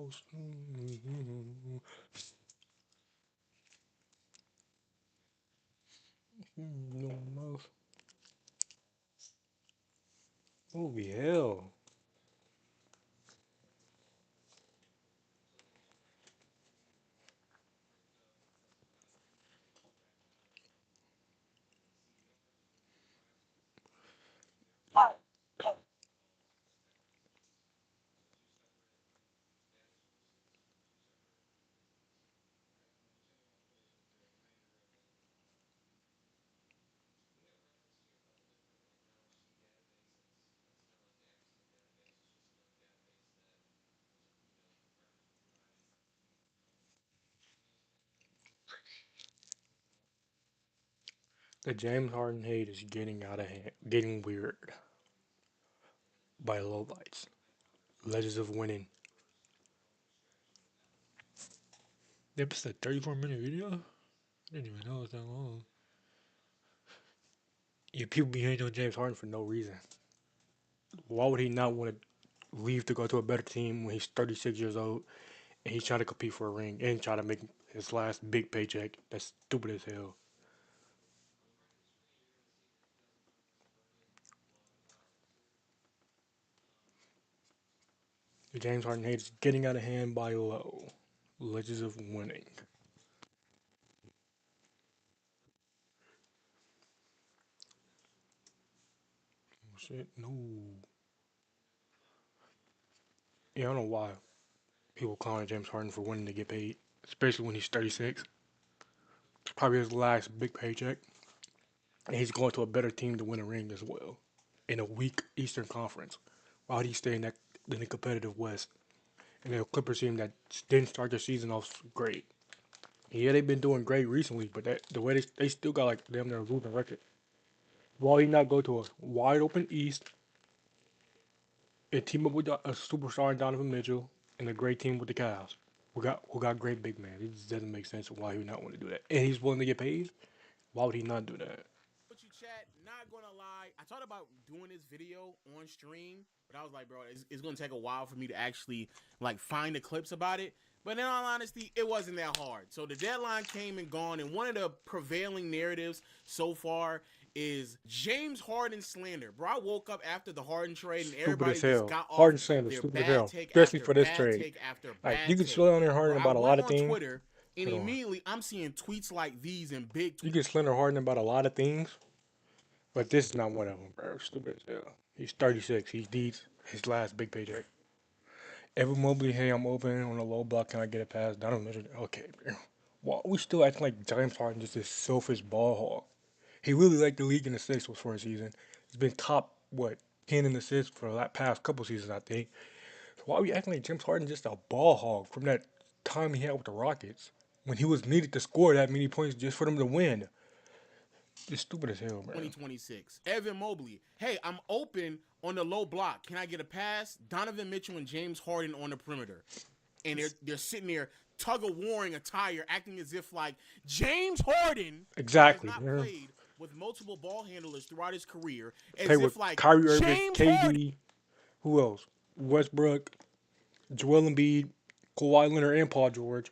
mouse. No mouse. Oh hell. The James Harden hate is getting out of hand, getting weird by low lights. Legends of winning. Yep, it's a 34-minute video. I didn't even know it was that long. Yeah, people be hating on James Harden for no reason. Why would he not want to leave to go to a better team when he's 36 years old and he's trying to compete for a ring and try to make his last big paycheck? That's stupid as hell. The James Harden hate is getting out of hand by low. Legends of winning. Oh, shit, no. Yeah, I don't know why people calling James Harden for wanting to get paid, especially when he's 36. It's probably his last big paycheck, and he's going to a better team to win a ring as well. In a weak Eastern Conference, while he's staying in the competitive West, and the Clippers team that didn't start their season off great. Yeah, they've been doing great recently, but the way they still got like damn near losing record. Why he not go to a wide open East and team up with a superstar in Donovan Mitchell and a great team with the Cavs? Who got great big man. It just doesn't make sense why he would not want to do that. And he's willing to get paid. Why would he not do that? But you chat, not gonna lie, I thought about doing this video on stream, but I was like, bro, it's gonna take a while for me to actually like find the clips about it. But in all honesty, it wasn't that hard. So the deadline came and gone, and one of the prevailing narratives so far is James Harden slander. Bro, I woke up after the Harden trade, and Stupid as everybody just hell. got off Harden Sanders, their stupid as bad hell. take Especially after for this bad trade. take after Like you bad can take. slander on Harden Bro, I about a went lot of on things. Twitter, and Hold on. immediately I'm seeing tweets like these and big You can slander Harden about a lot of things, but this is not one of them, bro. Stupid as hell. He's 36. He needs his last big paycheck. Evan Mobley, hey, I'm open on a low block. Can I get a pass? Donovan Mitchell. Okay, bro. Why are we still acting like James Harden just this selfish ball hog? He really led the league in assists for a season. He's been top, what, 10 in assists for the past couple seasons, I think. So why are we acting like James Harden just a ball hog from that time he had with the Rockets when he was needed to score that many points just for them to win? It's stupid as hell, man. 2026. Evan Mobley. Hey, I'm open on the low block. Can I get a pass? Donovan Mitchell and James Harden on the perimeter. And they're sitting there tug of warring attire, acting as if like James Harden, who has Exactly. not Yeah. played with multiple ball handlers throughout his career, Play as with if like Kyrie Irving, James Harden KD, who else? Westbrook, Joel Embiid, Kawhi Leonard, and Paul George.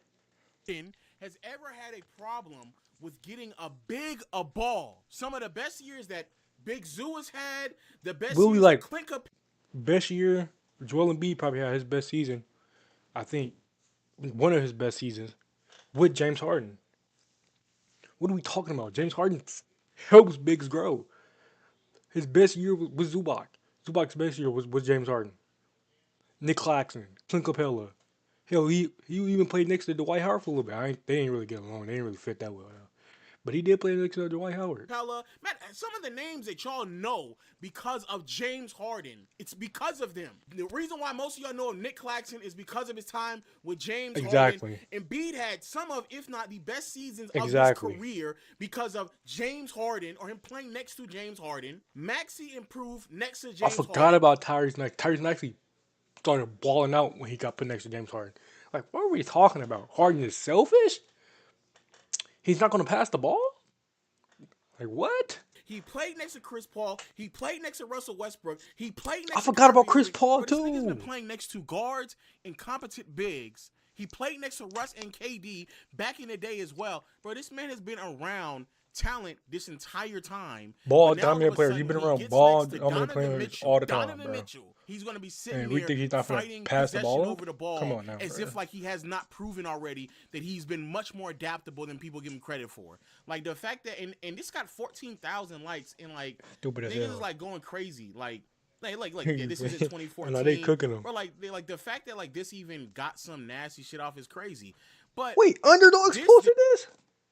has ever had a problem with getting a ball. Some of the best years that Big Zoo has had, the best Will we years that like Clint best year? Joel Embiid probably had his best season. I think one of his best seasons with James Harden. What are we talking about? James Harden helps bigs grow. His best year was Zubac. Zubac's best year was James Harden. Nick Claxton, Clint Capella. Hell, he even played next to Dwight Howard for a little bit. They didn't really get along. They didn't really fit that well. Though. But he did play next to Dwight Howard. Capella, man, some of the names that y'all know because of James Harden, it's because of them. The reason why most of y'all know of Nick Claxton is because of his time with James Harden. Exactly. Embiid had some of, if not the best seasons of his Exactly. career because of James Harden or him playing next to James Harden. Maxey improved next to I James forgot Harden. about Tyrese Maxey. Tyrese Maxey started balling out when he got put next to James Harden. Like, what are we talking about? Harden is selfish? He's not going to pass the ball? Like, what? He played next to Chris Paul. He played next to Russell Westbrook. He played next I to forgot about Kyrie Chris Irving. Paul Bro, this nigga's too. been playing next to guards and competent bigs. He played next to Russ and KD back in the day as well. Bro, this man has been around talent this entire time. Ball But now all dominant of a players. sudden, You've been he around gets ball next to dominant Donovan players Mitchell. all the time, Donovan bro. Mitchell. He's going to be sitting And we there think he's not gonna fighting pass the possession ball? over the ball Come on now, as bro. if like he has not proven already that he's been much more adaptable than people give him credit for. Like the fact that and this got 14,000 likes and like Stupid as niggas hell. is like going crazy. Like yeah, this is in 2014. Nah, they cooking him. Or like the fact that like this even got some nasty shit off is crazy. But Wait, Underdog's this- posted this?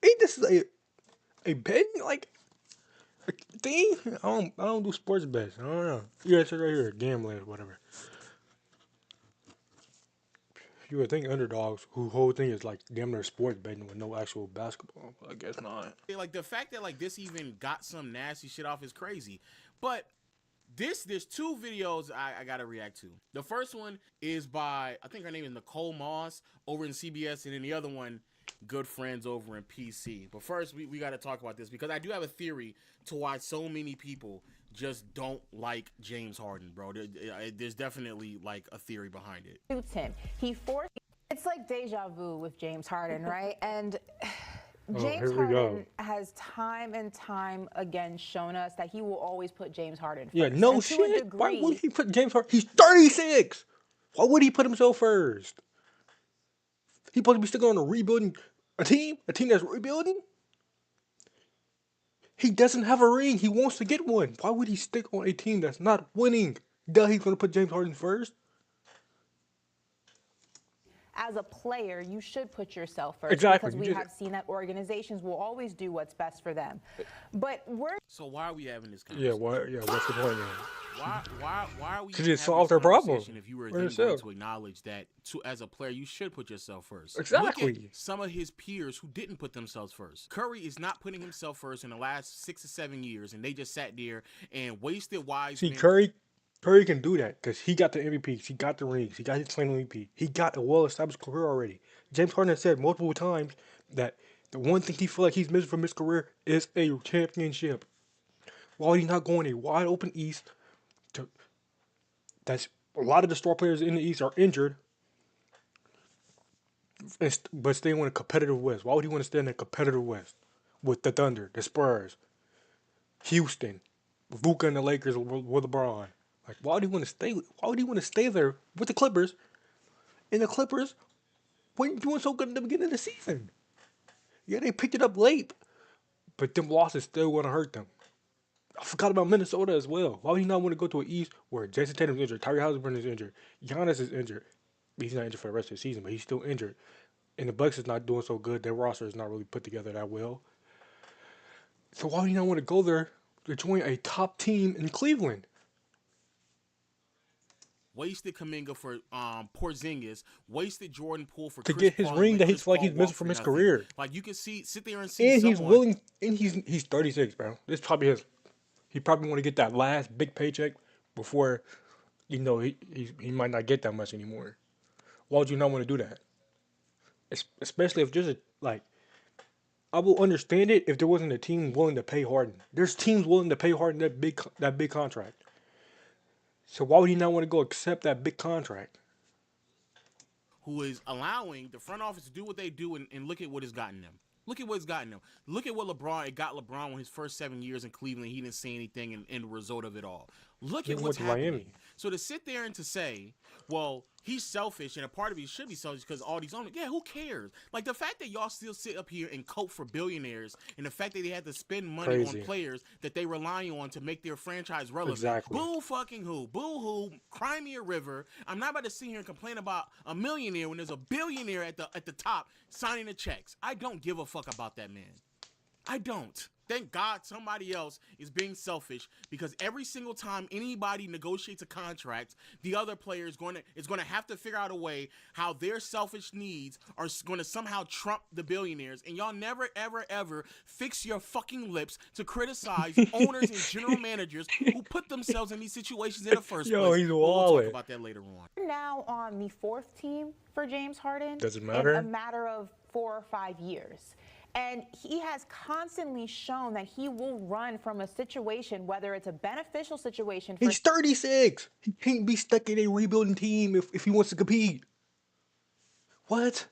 Ain't this a betting like a thing? I don't do sports bets. I don't know. Yeah, it's right here, gambling or whatever. You would think Underdogs, whose whole thing is like damn near sports betting with no actual basketball. But I guess not. like the fact that like this even got some nasty shit off is crazy. But there's two videos I gotta react to. The first one is by I think her name is Nicole Moss over in CBS, and then the other one, good friends over in PC. But first we gotta talk about this because I do have a theory to why so many people just don't like James Harden, bro. There's definitely like a theory behind it. Suits him. It's like deja vu with James Harden, right? And James here we Harden go. has time and time again shown us that he will always put James Harden first. Yeah, no And to a shit. Why degree, would he put James Harden? He's 36. Why would he put himself first? He supposed to be sticking on a rebuilding a team that's rebuilding. He doesn't have a ring. He wants to get one. Why would he stick on a team that's not winning? Duh, he's gonna put James Harden first. as a player, you should put yourself first. Exactly. Because we have seen that organizations will always do what's best for them. But we're So why are we having this Yeah, conversation? why? Yeah, what's the point? Yeah. Why are we? 'Cause even it having solved this their problem conversation If you were for then going yourself. to acknowledge that, as a player, you should put yourself first. Exactly. Look at some of his peers who didn't put themselves first. Curry is not putting himself first in the last 6 or 7 years, and they just sat there and wasted wise See, men. Curry can do that because he got the MVPs, he got the rings, he got his claim MVP, he got a well-established career already. James Harden has said multiple times that the one thing he feel like he's missing from his career is a championship. Why would he not go in a wide open East? That's a lot of the star players in the East are injured, but stay in a competitive West. Why would he want to stay in a competitive West with the Thunder, the Spurs, Houston, Luka and the Lakers with LeBron? Like, why would he want to stay? Why would he want to stay there with the Clippers? And the Clippers weren't doing so good in the beginning of the season. Yeah, they picked it up late, but them losses still going to hurt them. I forgot about Minnesota as well. Why would he not want to go to an East where Jason Tatum's injured, Tyrese Halliburton is injured, Giannis is injured. He's not injured for the rest of the season, but he's still injured. And the Bucks is not doing so good. Their roster is not really put together that well. So why would he not want to go there to join a top team in Cleveland? Wasted Kuminga for Porzingis. Wasted Jordan Poole for To Chris get his Paul, ring let that he Chris feel like Paul he's walk missing from for his nothing. career. Like you can sit there and see And he's someone- willing, and he's 36, bro. This probably his. He probably want to get that last big paycheck before, he might not get that much anymore. Why would you not want to do that? Especially if there's I will understand it if there wasn't a team willing to pay Harden. There's teams willing to pay Harden that big contract. So why would he not want to go accept that big contract? who is allowing the front office to do what they do and look at what it's gotten them. Look at what it's gotten them. Look at what it got LeBron in his first 7 years in Cleveland. He didn't say anything in the result of it all. Look at He what's went to happening. Miami. So to sit there and to say, well, he's selfish, and a part of it should be selfish because all these owners, yeah, who cares? Like the fact that y'all still sit up here and cope for billionaires, and the fact that they had to spend money Crazy. on players that they rely on to make their franchise relevant. Exactly. Boo fucking who? Boo hoo, cry me a river. I'm not about to sit here and complain about a millionaire when there's a billionaire at the top signing the checks. I don't give a fuck about that man. I don't. Thank God somebody else is being selfish, because every single time anybody negotiates a contract, the other player is going to have to figure out a way how their selfish needs are going to somehow trump the billionaires. And y'all never, ever, ever fix your fucking lips to criticize owners and general managers who put themselves in these situations in the first Yo, place. he's But we'll talk wildin'. about that later on. We're now on the fourth team for James Harden. Does it matter? In a matter of 4 or 5 years. And he has constantly shown that he will run from a situation, whether it's a beneficial situation for He's 36. He can't be stuck in a rebuilding team if he wants to compete. What?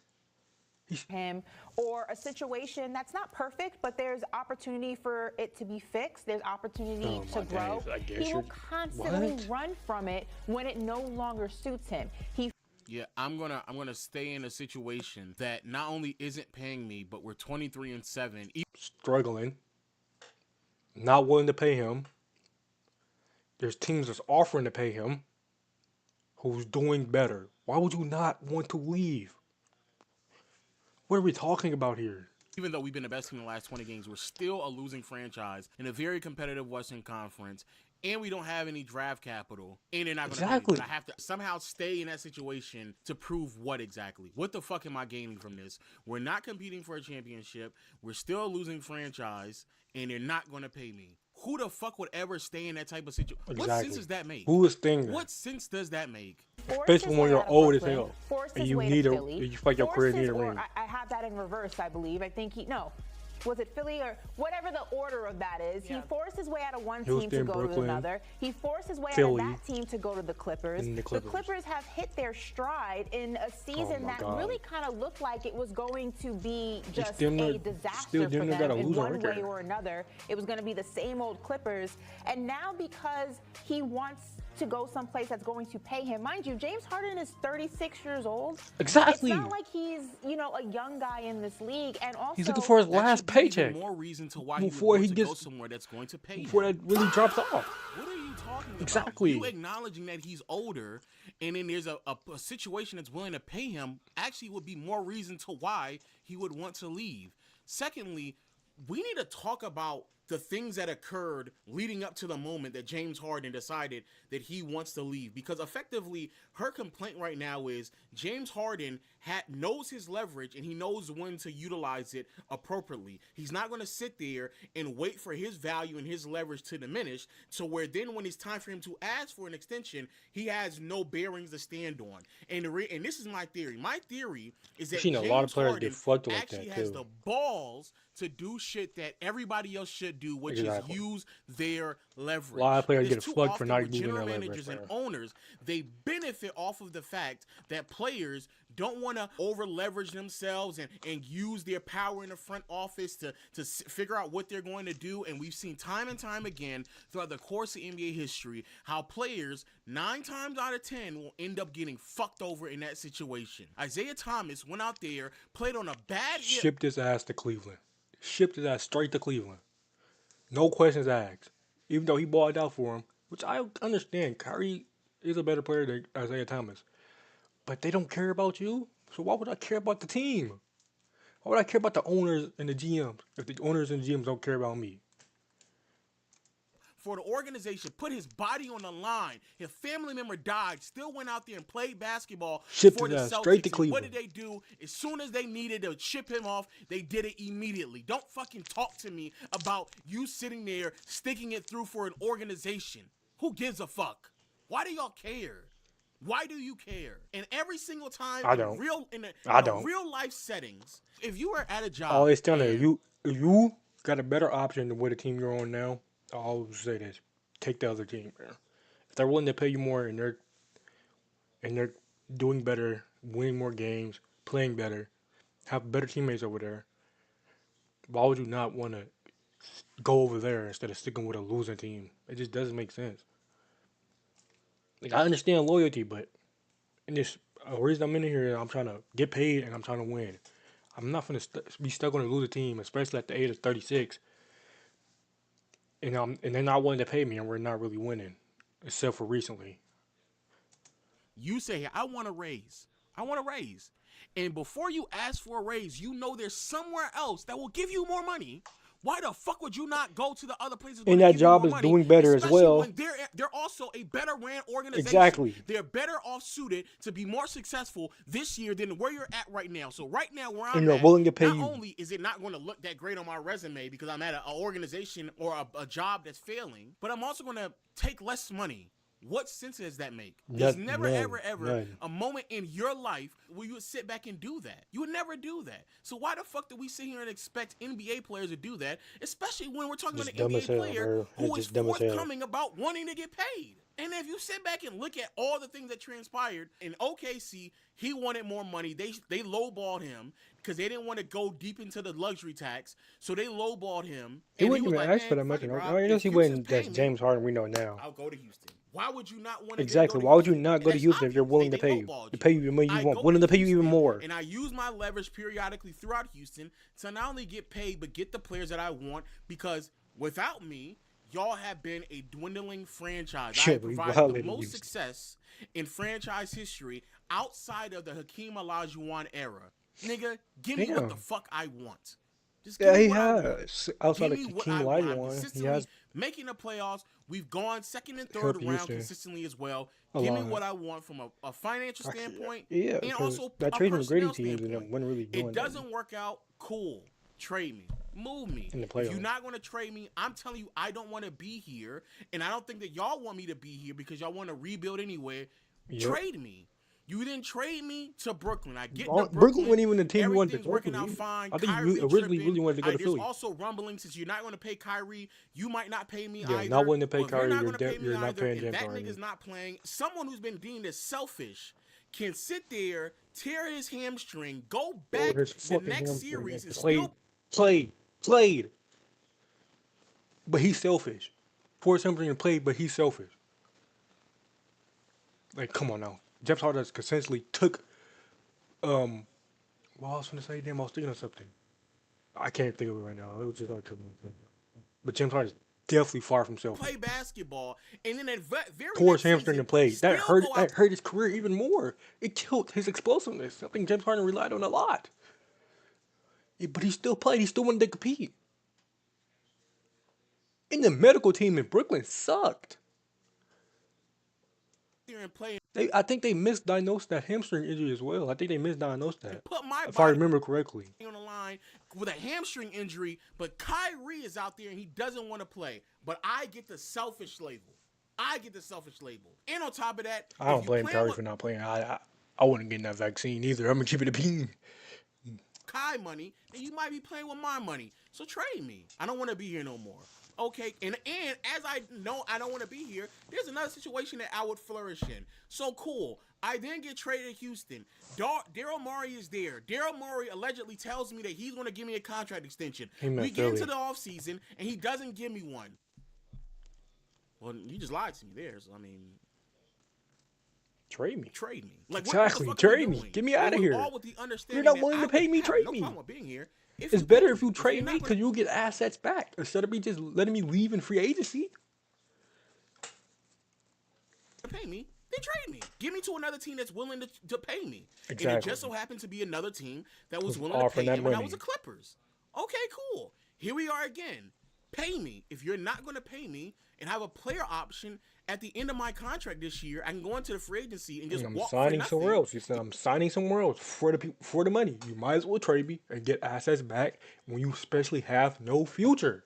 him, or a situation that's not perfect, but there's opportunity for it to be fixed. There's opportunity to grow. He will constantly run from it when it no longer suits him. Yeah, I'm gonna stay in a situation that not only isn't paying me, but we're 23-7. Struggling. Not willing to pay him. There's teams that's offering to pay him. Who's doing better? Why would you not want to leave? What are we talking about here? Even though we've been the best team in the last 20 games, we're still a losing franchise in a very competitive Western Conference, and we don't have any draft capital, and they're not going to pay me. I have to somehow stay in that situation to prove what exactly? What the fuck am I gaining from this? We're not competing for a championship. We're still a losing franchise, and they're not going to pay me. Who the fuck would ever stay in that type of situation? Exactly. What sense does that make? Who is staying there? What sense does that make? Especially when you're old as hell and you need you feel like your career need a ring. I have that in reverse, I believe. I think was it Philly or whatever the order of that is? Yeah. He forced his way out of one team to go to another. He forced his way out of that team to go to the Clippers. The Clippers have hit their stride in a season that really kind of looked like it was going to be just a disaster for them in one way or another. It was going to be the same old Clippers. And now because he wants to go someplace that's going to pay him. Mind you, James Harden is 36 years old. Exactly. It's not like he's, a young guy in this league. And also, he's looking for his last paycheck. More reason to why before he gets to go somewhere that's going to pay before him. that really drops off. What are you talking about? Exactly. You acknowledging that he's older, and then there's a situation that's willing to pay him actually would be more reason to why he would want to leave. Secondly, we need to talk about the things that occurred leading up to the moment that James Harden decided that he wants to leave, because effectively her complaint right now is James Harden knows his leverage and he knows when to utilize it appropriately. He's not going to sit there and wait for his value and his leverage to diminish to where then when it's time for him to ask for an extension, he has no bearings to stand on. And this is my theory. My theory is that James a lot of players Harden get fucked like actually that has too. the balls to do shit that everybody else should do, which is use their leverage. A lot of players get fucked for not using their leverage. Managers and owners, they benefit off of the fact that players don't want to over leverage themselves and use their power in the front office to figure out what they're going to do. And we've seen time and time again throughout the course of NBA history how players 9 times out of 10 will end up getting fucked over in that situation. Isaiah Thomas went out there, played on a bad shipped his ass to Cleveland. Shipped his ass straight to Cleveland. No questions asked. Even though he balled out for him, which I understand. Kyrie is a better player than Isaiah Thomas. But they don't care about you. So why would I care about the team? Why would I care about the owners and the GMs if the owners and GMs don't care about me? For the organization, put his body on the line. His family member died, still went out there and played basketball for the Celtics. Straight to Cleveland. What did they do? As soon as they needed to ship him off, they did it immediately. Don't fucking talk to me about you sitting there sticking it through for an organization. Who gives a fuck? Why do y'all care? Why do you care? And every single time in real life settings, if you were at a job, always telling you, if you got a better option than what the team you're on now, I always say this: take the other team, man. If they're willing to pay you more and they're doing better, winning more games, playing better, have better teammates over there, why would you not want to go over there instead of sticking with a losing team? It just doesn't make sense. Like, I understand loyalty, but in this reason I'm in here, I'm trying to get paid and I'm trying to win. I'm not going to be stuck on a losing team, especially at the age of 36. And they're not willing to pay me, and we're not really winning, except for recently. You say, I want a raise. I want a raise. And before you ask for a raise, you know there's somewhere else that will give you more money. Why the fuck would you not go to the other places? And that job is doing better as well. When they're also a better ran organization. Exactly. They're better off suited to be more successful this year than where you're at right now. So right now where I'm and they're at, willing to pay not you. only is it not going to look that great on my resume because I'm at an organization or a job that's failing, but I'm also going to take less money. What sense does that make? There's never, ever a moment in your life where you would sit back and do that. You would never do that. So why the fuck do we sit here and expect NBA players to do that, especially when we're talking about an NBA player who is forthcoming about wanting to get paid? And if you sit back and look at all the things that transpired in OKC, he wanted more money. They lowballed him because they didn't want to go deep into the luxury tax, so they lowballed him. He wouldn't even ask for that much. I guess he wouldn't. That's James Harden we know now. I'll go to Houston. Why would you not want to exactly? Why would you not go to Houston if you're willing to pay you? To pay you the money you want, willing to pay you even more. And I use my leverage periodically throughout Houston to not only get paid but get the players that I want, because without me, y'all have been a dwindling franchise. I have provided the most success in franchise history outside of the Hakeem Olajuwon era. Nigga, give me what the fuck I want. Just give me what I want. Outside of Hakeem Olajuwon, he has making the playoffs. We've gone second and third round consistently as well. Give me what I want from a financial standpoint. Yeah, and also that trade from Grady teams and wasn't really doing it. Doesn't work out. Cool. Trade me. Move me. If you're not going to trade me, I'm telling you, I don't want to be here. And I don't think that y'all want me to be here because y'all want to rebuild anyway. Trade me. You didn't trade me to Brooklyn. I get to Brooklyn wasn't even the team you wanted to go working out fine. I think you originally really wanted to go to Philly. There's also rumbling, since you're not going to pay Kyrie, you might not pay me either. Not willing to pay Kyrie, you're not paying James Harden. That nigga's not playing. Someone who's been deemed as selfish can sit there, tear his hamstring, go back the next series and played. But he's selfish. Forced him to play, but he's selfish. Like, come on now. James Harden has consistently took, what I was going to say, damn, I was thinking of something. I can't think of it right now. It was just like, but James Harden is definitely far from selfish. Play basketball, and then at very tore his hamstring to play. That hurt his career even more. It killed his explosiveness. Something James Harden relied on a lot. But he still played. He still wanted to compete. And the medical team in Brooklyn sucked. I think they misdiagnosed that hamstring injury as well. I think they misdiagnosed that. If I remember correctly. On the line with a hamstring injury, but Kyrie is out there and he doesn't want to play. But I get the selfish label. And on top of that, I don't blame Kyrie for not playing. I wouldn't get that vaccine either. I'm gonna keep it a bean. Kai money, and you might be playing with my money. So trade me. I don't want to be here no more. Okay, and as I know I don't want to be here, there's another situation that I would flourish in. So cool. I then get traded to Houston. Daryl Morey is there. Daryl Morey allegedly tells me that he's going to give me a contract extension. We get into the offseason, and he doesn't give me one. Well, you just lied to me there, so I mean... Trade me. Like, exactly. Trade me. Get me out of here. You're not willing to pay me. Trade me. No problem with being here. It's better if you trade me because you'll get assets back instead of me just letting me leave in free agency. Pay me, then trade me. Give me to another team that's willing to pay me. Exactly. And it just so happened to be another team that was willing to pay me when I was the Clippers. Okay, cool. Here we are again. Pay me. If you're not going to pay me and have a player option at the end of my contract this year, I can go into the free agency and just walk for nothing. I'm signing somewhere else. You said I'm signing somewhere else for the money. You might as well trade me and get assets back when you especially have no future.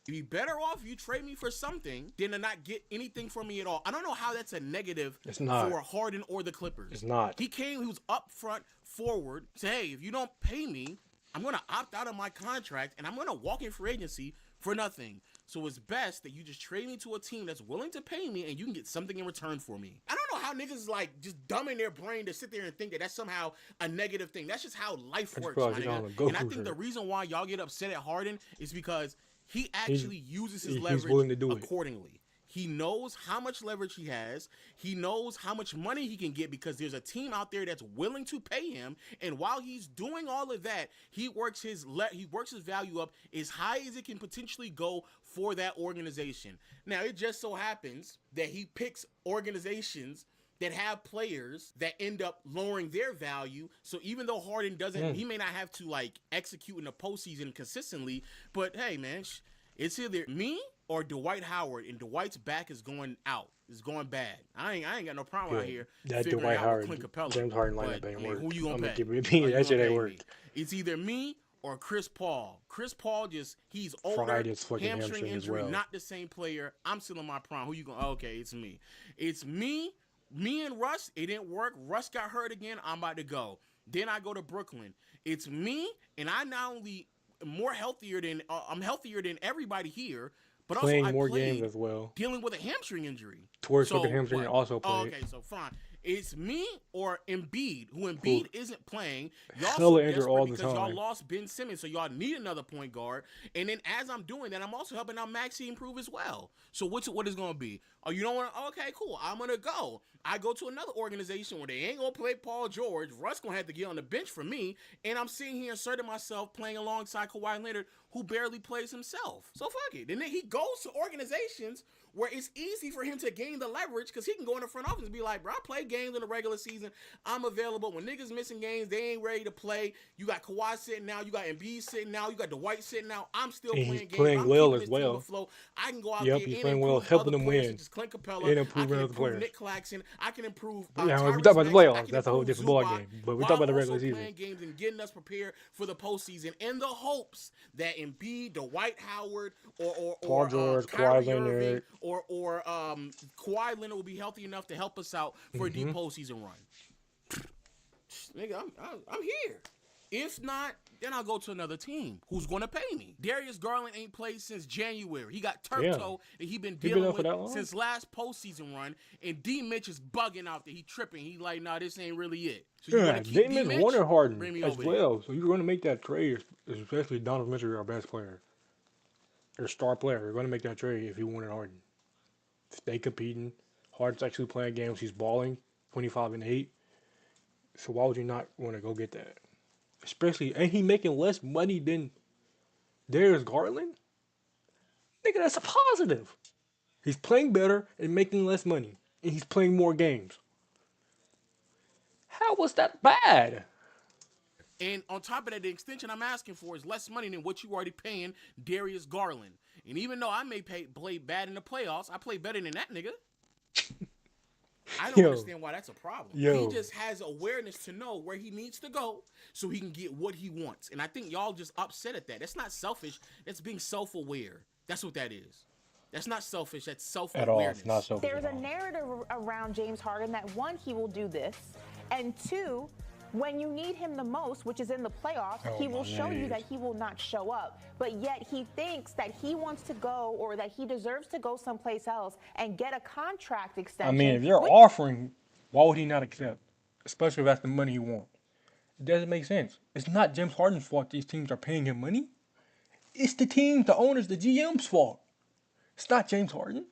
You'd be better off if you trade me for something than to not get anything from me at all. I don't know how that's a negative for Harden or the Clippers. It's not. He was upfront, forward, said, hey, if you don't pay me, I'm going to opt out of my contract and I'm going to walk in free agency for nothing. So it's best that you just trade me to a team that's willing to pay me and you can get something in return for me. I don't know how niggas is like just dumb in their brain to sit there and think that that's somehow a negative thing. That's just how life works, my nigga. And I think the reason why y'all get upset at Harden is because he actually uses his leverage accordingly. He knows how much leverage he has. He knows how much money he can get because there's a team out there that's willing to pay him. And while he's doing all of that, he works his value up as high as it can potentially go for that organization. Now, it just so happens that he picks organizations that have players that end up lowering their value. So even though Harden doesn't, he may not have to like execute in the postseason consistently. But hey, man, it's either me or Dwight Howard, and Dwight's back is going out. It's going bad. I ain't got no problem out here. That Dwight Howard, James Harden lineup ain't work. Who you gonna pay? That shit ain't work. It's either me or Chris Paul. Chris Paul he's older, hamstring injury, not the same player. I'm still in my prime. Who you going? Okay, it's me. It's me. Me and Russ, it didn't work. Russ got hurt again. I'm about to go. Then I go to Brooklyn. It's me, and I not only I'm healthier than everybody here, but playing also more games as well. Dealing with a hamstring injury. Towards fucking hamstring also played. Oh, okay, so fine. It's me or Embiid, who Embiid isn't playing. Y'all so desperate all the time. Y'all lost Ben Simmons, so y'all need another point guard. And then as I'm doing that, I'm also helping out Maxey improve as well. So what is going to be? Oh, you don't want to? Okay, cool. I'm going to go. I go to another organization where they ain't going to play Paul George. Russ going to have to get on the bench for me. And I'm sitting here inserting myself playing alongside Kawhi Leonard, who barely plays himself. So fuck it. Then he goes to organizations where it's easy for him to gain the leverage because he can go in the front office and be like, bro, I play games in the regular season. I'm available. When niggas missing games, they ain't ready to play. You got Kawhi sitting now. You got Embiid sitting now. You got Dwight sitting now. I'm still playing games. Playing well as well. Afloat. I can go out there and playing well, helping them win. Clint Capella. And improving other players. Nick Claxton. I can improve. Now, if we talk about the playoffs, that's a whole different ballgame. But we talk about the regular season. Playing games and getting us prepared for the postseason in the hopes that Embiid, Dwight Howard, or Paul George, Kawhi Leonard, or Kawhi Leonard will be healthy enough to help us out for a deep postseason run. Nigga, I'm here. If not, then I'll go to another team who's going to pay me. Darius Garland ain't played since January. He got turf toe that he been dealing with since last postseason run. And D. Mitch is bugging out that he tripping. He like, nah, this ain't really it. So yeah, D. Mitch wanted Harden as well. So you're going to make that trade, especially Donovan Mitchell, our best player, your star player. You're going to make that trade if you wanted Harden. Stay competing. Harden's actually playing games. He's balling 25-8. So why would you not want to go get that? Especially, ain't he making less money than Darius Garland? Nigga, that's a positive. He's playing better and making less money. And he's playing more games. How was that bad? And on top of that, the extension I'm asking for is less money than what you already paying Darius Garland. And even though I may play bad in the playoffs, I play better than that nigga. I don't understand why that's a problem. He just has awareness to know where he needs to go so he can get what he wants. And I think y'all just upset at that. That's not selfish. That's being self-aware. That's what that is. That's not selfish. That's self-awareness. At all. It's not selfish. There's a narrative around James Harden that, one, he will do this, and two, when you need him the most, which is in the playoffs, he will show you that he will not show up. But yet he thinks that he wants to go or that he deserves to go someplace else and get a contract extension. I mean, if they're offering, why would he not accept? Especially if that's the money he wants. It doesn't make sense. It's not James Harden's fault these teams are paying him money. It's the teams, the owners, the GM's fault. It's not James Harden.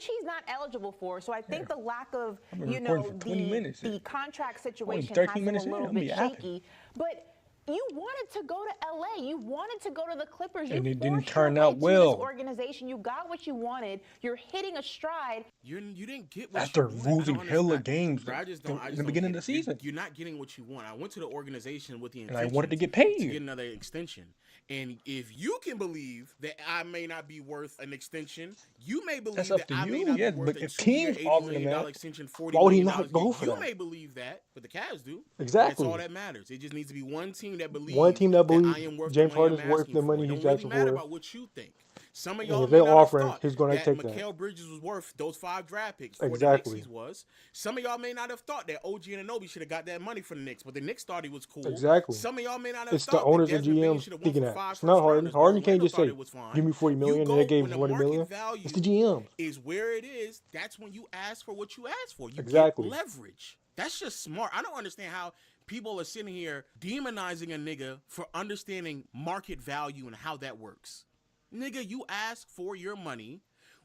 He's not eligible for, so I think the lack of, the contract situation has him a little bit shaky. But you wanted to go to LA. You wanted to go to the Clippers. And it didn't turn out well. This organization, you got what you wanted. You're hitting a stride. You didn't get what after you want. losing hella games in the beginning of the season. You're not getting what you want. I went to the organization with the intention and I wanted to get paid to get another extension. And if you can believe that I may not be worth an extension, you may believe that I may not be worth a $2-year, $80 million extension, $40 why would he million. not go for that? You may believe that, but the Cavs do. Exactly. That's all that matters. It just needs to be one team that believes I am worth James Harden's worth the money he's asking for. It don't really matter about what you think. Some of y'all if they're offering, he's going to take that. Mikal Bridges was worth those 5 draft picks. Exactly. The Knicks some of y'all may not have thought that OG Anunoby should have got that money for the Knicks, but the Knicks thought he was cool. Exactly. Some of y'all may not have it's thought the owners and GMs thinking that. It's not Harden. Harden can't just say, give me $40 million and they gave him $20 million. It's the GM. Is where it is. That's when you ask for what you ask for. You get leverage. That's just smart. I don't understand how people are sitting here demonizing a nigga for understanding market value and how that works. Nigga, you ask for your money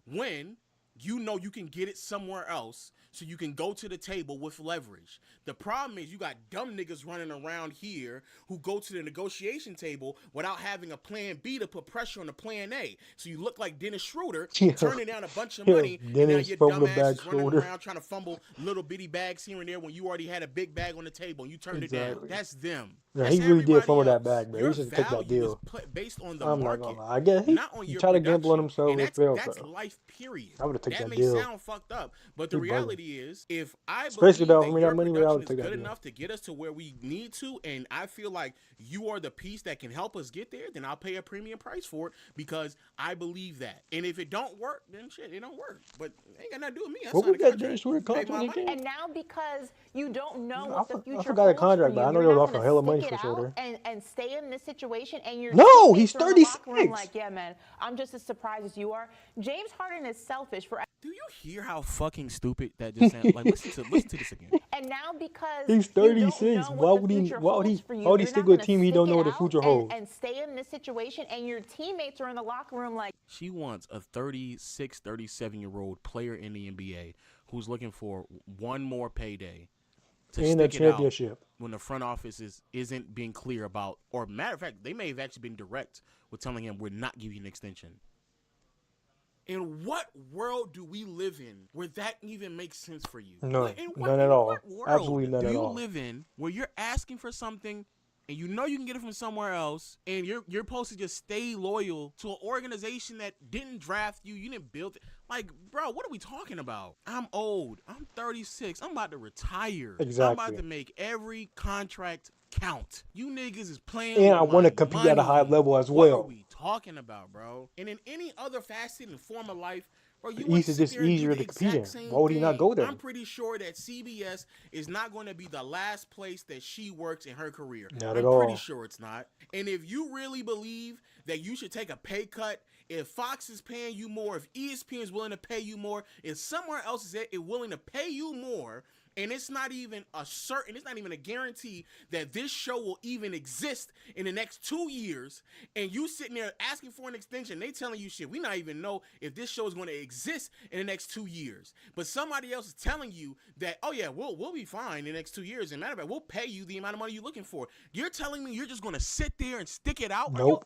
when you know you can get it somewhere else so you can go to the table with leverage. The problem is you got dumb niggas running around here who go to the negotiation table without having a plan B to put pressure on the plan A. So you look like Dennis Schroeder turning down a bunch of money, and now your dumb ass is running around trying to fumble little bitty bags here and there when you already had a big bag on the table and you turned it down. That's them. Yeah, he really did fumble that bag, man. He should take that deal. Based on the I'm market, not gonna lie. I guess he tried to gamble on himself. That's life, period. I would have taken that may deal. sound fucked up, but the reality is, if I especially believe that, that your money production is good enough to get us to where we need to, and I feel like you are the piece that can help us get there, then I'll pay a premium price for it because I believe that. And if it don't work, then shit, it don't work. But it ain't got nothing to do with me. That's what not was that James Harden contract again? And now because you don't know what the future I forgot a contract, but I know they were offering hella money for Schroeder. And stay in this situation, and your no, he's 36. Like, yeah, man, I'm just as surprised as you are. James Harden is selfish for. Do you hear how fucking stupid that just sounds? Like, listen to this again. And now because he's 36, why would he stick with a team he don't know what the future holds? And stay in this situation, and your teammates are in the locker room like. She wants a 36, 37-year-old player in the NBA who's looking for one more payday to and stick a championship. It out when the front office isn't being clear about, or matter of fact, they may have actually been direct with telling him we're not giving you an extension. In what world do we live in where that even makes sense for you? No, none at all. Absolutely none at all. Do you live in where you're asking for something and you know you can get it from somewhere else, and you're supposed to just stay loyal to an organization that didn't draft you, you didn't build it? Like, bro, what are we talking about? I'm old. I'm 36. I'm about to retire. Exactly. I'm about to make every contract count. You niggas is playing. And I want to compete at a high level as well. What are we talking about, bro? And in any other facet and form of life, bro, the East is just easier to compete in. Why would he not go there? I'm pretty sure that CBS is not going to be the last place that she works in her career. Not at all. I'm pretty sure it's not. And if you really believe that you should take a pay cut, if Fox is paying you more, if ESPN is willing to pay you more, if somewhere else is willing to pay you more, and it's not even a guarantee that this show will even exist in the next 2 years, and you sitting there asking for an extension, they telling you shit, we not even know if this show is going to exist in the next 2 years. But somebody else is telling you that, oh yeah, we'll be fine in the next 2 years. And matter of fact, we'll pay you the amount of money you're looking for. You're telling me you're just going to sit there and stick it out? Nope.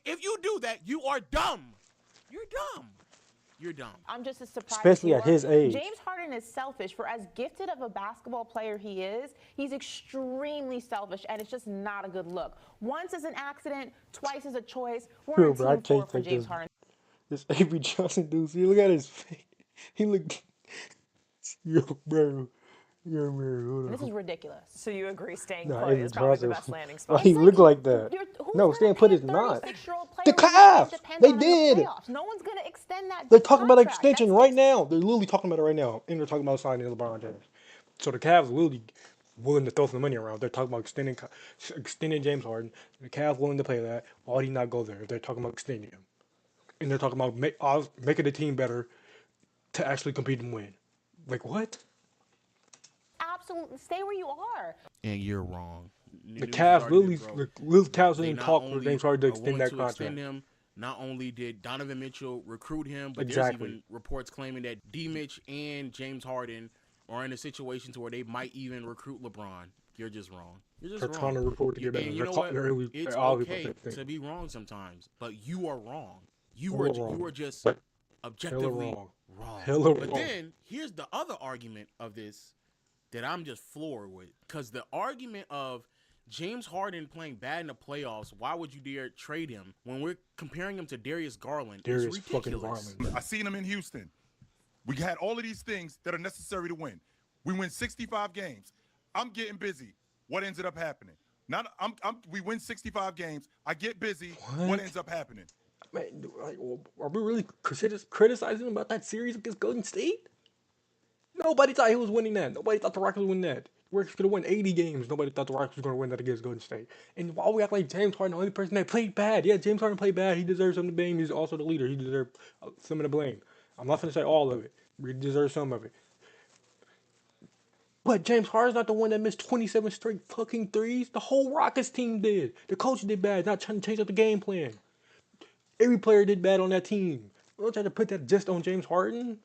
If you do that, you are dumb. You're dumb. You're dumb. I'm just as surprised. Especially at his age. James Harden is selfish. For as gifted of a basketball player he is, he's extremely selfish, and it's just not a good look. Once is an accident, twice is a choice. We're on team 4 for James Harden. This Avery Johnson dude, see, look at his face. He looked. Yo, bro. This is ridiculous. So you agree staying put is probably the best landing spot? He looked like that. No, staying put is not. The Cavs, they did. No one's going to extend that. They're talking about extension right now. They're literally talking about it right now. And they're talking about signing LeBron James. So the Cavs literally willing to throw some money around. They're talking about extending James Harden. The Cavs willing to play that. Why would he not go there if they're talking about extending him? And they're talking about making the team better to actually compete and win. Like, what? Absolutely. Stay where you are. And you're wrong. The Cavs Cavs didn't talk for James Harden to extend that contract. Not only did Donovan Mitchell recruit him, but there's even reports claiming that D. Mitch and James Harden are in a situation to where they might even recruit LeBron. You're just wrong. You're just wrong. Trying to report to get better. You know what? It's okay to be wrong sometimes, but you are wrong. You were just objectively wrong. But then here's the other argument of this that I'm just floored with, because the argument of James Harden playing bad in the playoffs, why would you dare trade him when we're comparing him to Darius Garland? Darius fucking Garland. I seen him in Houston. We had all of these things that are necessary to win. We win 65 games. I'm getting busy. What ended up happening? We win 65 games. I get busy. What ends up happening? Man, are we really criticizing him about that series against Golden State? Nobody thought he was winning that. Nobody thought the Rockets would win that. We're going to win 80 games. Nobody thought the Rockets was going to win that against Golden State. And while we act like James Harden, the only person that played bad. Yeah, James Harden played bad. He deserves some of the blame. He's also the leader. He deserves some of the blame. I'm not going to say all of it. He deserves some of it. But James Harden's not the one that missed 27 straight fucking threes. The whole Rockets team did. The coach did bad, not trying to change up the game plan. Every player did bad on that team. We don't try to put that just on James Harden.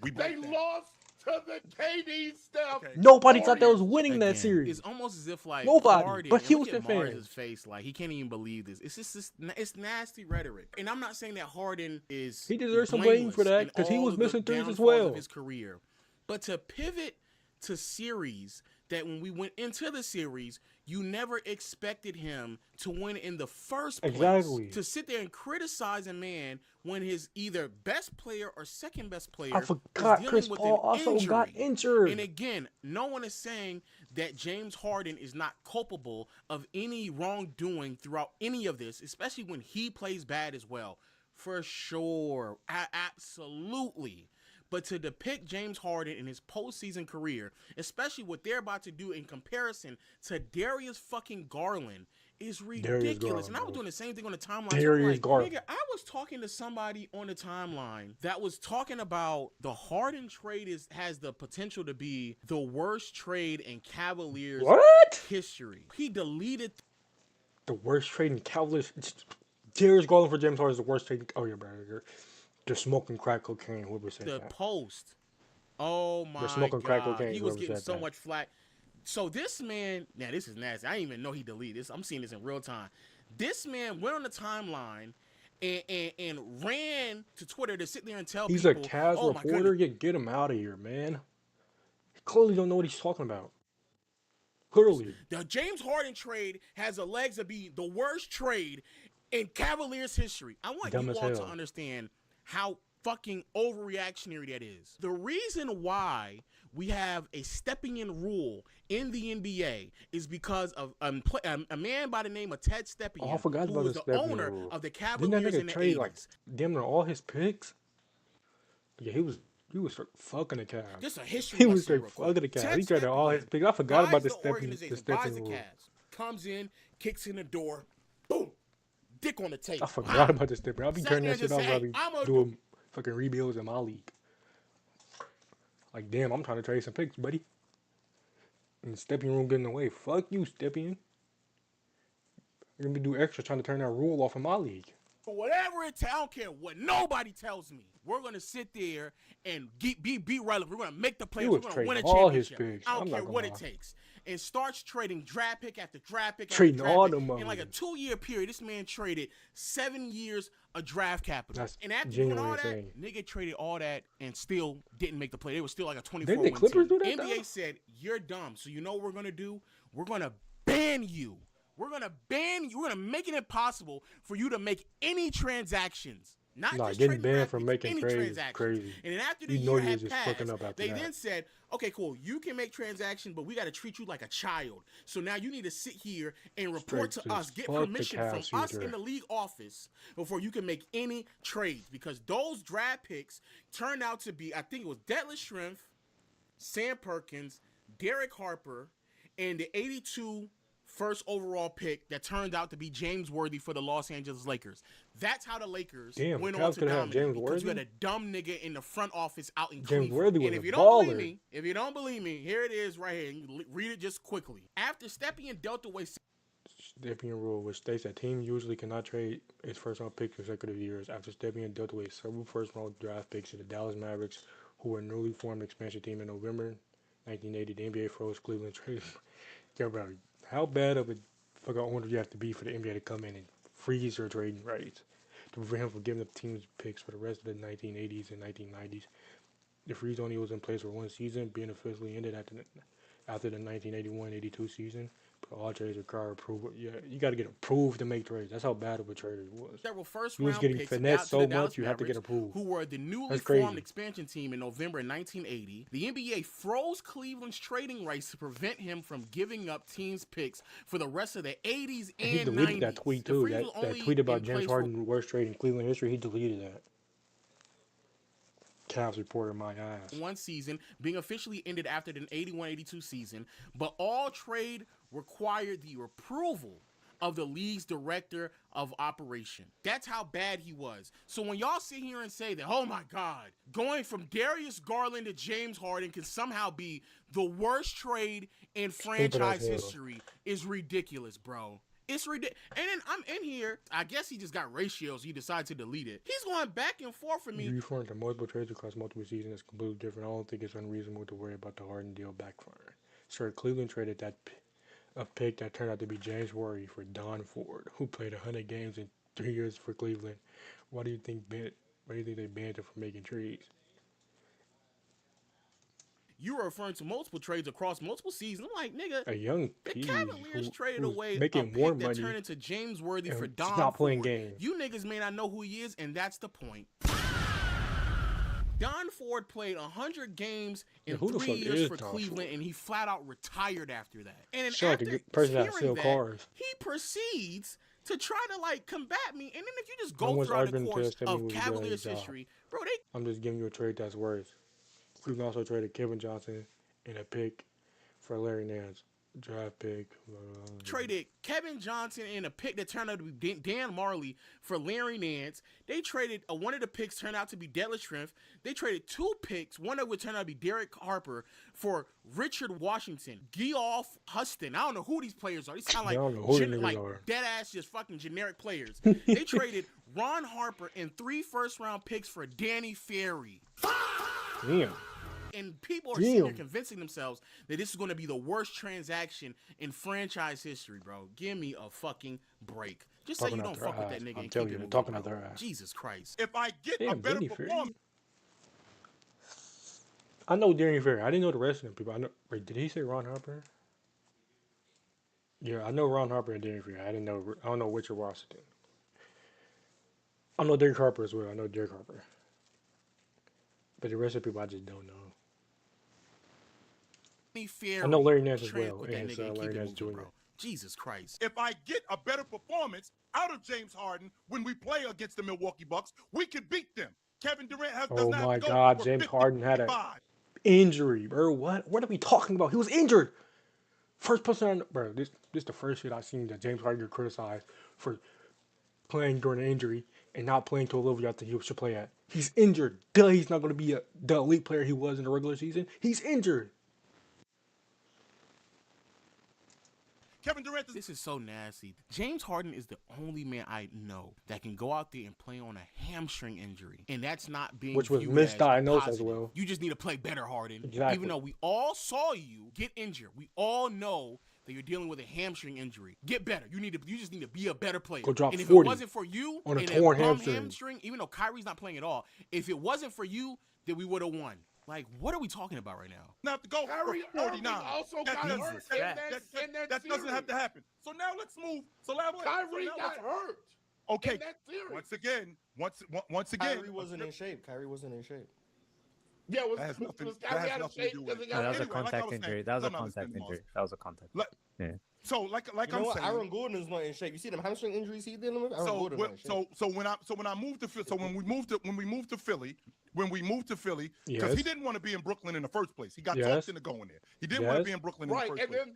They lost to the KD stuff. Okay. Nobody thought they was winning that series. It's almost as if like nobody, Harden, but Houston fans. His face, like he can't even believe this. It's just it's nasty rhetoric. And I'm not saying that Harden is he deserves some blame for that because he was missing threes as well of his career, but to pivot to series that when we went into the series, you never expected him to win in the first place. Exactly. To sit there and criticize a man when his either best player or second best player I forgot is dealing Chris with Paul an also injury. got injured. And again, no one is saying that James Harden is not culpable of any wrongdoing throughout any of this, especially when he plays bad as well. For sure. Absolutely. But to depict James Harden in his postseason career, especially what they're about to do in comparison to Darius fucking Garland, is ridiculous. And I was doing the same thing on the timeline. Darius Garland. Nigga, I was talking to somebody on the timeline that was talking about the Harden trade has the potential to be the worst trade in Cavaliers history. He deleted the worst trade in Cavaliers. Darius Garland for James Harden is the worst trade. Oh yeah, bro. They're smoking crack cocaine. Whoever said the that. Post. Oh my They're smoking God. crack cocaine. He was getting so that. much flack. So this man, now this is nasty. I didn't even know he deleted this. I'm seeing this in real time. This man went on the timeline and ran to Twitter to sit there and tell he's people. He's a Cavs reporter. Get him out of here, man. He clearly don't know what he's talking about. Clearly. The James Harden trade has the legs to be the worst trade in Cavaliers history. I want you all to understand how fucking overreactionary that is. The reason why we have a stepping in rule in the NBA is because of a man by the name of Ted Stepien, I forgot who was the owner of the Cavaliers in the 80s. Like, damn near all his picks? Yeah, he was fucking the Cavs. Just a history. He was straight fucking the Cavs. He traded all his picks. I forgot about the Stepien rule. Comes in, kicks in the door, boom, dick on the table. I forgot about the Stepien. I'll be turning that shit off. I'll be doing fucking rebuilds in my league. Like, damn, I'm trying to trade some picks, buddy. And Stepien rule getting away. Fuck you, Stepien. You're gonna be doing extra trying to turn that rule off in my league. Whatever I don't care what nobody tells me. We're gonna sit there and be relevant. We're gonna make the playoffs. We're gonna win a championship. I don't care what it takes. And starts trading draft pick after draft pick after draft pick. In like a 2-year period, this man traded 7 years of draft capital. That's and after doing all that, nigga traded all that and still didn't make the play. It was still like a 24 win team. NBA said, you're dumb. So you know what we're gonna do? We're gonna ban you. We're gonna ban you. We're gonna make it impossible for you to make any transactions. Not just getting banned from making trades. Crazy. And then after the year had passed, they then said, okay, cool, you can make transactions, but we got to treat you like a child. So now you need to sit here and report to us, get permission from us in the league office before you can make any trades. Because those draft picks turned out to be, I think it was Detlef Schrempf, Sam Perkins, Derek Harper, and the 82 first overall pick that turned out to be James Worthy for the Los Angeles Lakers. That's how the Lakers went on to dominate, because you had a dumb nigga in the front office out in Cleveland. Worthy and if you don't believe me, here it is right here. You read it just quickly. After Stepien dealt away Stepien rule, which states that teams usually cannot trade its first-round pick consecutive years. After Stepien dealt away several first-round draft picks to the Dallas Mavericks, who were a newly formed expansion team in November 1980, the NBA froze Cleveland trade. Yeah, bro. How bad of a fucking owner do you have to be for the NBA to come in and freeze your trading rights to prevent him from giving up teams picks for the rest of the 1980s and 1990s? The freeze only was in place for one season, being officially ended after the 1981-82 season. But all trades require approval. Yeah, you got to get approved to make trades. That's how bad of a trader he was. Several first he was getting finessed so much you have to get approved. Who were the newly formed expansion team in November 1980. The NBA froze Cleveland's trading rights to prevent him from giving up teams picks for the rest of the 80s and 90s. He deleted that tweet too. That tweet about James Harden worst trade in Cleveland history. He deleted that. Cavs reported my ass. One season being officially ended after the 81-82 season, but all trade required the approval of the league's director of operation. That's how bad he was. So when y'all sit here and say that, oh my God, going from Darius Garland to James Harden can somehow be the worst trade in franchise history is ridiculous, bro. It's ridiculous. And then I'm in here. I guess he just got ratios. He decided to delete it. He's going back and forth for me. Referring to multiple trades across multiple seasons is completely different. I don't think it's unreasonable to worry about the Harden deal backfiring. Sir, Cleveland traded a pick that turned out to be James Worthy for Don Ford, who played 100 games in 3 years for Cleveland. Why do you think they banned him from making trades? you were referring to multiple trades across multiple seasons. I'm like, nigga, a young the P Cavaliers traded away making a pick more that money turned into James Worthy for and Don not playing Ford. games. You niggas may not know who he is, and that's the point. Don Ford played 100 games in 3 years for Cleveland, and he flat out retired after that. And then after hearing that, he proceeds to try to like combat me. And then if you just go throughout the course of Cavaliers history, bro, I'm just giving you a trade that's worse. Cleveland also traded Kevin Johnson and a pick for Larry Nance. Draft pick. Traded Kevin Johnson and a pick that turned out to be Dan Marley for Larry Nance. They traded one of the picks turned out to be Detlef Schrempf. They traded 2 picks. One of which turned out to be Derek Harper for Richard Washington. Geoff Huston. I don't know who these players are. These sound like dead ass just fucking generic players. They traded Ron Harper and 3 first-round picks for Danny Ferry. Damn. And people are sitting there convincing themselves that this is going to be the worst transaction in franchise history, bro. Give me a fucking break. Just say you don't fuck with that nigga and keep it talking out their ass. Jesus Christ. If I get a better performance. I know Danny Ferry. I didn't know the rest of them people. I know. Wait, did he say Ron Harper? Yeah, I know Ron Harper and Danny Ferry. I don't know Richard Washington. I know Derek Harper as well. I know Derek Harper. But the rest of the people I just don't know. I know Larry Nance as well. And Larry Nance Jr. Jesus Christ. If I get a better performance out of James Harden when we play against the Milwaukee Bucks, we can beat them. Kevin Durant doesn't have to go. Oh my God, James Harden had an injury, bro. What are we talking about? He was injured. First person on, bro. This is the first shit I've seen that James Harden get criticized for playing during an injury and not playing to a level I think he should play at. He's injured. Duh, he's not going to be the elite player he was in the regular season. He's injured. Kevin Durant. This is so nasty. James Harden is the only man I know that can go out there and play on a hamstring injury, and that's not being which was misdiagnosed as well. You just need to play better, Harden. Exactly. Even though we all saw you get injured, we all know that you're dealing with a hamstring injury. Get better. You just need to be a better player. Go drop and if 40 it wasn't for you on a torn hamstring, even though Kyrie's not playing at all, if it wasn't for you, then we would have won. Like, what are we talking about right now? Now to go Kyrie for 49. Also got hurt that doesn't have to happen. So now let's move. Kyrie got hurt. Okay. Once again. Kyrie wasn't in shape. Yeah, that was a contact injury. That was a contact. Yeah. So like I'm saying, Aaron Gordon is not in shape. You see them hamstring injuries he dealing with. So when we moved to Philly, because he didn't want to be in Brooklyn in the first place. He got talked into going there. He didn't want to be in Brooklyn in the first place. And then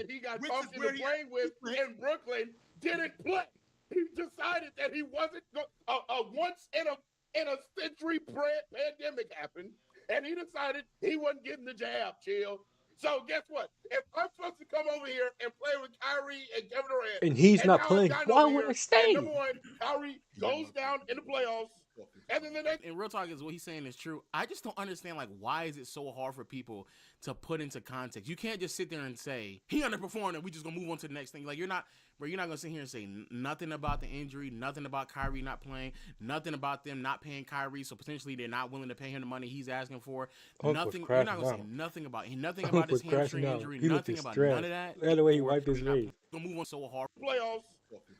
he got talked into playing with in Brooklyn didn't play. He decided that he wasn't once in a century pandemic happened, and he decided he wasn't getting the jab. Chill. So guess what? If I'm supposed to come over here and play with Kyrie and Kevin Durant, and he's not playing, why would I stay? Number one, Kyrie goes down in the playoffs. And then the next. And real talk is what he's saying is true. I just don't understand, like, why is it so hard for people to put into context? You can't just sit there and say he underperformed and we just gonna move on to the next thing. Like, you're not gonna sit here and say nothing about the injury, nothing about Kyrie not playing, nothing about them not paying Kyrie, so potentially they're not willing to pay him the money he's asking for. Nothing. You're not gonna say nothing about his hamstring injury, nothing about none of that. Look at the way he wiped his face. Gonna move on so hard. Playoffs.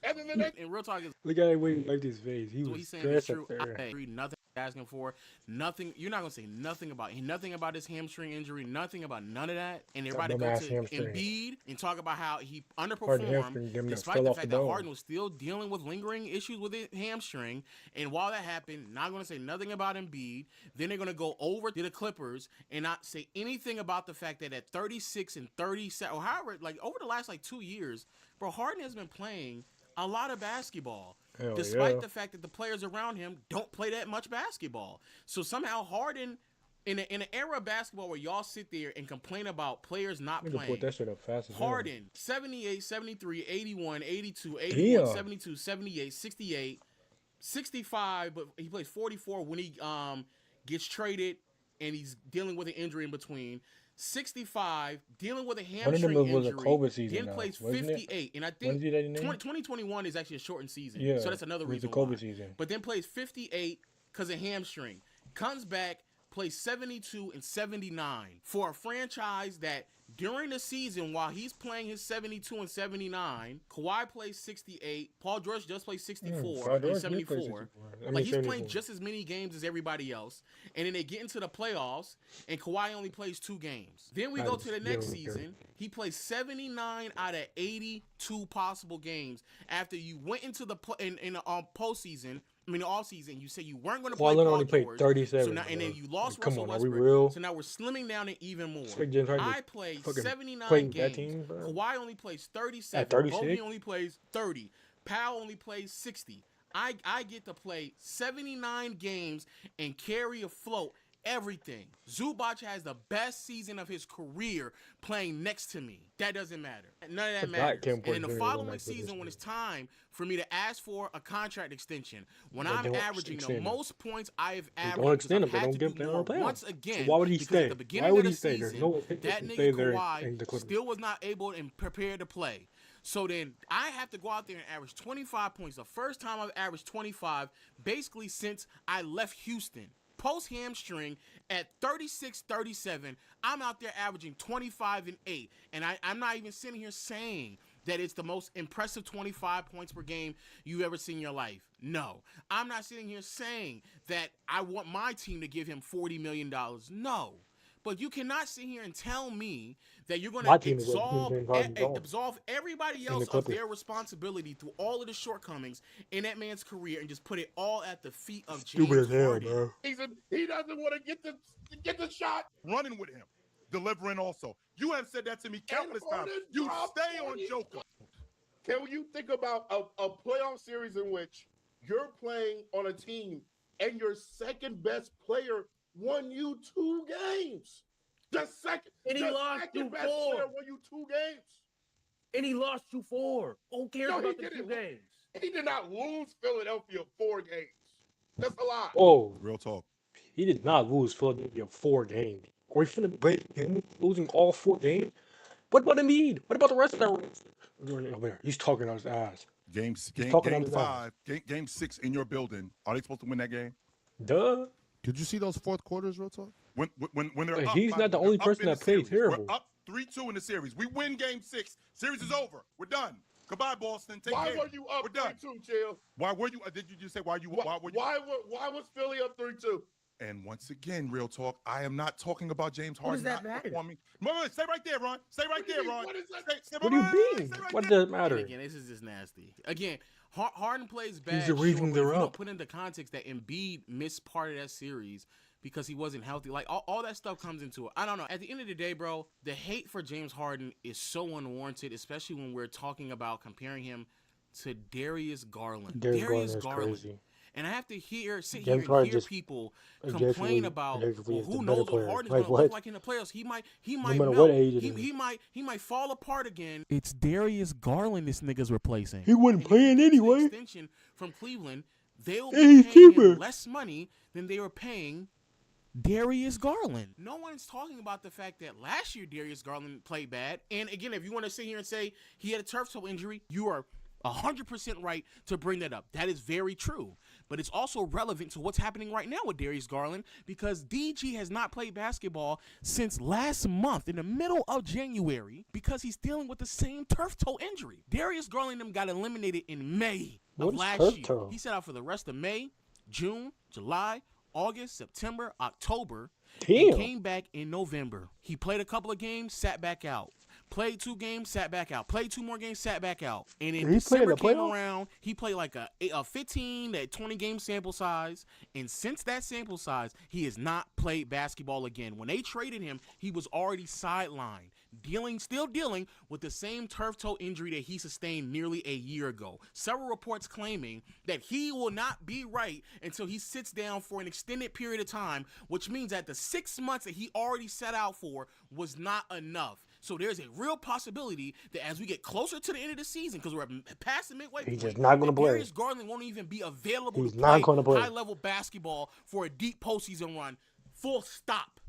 And then the next. And real talk is look at the way he wiped his face. He was stressed up there. Nothing asking for, nothing. You're not gonna say nothing about his hamstring injury, nothing about none of that. And everybody go to Embiid and talk about how he underperformed, despite the fact that Harden was still dealing with lingering issues with his hamstring. And while that happened, not gonna say nothing about Embiid. Then they're gonna go over to the Clippers and not say anything about the fact that at 36 and 37, or however, like over the last 2 years, bro, Harden has been playing a lot of basketball. Despite the fact that the players around him don't play that much basketball. So somehow Harden, in an era of basketball where y'all sit there and complain about players not playing, put that shit up fast as Harden, 78, 73, 81, 82, 81, 72, 78, 68, 65, but he plays 44 when he gets traded and he's dealing with an injury in between. 65, dealing with a hamstring injury. Was a COVID season then plays 58, and I think 2021 is actually a shortened season. So that's another reason why. But then plays 58 because of hamstring. Comes back, plays 72 and 79 for a franchise that during the season, while he's playing his 72 and 79, Kawhi plays 68. Paul George just plays 64 and 74. Like, he's playing just as many games as everybody else. And then they get into the playoffs, and Kawhi only plays 2 games. Then we go to the next season. He plays 79 out of 82 possible games after you went into the in the postseason. I mean, all season, you said you weren't going to play Paul only played 37. So now, and then you lost Come Russell on, Westbrook. are we real? So now we're slimming down it even more. I played 79 games. Kawhi only plays 37. Bogey only plays 30. Powell only plays 60. I get to play 79 games and carry afloat everything. Zubac has the best season of his career playing next to me. That doesn't matter. None of that matters. And in the following season, when it's time for me to ask for a contract extension, when I'm averaging the most points I have averaged, don't extend him. They don't give them once again. So why would he stay? At the beginning Why would of he stay? Season, that nigga Kawhi still was not able and prepared to play. So then I have to go out there and average 25 points. The first time I've averaged 25 basically since I left Houston. Post hamstring at 36-37, I'm out there averaging 25 and 8. And I'm not even sitting here saying that it's the most impressive 25 points per game you've ever seen in your life. No. I'm not sitting here saying that I want my team to give him $40 million. No. But you cannot sit here and tell me that you're going to absolve everybody else of their responsibility through all of the shortcomings in that man's career and just put it all at the feet of James Harden. Bro. He doesn't want to get the shot. Running with him, delivering also. You have said that to me countless times. You stay on Joker. Can you think about a playoff series in which you're playing on a team and your second best player won you 2 games? The second best player won you 2 games. And he lost you 4. Who cares about the 2 games? He did not lose Philadelphia 4 games. That's a lot. Oh, real talk. He did not lose Philadelphia 4 games. Are we finna break him losing all 4 games? What about Embiid? What about the rest of that? He's talking on his ass. Game 5, game 6 in your building. Are they supposed to win that game? Duh. Did you see those fourth quarters, real talk? When they're up, he's not the only person that played terrible. We're up 3-2 in the series. We win game 6. Series is over. We're done. Goodbye, Boston. Take care. Why were you up 3-2, Chill? Why were you? Did you just say why were you? Why was Philly up 3-2? And once again, real talk. I am not talking about James Harden. What does that matter? Stay right there, Ron. Stay right there, Ron. What do you mean? What does it matter? Again, this is just nasty. Again, Harden plays bad. He's the reason they're up. Put into context that Embiid missed part of that series because he wasn't healthy. Like, all that stuff comes into it. I don't know. At the end of the day, bro, the hate for James Harden is so unwarranted, especially when we're talking about comparing him to Darius Garland. Darius Garland. Crazy. And I have to sit here and hear people complain about who knows what Harden's going to look like in the playoffs. He might melt. He might fall apart again. It's Darius Garland this nigga's replacing. He wasn't playing anyway. Extension from Cleveland. They'll be paying him less money than they were paying Darius Garland. No one's talking about the fact that last year Darius Garland played bad. And again, if you want to sit here and say he had a turf toe injury, you are 100% right to bring that up. That is very true. But it's also relevant to what's happening right now with Darius Garland because DG has not played basketball since last month in the middle of January because he's dealing with the same turf toe injury. Darius Garland got eliminated in May of last year. He sat out for the rest of May, June, July, August, September, October, and came back in November. He played a couple of games, sat back out. Played 2 games, sat back out. Played 2 more games, sat back out. And in December came around, he played like a 15 to 20 game sample size. And since that sample size, he has not played basketball again. When they traded him, he was already sidelined, still dealing with the same turf toe injury that he sustained nearly a year ago. Several reports claiming that he will not be right until he sits down for an extended period of time, which means that the 6 months that he already set out for was not enough. So there's a real possibility that as we get closer to the end of the season, because we're past the midway point, he's just not going to play. Darius Garland won't even be available to play high-level basketball for a deep postseason run. Full stop.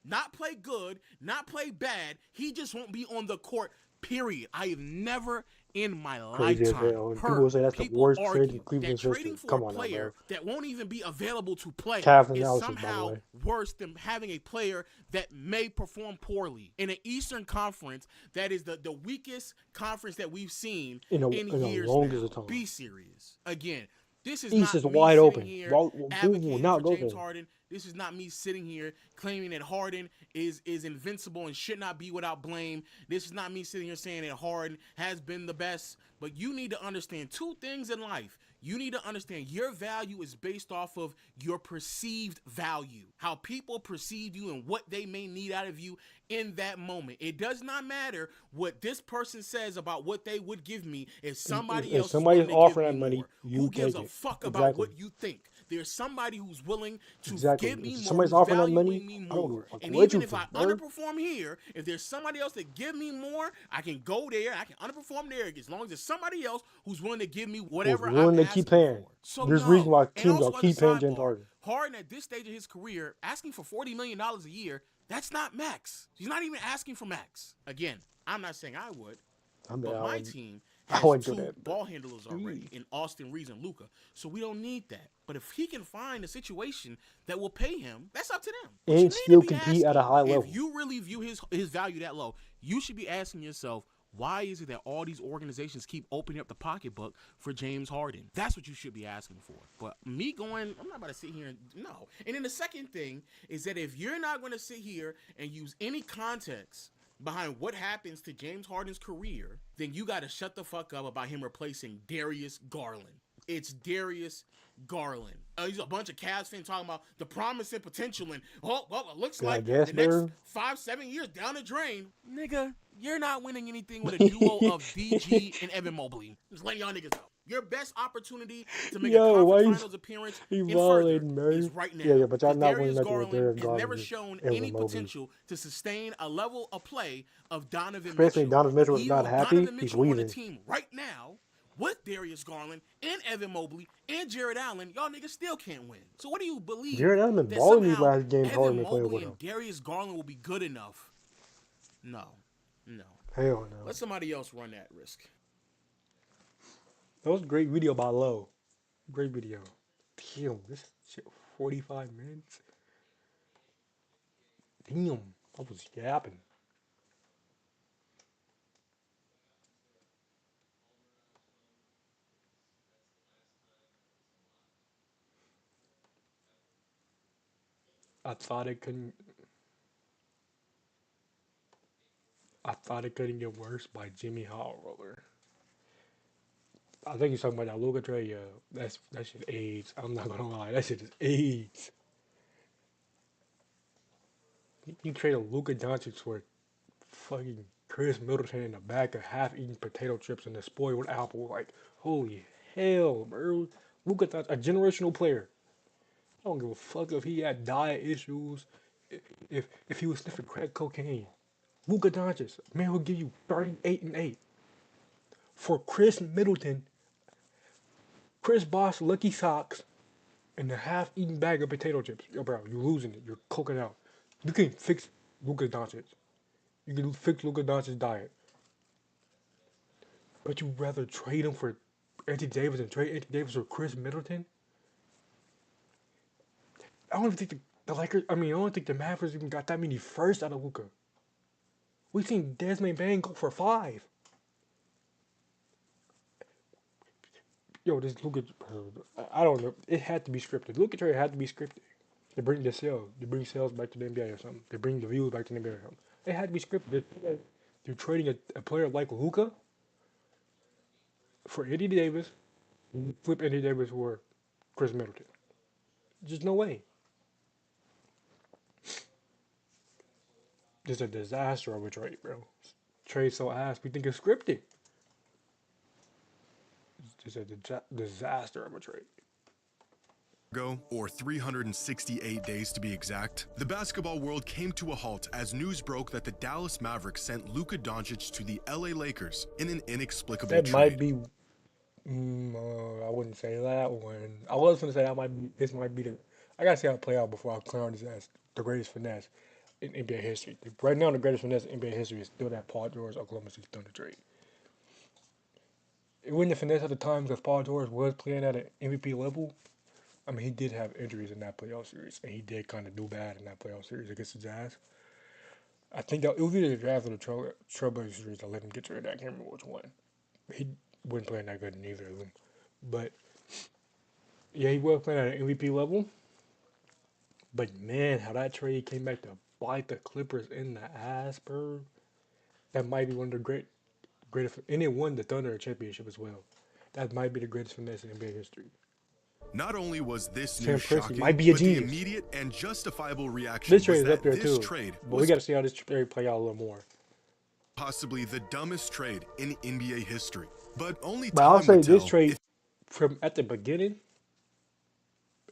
Not play good, not play bad. He just won't be on the court, Period. I have never in my Crazy lifetime heard people say that's the worst trade in that Cleveland's trading history. for Come a on now, player bro. that won't even be available to play Calf is analysis, by the somehow way. worse than having a player that may perform poorly in an Eastern Conference that is the weakest conference that we've seen in years now. Be serious. Again, this is East not is me wide sitting open. here Who advocating will not for go James there? Harden. This is not me sitting here claiming that Harden is invincible and should not be without blame. This is not me sitting here saying that Harden has been the best. But you need to understand two things in life. You need to understand your value is based off of your perceived value, how people perceive you and what they may need out of you in that moment. It does not matter what this person says about what they would give me if somebody else somebody's offering that money. More. You Who gives take a it. fuck about what you think? There's somebody who's willing to give me more. Somebody's offering that money. Me I don't more. know And what even you if think, I underperform here, if there's somebody else that give me more, I can go there. I can underperform there as long as there's somebody else who's willing to give me whatever I'm asking to keep paying. for. So there's reason why teams will keep paying James Harden. Harden at this stage of his career, asking for $40 million a year, that's not max. He's not even asking for max. Again, I'm not saying I would, but my team has two ball handlers already in Austin Reeves and Luka, so we don't need that. But if he can find a situation that will pay him, that's up to them. But and still compete at a high level. If you really view his value that low, you should be asking yourself, why is it that all these organizations keep opening up the pocketbook for James Harden? That's what you should be asking for. But me going, I'm not about to sit here and no. And then the second thing is that if you're not going to sit here and use any context behind what happens to James Harden's career, then you got to shut the fuck up about him replacing Darius Garland. It's Darius Garland. He's a bunch of Cavs fans talking about the promising potential and it looks like the next 5-7 years down the drain. Nigga, you're not winning anything with a duo of DG and Evan Mobley. Just letting y'all niggas know. Your best opportunity to make a conference finals appearance in further is right now. Yeah, but y'all not winning Darius Garland has never shown any potential to sustain a level of play of Donovan Mitchell. Especially Donovan Mitchell is not happy. He's leaving. On the team right now with Darius Garland and Evan Mobley and Jared Allen, y'all niggas still can't win. So what do you believe? Jared Allen been balling these last games. Evan Mobley and Darius Garland will be good enough? No. Hell no. Let somebody else run that risk. That was a great video by Lowe. Great video. Damn, this shit 45 minutes. Damn, I was yapping. I thought it couldn't get worse by Jimmy Howroller. I think he's talking about that Luka trade. Yeah, that shit AIDS. I'm not gonna lie, that shit is AIDS. You traded Luka Doncic for fucking Chris Middleton in the back of half-eaten potato chips and a spoiled apple. Like, holy hell, bro. Luka Doncic, a generational player. I don't give a fuck if he had diet issues, if he was sniffing crack cocaine. Luka Doncic, man, who'll give you 38-8 for Chris Middleton, Chris Bosh, Lucky Socks, and a half-eaten bag of potato chips. Yo, bro, you're losing it. You're coking out. You can fix Luka Doncic. You can fix Luka Doncic's diet. But you'd rather trade him for Anthony Davis and trade Anthony Davis for Chris Middleton? I don't think the Lakers, I don't think the Mavericks even got that many firsts out of Luka. We've seen Desmond Bane go for 5. Yo, this Luka, I don't know. It had to be scripted. Luka trade had to be scripted. They bring the sales. They bring sales back to the NBA or something. They bring the views back to the NBA or something. It had to be scripted. They're trading a player like Luka for Anthony Davis, flip Anthony Davis for Chris Middleton. Just no way. It's a disaster of a trade, bro. Trade so ass, we think it's scripted. It's a disaster of a trade. Or 368 days to be exact, the basketball world came to a halt as news broke that the Dallas Mavericks sent Luka Doncic to the LA Lakers in an inexplicable trade. That might be, I wouldn't say that one. I was going to say this might be I got to see how it play out before I clown this as the greatest finesse. in NBA history. Right now, the greatest finesse in NBA history is still that Paul George Oklahoma City Thunder trade. It wasn't a finesse at the time because Paul George was playing at an MVP level. I mean, he did have injuries in that playoff series, and he did kind of do bad in that playoff series against the Jazz. I think that it was either the Jazz or the Trailblazers series that let him get traded. I can't remember which one. He wasn't playing that good in either of them. But, yeah, he was playing at an MVP level. But, man, how that trade came back to bite the Clippers in the ass, bro. That might be one of the greatest. And it won the Thunder a championship as well. That might be the greatest finesse in NBA history. Not only was this news shocking, might be a but genius. the immediate and justifiable reaction This trade was is that up there this too. trade But we got to see how this trade play out a little more. Possibly the dumbest trade in NBA history. But only But I'll time say will this tell trade from at the beginning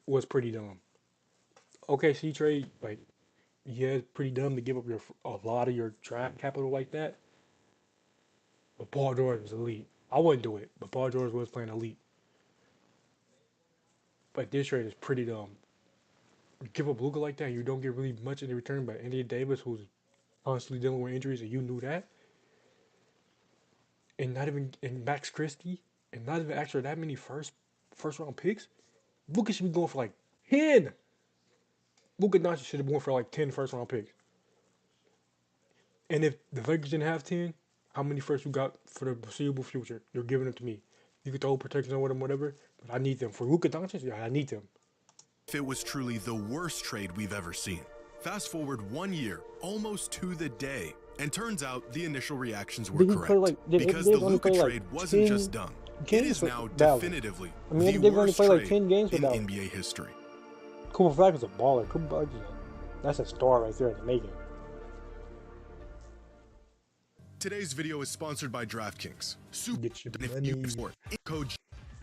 was pretty dumb. OKC trade, like, yeah, it's pretty dumb to give up a lot of your draft capital like that. But Paul George was elite. I wouldn't do it, but Paul George was playing elite. But this trade is pretty dumb. You give up Luka like that, you don't get really much in return. But Anthony Davis, who's constantly dealing with injuries, and you knew that, and Max Christie, and not even actually that many first round picks. Luka should be going for like 10. Luka Doncic should have gone for like 10 first round picks. And if the Lakers didn't have 10, how many first you got for the foreseeable future? You're giving them to me. You could throw protection on them, whatever, but I need them. For Luka Doncic, yeah, I need them. if it was truly the worst trade we've ever seen. Fast forward 1 year, almost to the day, and turns out the initial reactions were correct. Because the Luka trade wasn't just dumb. It is now definitively the worst trade in NBA history. Cooper Flag is a baller. Cooper Flag that's a star right there in the making. Today's video is sponsored by DraftKings.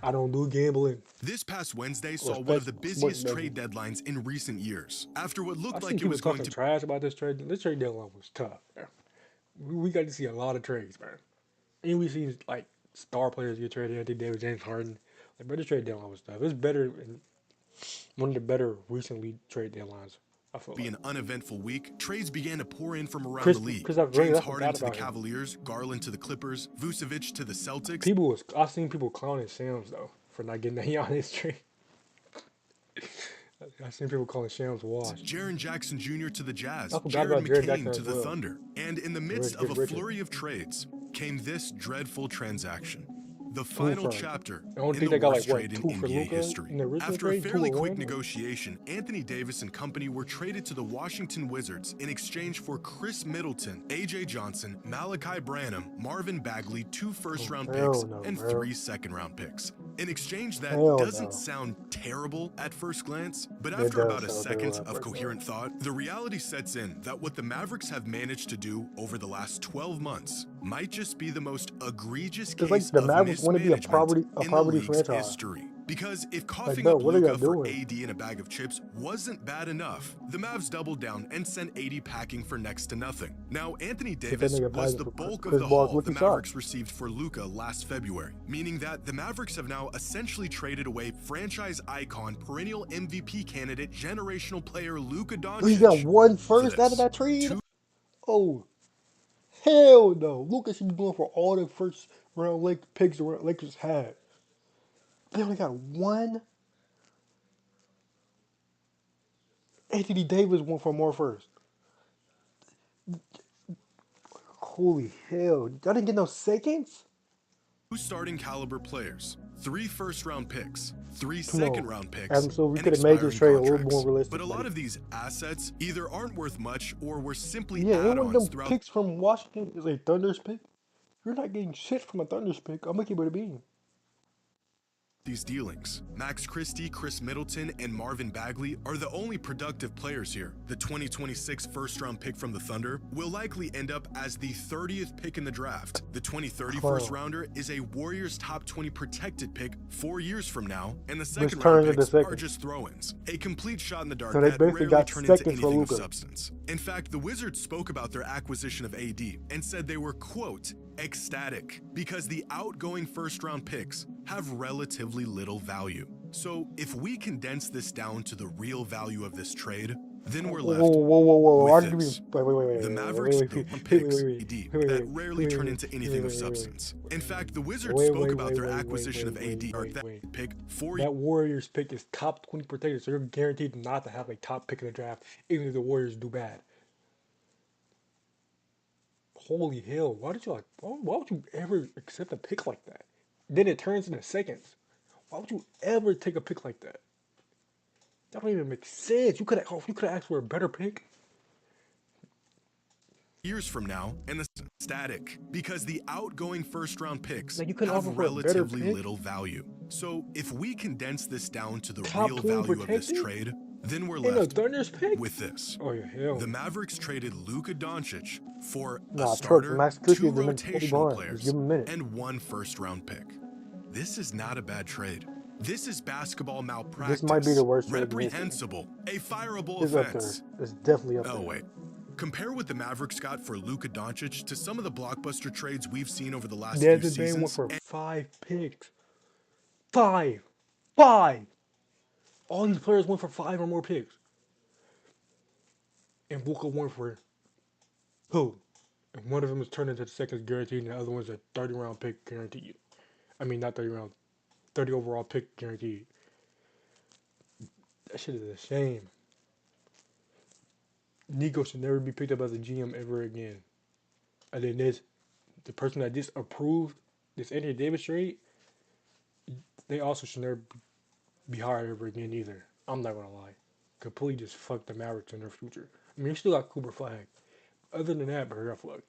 I don't do gambling. This past Wednesday saw one of the busiest trade deadlines in recent years. After what looked like it was going to trash about this trade deadline was tough. Man. We got to see a lot of trades, man. And we see like star players get traded. Anthony Davis, James Harden. Like, but this trade deadline was tough. It's better, one of the better recently trade deadlines. Be an uneventful week. Trades began to pour in from around the league. James Harden to the Cavaliers, Garland to the Clippers, Vucevic to the Celtics. I've seen people clowning Shams though for not getting that Giannis trade. I've seen people calling Shams washed. Jaren Jackson Jr. to the Jazz, Jared McCain to the Thunder, and in the midst of a flurry of trades came this dreadful transaction. The final chapter in the worst trade in NBA history. After a fairly quick negotiation, Anthony Davis and company were traded to the Washington Wizards in exchange for Chris Middleton, A.J. Johnson, Malachi Branham, Marvin Bagley, 2 first-round picks, and 3 second-round picks. An exchange that doesn't sound terrible at first glance, but after about a second of coherent thought, the reality sets in that what the Mavericks have managed to do over the last 12 months might just be the most egregious case of mismanagement in the league's history. Because if coughing up Luka for AD in a bag of chips wasn't bad enough, the Mavs doubled down and sent AD packing for next to nothing. Now, Anthony Davis was the bulk of the haul the Mavericks received for Luka last February, meaning that the Mavericks have now essentially traded away franchise icon, perennial MVP candidate, generational player Luka Doncic. We got 1 first out of that trade? Oh, hell no. Luka should be going for all the first round picks the Lakers had. They only got 1. Anthony Davis went for more first. Holy hell. Y'all didn't get no seconds? 2 starting caliber players, 3 first-round picks, 3 second-round picks, and so we could have made this trade a little more realistic. But a lot of these assets either aren't worth much or were simply add-ons throughout. Them picks from Washington is a Thunder's pick. You're not getting shit from a Thunder's pick. I'm gonna keep it a bean. These dealings. Max Christie, Chris Middleton, and Marvin Bagley are the only productive players here. The 2026 first-round pick from the Thunder will likely end up as the 30th pick in the draft. The 2030 first-rounder is a Warriors top 20 protected pick 4 years from now, and the second-round picks are just throw-ins. A complete shot in the dark that rarely turn into anything of substance. In fact, the Wizards spoke about their acquisition of AD and said they were, quote, ecstatic, because the outgoing first-round picks have relatively little value. So if we condense this down to the real value of this trade, Then we're left with this. Wait. The Mavericks picks AD that rarely turn into anything of substance. In fact, the Wizards spoke about their acquisition of AD. That pick that Warriors pick is top 20 protected, so you're guaranteed not to have a top pick in the draft, even if the Warriors do bad. Holy hell! Why would you ever accept a pick like that? Then it turns into seconds. Why would you ever take a pick like that? That don't even make sense. You could have asked for a better pick. Years from now, and the static, because the outgoing first-round picks you could have offer for relatively a better pick? little value. So if we condense this down to the Top real 20 value of this protected? trade, then we're In a left Thunder's pick? with this. Oh yeah, hell. The Mavericks traded Luka Doncic for Nah, a starter, Max 2 Christie has been rotational Bond. players, Give him a minute. and 1 first-round pick. This is not a bad trade. This is basketball malpractice. This might be the worst trade. Reprehensible. A fireable It's up there. offense. It's definitely up there. Oh, wait. Compare what the Mavericks got for Luka Doncic to some of the blockbuster trades we've seen over the last few Desmond Bain went seasons. for 5 picks. 5. All these players went for 5 or more picks. And Luka went for who? And one of them is turned into the second guaranteed, and the other one's a 30-round pick guaranteed. I mean, not 30 round, 30 overall pick guaranteed. That shit is a shame. Nico should never be picked up as a GM ever again. And then the person that just approved this Anthony Davis trade, they also should never be hired ever again either. I'm not gonna lie. Completely just fucked the Mavericks in their future. I mean, you still got Cooper Flag. Other than that, bro, you're fucked.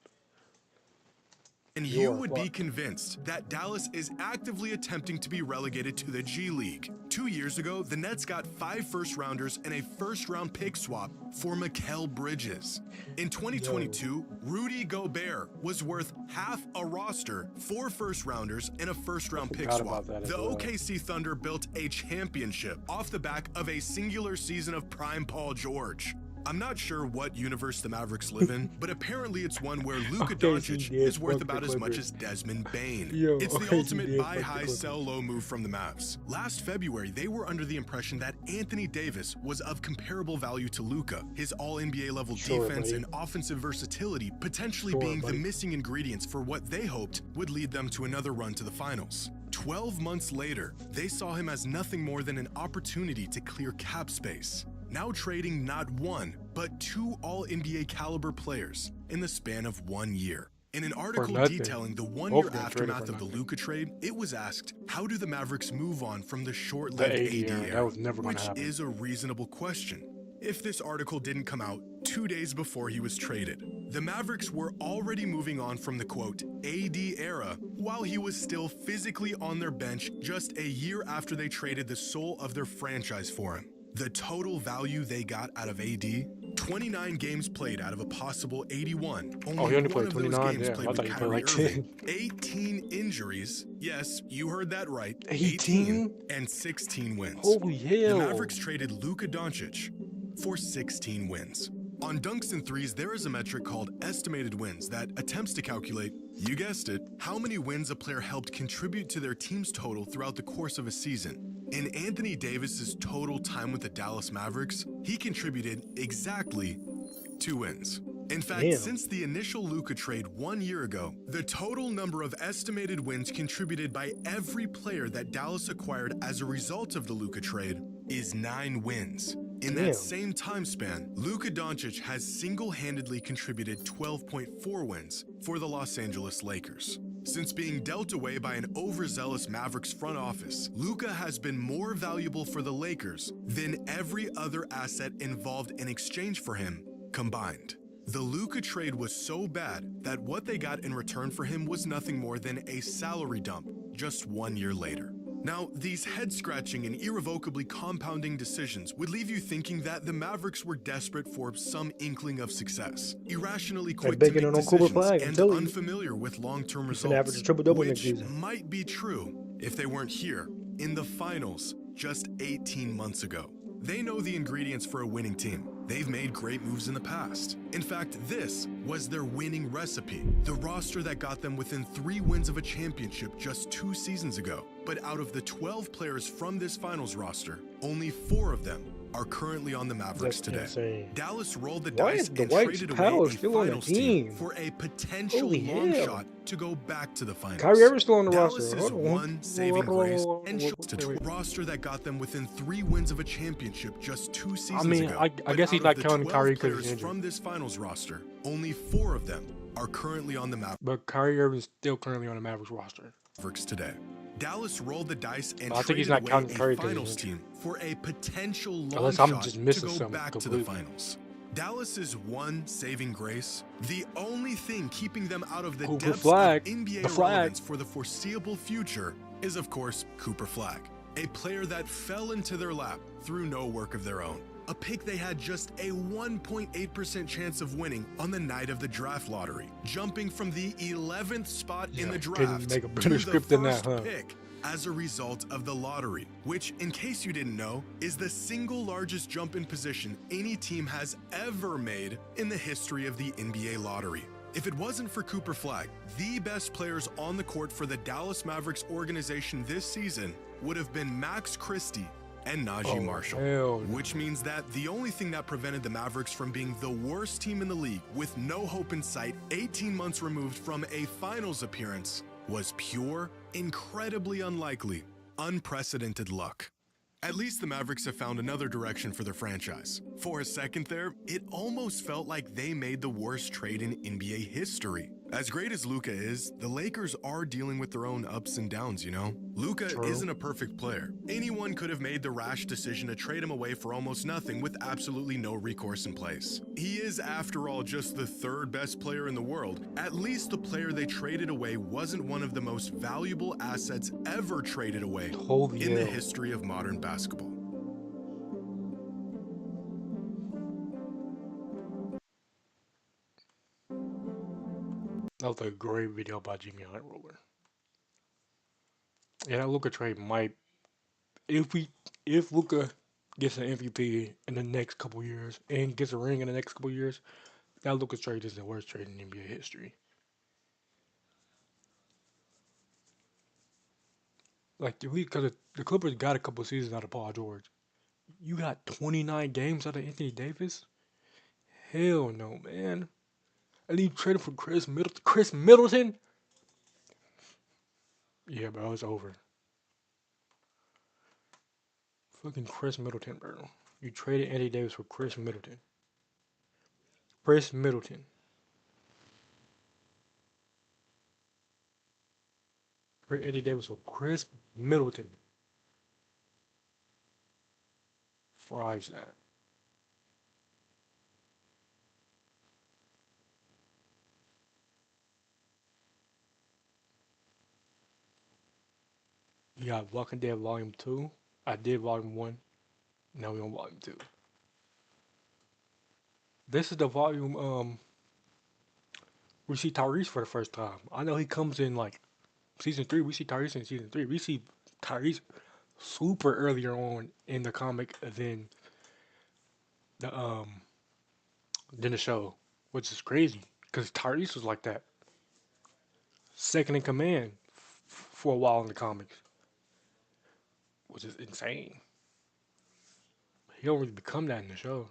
And you would be convinced that Dallas is actively attempting to be relegated to the G League. 2 years ago, the Nets got 5 first-rounders and a first-round pick swap for Mikal Bridges. In 2022, Rudy Gobert was worth half a roster, 4 first-rounders, and a first-round pick swap. The OKC Thunder built a championship off the back of a singular season of prime Paul George. I'm not sure what universe the Mavericks live in, but apparently it's one where Luka Doncic is worth about as much as Desmond Bain. It's the ultimate buy high, sell low move from the Mavs. Last February, they were under the impression that Anthony Davis was of comparable value to Luka, his all-NBA level defense and offensive versatility potentially being the missing ingredients for what they hoped would lead them to another run to the finals. 12 months later, they saw him as nothing more than an opportunity to clear cap space. Now trading not 1, but 2 all-NBA caliber players in the span of 1 year. In an article detailing the 1-year aftermath of the Luka trade, it was asked, how do the Mavericks move on from the short-lived AD era? Which is a reasonable question. If this article didn't come out 2 days before he was traded, the Mavericks were already moving on from the quote AD era while he was still physically on their bench just a year after they traded the soul of their franchise for him. The total value they got out of AD, 29 games played out of a possible 81. Only one of those games played with Kyrie Irving. 18 injuries. Yes, you heard that right. 18 and 16 wins. Holy hell. The Mavericks traded Luka Doncic for 16 wins. On dunks and threes, there is a metric called estimated wins that attempts to calculate, you guessed it, how many wins a player helped contribute to their team's total throughout the course of a season. In Anthony Davis's total time with the Dallas Mavericks, he contributed exactly 2 wins. In fact, since the initial Luka trade 1 year ago, the total number of estimated wins contributed by every player that Dallas acquired as a result of the Luka trade is 9 wins. In that same time span, Luka Doncic has single-handedly contributed 12.4 wins for the Los Angeles Lakers. Since being dealt away by an overzealous Mavericks front office, Luka has been more valuable for the Lakers than every other asset involved in exchange for him combined. The Luka trade was so bad that what they got in return for him was nothing more than a salary dump just 1 year later. Now, these head-scratching and irrevocably compounding decisions would leave you thinking that the Mavericks were desperate for some inkling of success, irrationally quick to make decisions, and unfamiliar with long-term results, which might be true if they weren't here in the finals just 18 months ago. They know the ingredients for a winning team. They've made great moves in the past. In fact, this was their winning recipe, the roster that got them within 3 wins of a championship just 2 seasons ago. But out of the 12 players from this finals roster, only 4 of them are currently on the Mavericks today. Insane. Dallas rolled the Why dice is and Dwight traded away Powell a still on the finals team team? for a potential Holy long hell. shot to go back to the finals. Kyrie Irving's still on the Dallas roster. is Hold on. one saving grace and Wait. to a roster that got them within 3 wins of a championship just 2 seasons I mean, ago. I But guess he's out not of the counting 12 Kyrie because players he's injured. from this finals roster, only 4 of them are currently on the But Kyrie Irving's still currently on the Mavericks roster. Mavericks today. Dallas rolled the dice and I think he's traded not away counting a Curry 'cause he's finals injured. team for a potential long Unless I'm shot just to missing go something back to the completely. finals. Dallas's one saving grace, the only thing keeping them out of the Cooper depths Flag. of NBA The flag. relevance for the foreseeable future, is of course Cooper Flag, a player that fell into their lap through no work of their own. A pick they had just a 1.8% chance of winning on the night of the draft lottery, jumping from the 11th spot in the couldn't draft make a to better the script than that, first huh? pick as a result of the lottery, which, in case you didn't know, is the single largest jump in position any team has ever made in the history of the NBA lottery. If it wasn't for Cooper Flag, the best players on the court for the Dallas Mavericks organization this season would have been Max Christie and Najee Marshall, hell no. which means that the only thing that prevented the Mavericks from being the worst team in the league with no hope in sight 18 months removed from a finals appearance was pure, incredibly unlikely, unprecedented luck. At least the Mavericks have found another direction for their franchise. For a second there, it almost felt like they made the worst trade in NBA history. As great as Luka is, the Lakers are dealing with their own ups and downs, you know? Luka isn't a perfect player. Anyone could have made the rash decision to trade him away for almost nothing with absolutely no recourse in place. He is, after all, just the 3rd best player in the world. At least the player they traded away wasn't one of the most valuable assets ever traded away in the history of modern basketball. That was a great video by Jimmy High Roller. Yeah, that Luka trade might, if Luka gets an MVP in the next couple years and gets a ring in the next couple years, that Luka trade is the worst trade in NBA history. Like, because the Clippers got a couple seasons out of Paul George. You got 29 games out of Anthony Davis? Hell no, man. And you traded for Chris Middleton. Chris Middleton? Yeah, bro, it's over. Fucking Chris Middleton, bro. You traded Anthony Davis for Chris Middleton. Chris Middleton. Trade Anthony Davis for Chris Middleton. Fries that. You got Walking Dead Volume 2. I did Volume 1. Now we're on Volume 2. This is the volume, we see Tyrese for the first time. I know he comes in, like, Season 3. We see Tyrese in Season 3. We see Tyrese super earlier on in the comic than the show, which is crazy. Because Tyrese was like that. Second in command for a while in the comics. Which is insane. He don't really become that in the show.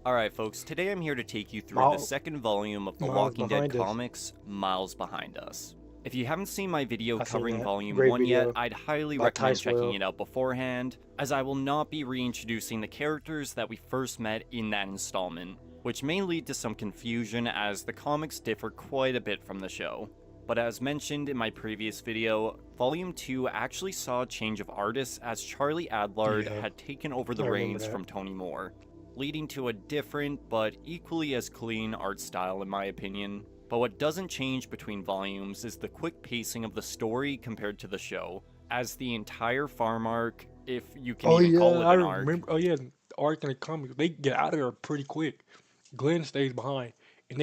Alright folks, today I'm here to take you through the second volume of The Walking Dead comics, Miles Behind Us. If you haven't seen my video covering Volume 1 yet, I'd highly recommend checking it out beforehand, as I will not be reintroducing the characters that we first met in that installment, which may lead to some confusion as the comics differ quite a bit from the show. But as mentioned in my previous video, Volume 2 actually saw a change of artists as Charlie Adlard had taken over the reins from Tony Moore, leading to a different but equally as clean art style in my opinion. But what doesn't change between volumes is the quick pacing of the story compared to the show, as the entire farm arc, if you can even call it an arc. The arc in the comics, they get out of there pretty quick. Glenn stays behind, and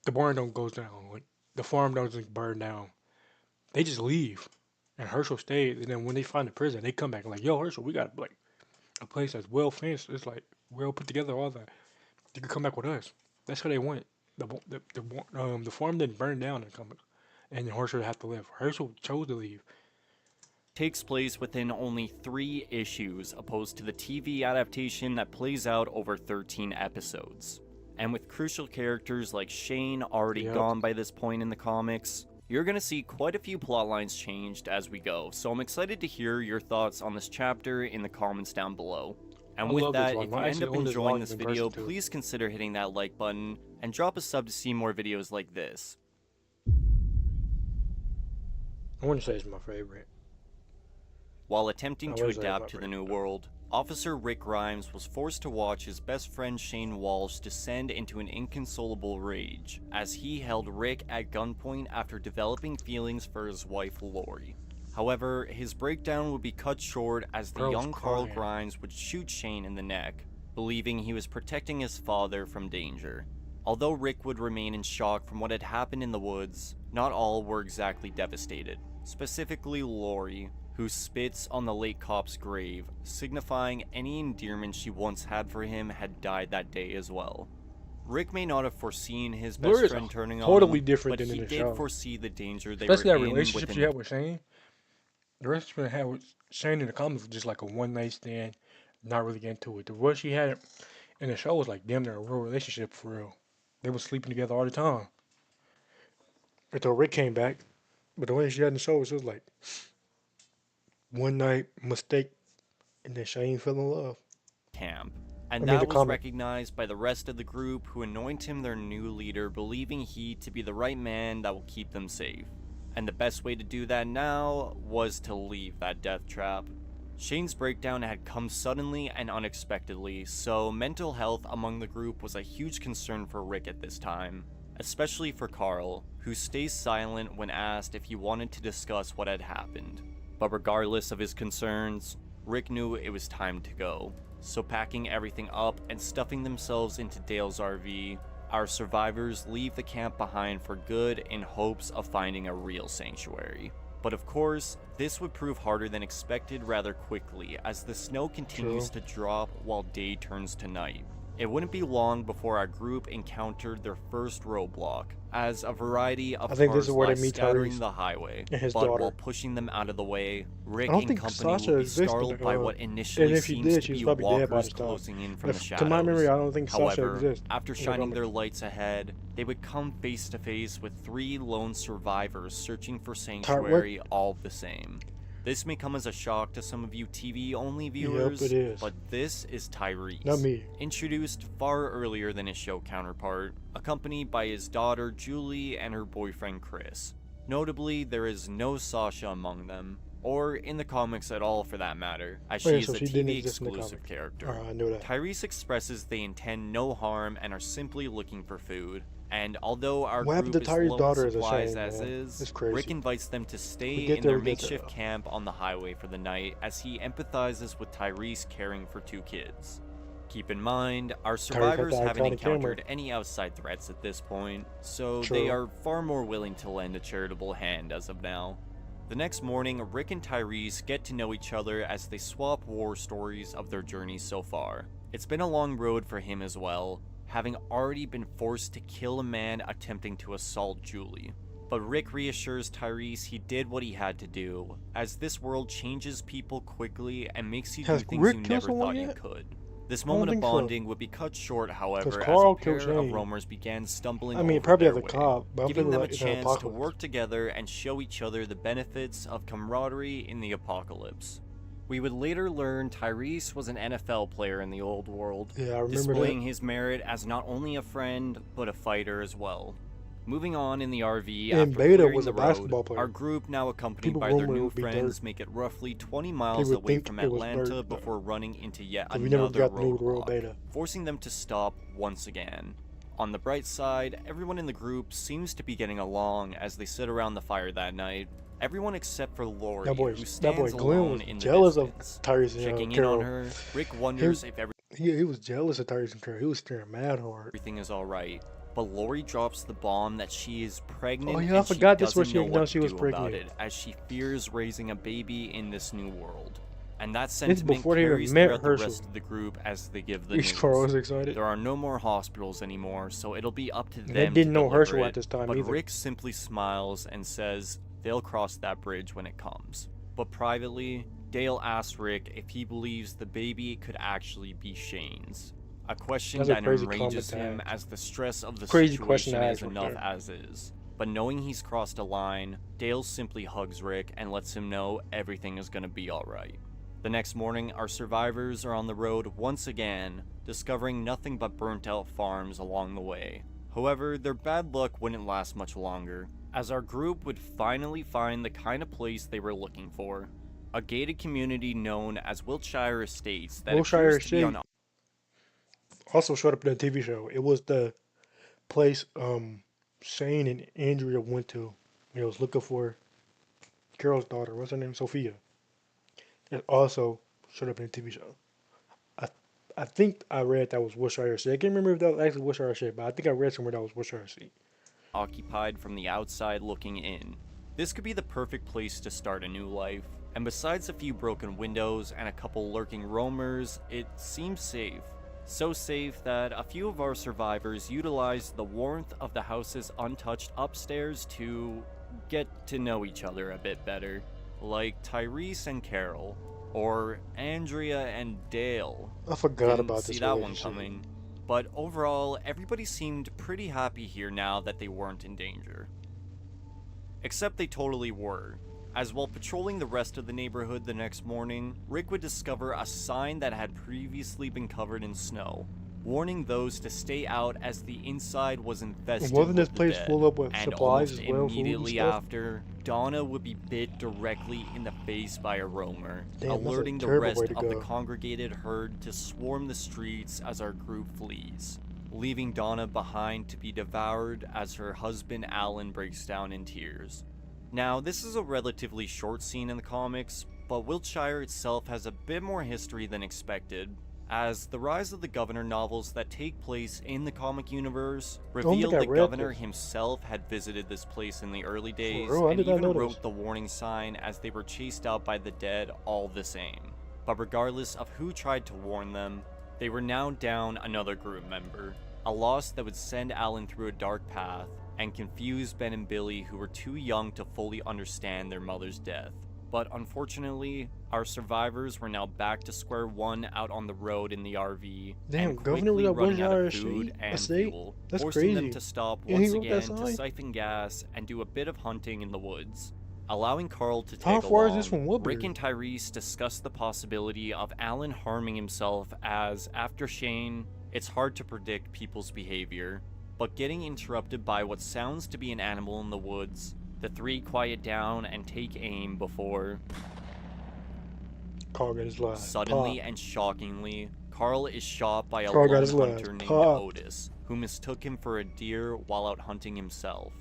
the barn don't goes down, like, the farm doesn't burn down. They just leave, and Herschel stays. And then when they find the prison, they come back and like, yo, Herschel, we got like a place that's well fenced. It's like well put together, all that. You can come back with us. That's how they went. The farm didn't burn down in the comics. and Herschel would have to leave. Herschel chose to leave. Takes place within only 3 issues, opposed to the TV adaptation that plays out over 13 episodes. And with crucial characters like Shane already gone by this point in the comics, you're going to see quite a few plot lines changed as we go, so I'm excited to hear your thoughts on this chapter in the comments down below. And with that, if you end up enjoying this video, please consider hitting that like button, and drop a sub to see more videos like this. I wouldn't say it's my favorite. While attempting to adapt to the new world, Officer Rick Grimes was forced to watch his best friend Shane Walsh descend into an inconsolable rage, as he held Rick at gunpoint after developing feelings for his wife Lori. However, his breakdown would be cut short as the young Carl Grimes would shoot Shane in the neck, believing he was protecting his father from danger. Although Rick would remain in shock from what had happened in the woods, not all were exactly devastated, specifically Lori, who spits on the late cop's grave, signifying any endearment she once had for him had died that day as well. Rick may not have foreseen his best friend turning on him, different but than he in the did show. foresee the danger they Especially were that in relationship within she had with Shane. The relationship she had with Shane in the comics was just like a one-night stand, not really getting to it. The what she had in the show was like damn near a real relationship for real. They were sleeping together all the time. Until Rick came back, but the way she had in the show was just like one night mistake, and then Shane fell in love. Camp. And that was recognized by the rest of the group, who anoint him their new leader, believing he to be the right man that will keep them safe. And the best way to do that now was to leave that death trap. Shane's breakdown had come suddenly and unexpectedly, so mental health among the group was a huge concern for Rick at this time, especially for Carl, who stays silent when asked if he wanted to discuss what had happened. But regardless of his concerns, Rick knew it was time to go. So packing everything up and stuffing themselves into Dale's RV, our survivors leave the camp behind for good in hopes of finding a real sanctuary. But of course, this would prove harder than expected rather quickly, as the snow continues to drop while day turns to night. It wouldn't be long before our group encountered their first roadblock, as a variety of cars lie scattering the highway, but while pushing them out of the way, Rick and company would be startled by what initially seems to be walkers closing in from the shadows. To my memory, I don't think Sasha exists. After shining their lights ahead, they would come face to face with 3 lone survivors searching for sanctuary all the same. This may come as a shock to some of you TV-only viewers, but this is Tyrese, not me. Introduced far earlier than his show counterpart, accompanied by his daughter Julie and her boyfriend Chris. Notably, there is no Sasha among them, or in the comics at all for that matter, as she is a TV-exclusive character. I knew that. Tyrese expresses they intend no harm and are simply looking for food. And although our group is low on supplies as is, Rick invites them to stay in their makeshift camp on the highway for the night, as he empathizes with Tyrese caring for 2 kids. Keep in mind, our survivors haven't encountered any outside threats at this point, so they are far more willing to lend a charitable hand as of now. The next morning, Rick and Tyrese get to know each other as they swap war stories of their journey so far. It's been a long road for him as well, having already been forced to kill a man attempting to assault Julie. But Rick reassures Tyrese he did what he had to do, as this world changes people quickly and makes you do things you never thought you could. This moment of bonding would be cut short, however, as a pair of roamers began stumbling over their way, giving them a chance to work together and show each other the benefits of camaraderie in the apocalypse. We would later learn Tyrese was an NFL player in the old world, displaying his merit as not only a friend, but a fighter as well. Moving on in the RV, after clearing the road, our group, now accompanied by their new friends, make it roughly 20 miles away from Atlanta before running into yet another roadblock, forcing them to stop once again. On the bright side, everyone in the group seems to be getting along as they sit around the fire that night. Everyone except for Lori, who stands alone in the distance. Checking in on her, Rick wonders if he was jealous of Tyrese and Carol. He was staring mad hard. Everything is alright, but Lori drops the bomb that she is pregnant. Oh yeah, I forgot this was she was pregnant about it, as she fears raising a baby in this new world. And that sentiment carries throughout the rest of the group as they give the news. Carl was excited. There are no more hospitals anymore, so it'll be up to them they didn't know Herschel it, at this time but either. Rick simply smiles and says they'll cross that bridge when it comes. But privately, Dale asks Rick if he believes the baby could actually be Shane's. A question that enrages him as the stress of the situation is enough as is. But knowing he's crossed a line, Dale simply hugs Rick and lets him know everything is gonna be alright. The next morning, our survivors are on the road once again, discovering nothing but burnt out farms along the way. However, their bad luck wouldn't last much longer, as our group would finally find the kind of place they were looking for. A gated community known as Wiltshire Estates that appears to be on... Also showed up in the TV show. It was the place Shane and Andrea went to. It was looking for Carol's daughter. What's her name? Sophia. It also showed up in the TV show. I think I read that was Wiltshire Estate. I can't remember if that was actually Wiltshire Estate, but I think I read somewhere that was Wiltshire Estate. Occupied from the outside looking in. This could be the perfect place to start a new life. And besides a few broken windows and a couple lurking roamers, it seems safe. So safe that a few of our survivors utilized the warmth of the house's untouched upstairs to get to know each other a bit better. Like Tyrese and Carol, or Andrea and Dale. I forgot about this. See that one coming. But overall, everybody seemed pretty happy here now that they weren't in danger. Except they totally were, as while patrolling the rest of the neighborhood the next morning, Rick would discover a sign that had previously been covered in snow, warning those to stay out as the inside was infested Wasn't this with place the dead. full up with And supplies almost as well? Immediately after, Donna would be bit directly in the face by a roamer, alerting the rest of the congregated herd to swarm the streets as our group flees, leaving Donna behind to be devoured as her husband Alan breaks down in tears. Now, this is a relatively short scene in the comics, but Wiltshire itself has a bit more history than expected, as the Rise of the Governor novels that take place in the comic universe reveal the Governor himself had visited this place in the early days and even wrote the warning sign as they were chased out by the dead all the same. But regardless of who tried to warn them, they were now down another group member, a loss that would send Alan through a dark path and confuse Ben and Billy, who were too young to fully understand their mother's death. But unfortunately, our survivors were now back to square one out on the road in the RV, and quickly running out of food and fuel, forcing them to stop once again to siphon gas and do a bit of hunting in the woods. Allowing Carl to tag along, Rick and Tyrese discuss the possibility of Alan harming himself as, after Shane, it's hard to predict people's behavior. But getting interrupted by what sounds to be an animal in the woods, the three quiet down and take aim before... Carl got his life. Suddenly and shockingly, Carl is shot by a lone hunter named Otis, who mistook him for a deer while out hunting himself.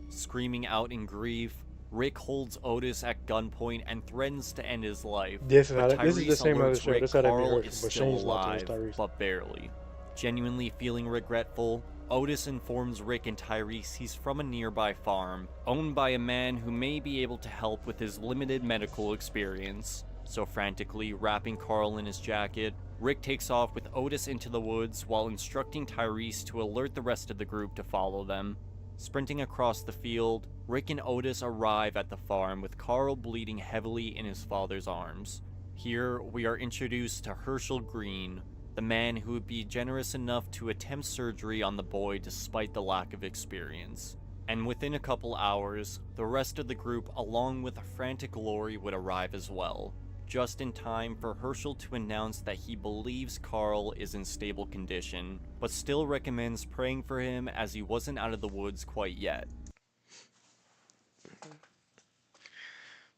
Screaming out in grief, Rick holds Otis at gunpoint and threatens to end his life. This is the same other show. This Carl is still alive, but barely. Genuinely feeling regretful, Otis informs Rick and Tyrese he's from a nearby farm, owned by a man who may be able to help with his limited medical experience. So frantically wrapping Carl in his jacket, Rick takes off with Otis into the woods while instructing Tyrese to alert the rest of the group to follow them. Sprinting across the field, Rick and Otis arrive at the farm with Carl bleeding heavily in his father's arms. Here, we are introduced to Herschel Green, the man who would be generous enough to attempt surgery on the boy despite the lack of experience. And within a couple hours, the rest of the group along with a frantic Lori would arrive as well, just in time for Herschel to announce that he believes Carl is in stable condition, but still recommends praying for him as he wasn't out of the woods quite yet.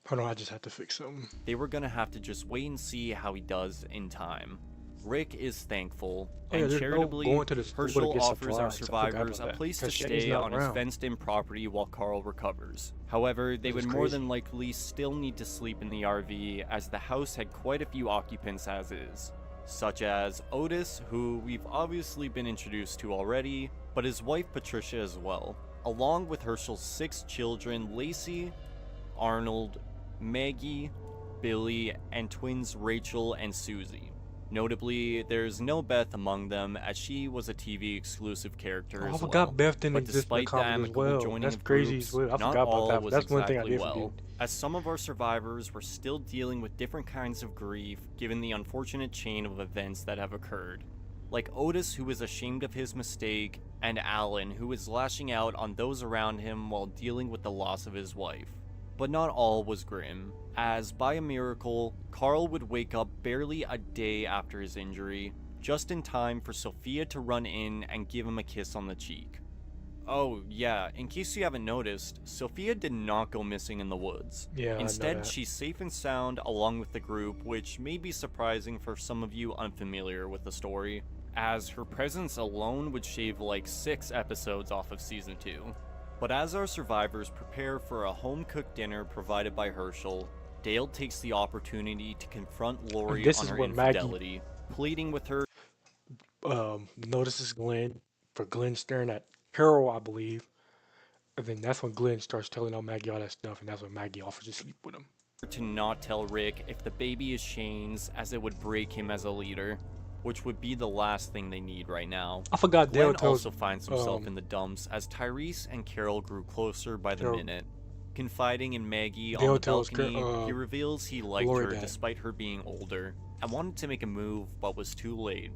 Hold on, I just have to fix something. They were gonna have to just wait and see how he does in time. Rick is thankful, and charitably, Herschel offers our survivors a place to stay on his fenced-in property while Carl recovers. However, they would more than likely still need to sleep in the RV, as the house had quite a few occupants as is, such as Otis, who we've obviously been introduced to already, but his wife Patricia as well, along with Herschel's 6 children: Lacey, Arnold, Maggie, Billy, and twins Rachel and Susie. Notably, there's no Beth among them, as she was a TV exclusive character as I forgot well. Beth didn't But exist in the despite the comics as amicable well. joining That's of crazy groups, as well. I not forgot about all that. was That's one thing I exactly did well, forget. as some of our survivors were still dealing with different kinds of grief given the unfortunate chain of events that have occurred. Like Otis, who is ashamed of his mistake, and Alan, who is lashing out on those around him while dealing with the loss of his wife. But not all was grim, as by a miracle, Carl would wake up barely a day after his injury, just in time for Sophia to run in and give him a kiss on the cheek. Oh yeah, in case you haven't noticed, Sophia did not go missing in the woods. Yeah, instead, she's safe and sound along with the group, which may be surprising for some of you unfamiliar with the story, as her presence alone would shave like 6 episodes off of season 2. But as our survivors prepare for a home-cooked dinner provided by Herschel, Dale takes the opportunity to confront Lori on her infidelity, pleading with her. Notices Glenn for Glenn staring at Carol, I believe. And then that's when Glenn starts telling Maggie all that stuff, and that's when Maggie offers to sleep with him. To not tell Rick if the baby is Shane's, as it would break him as a leader, which would be the last thing they need right now. I forgot Glenn Dale tells, also finds himself in the dumps as Tyrese and Carol grew closer by the minute. Confiding in Maggie on the balcony, he reveals he liked her despite her being older, and wanted to make a move but was too late.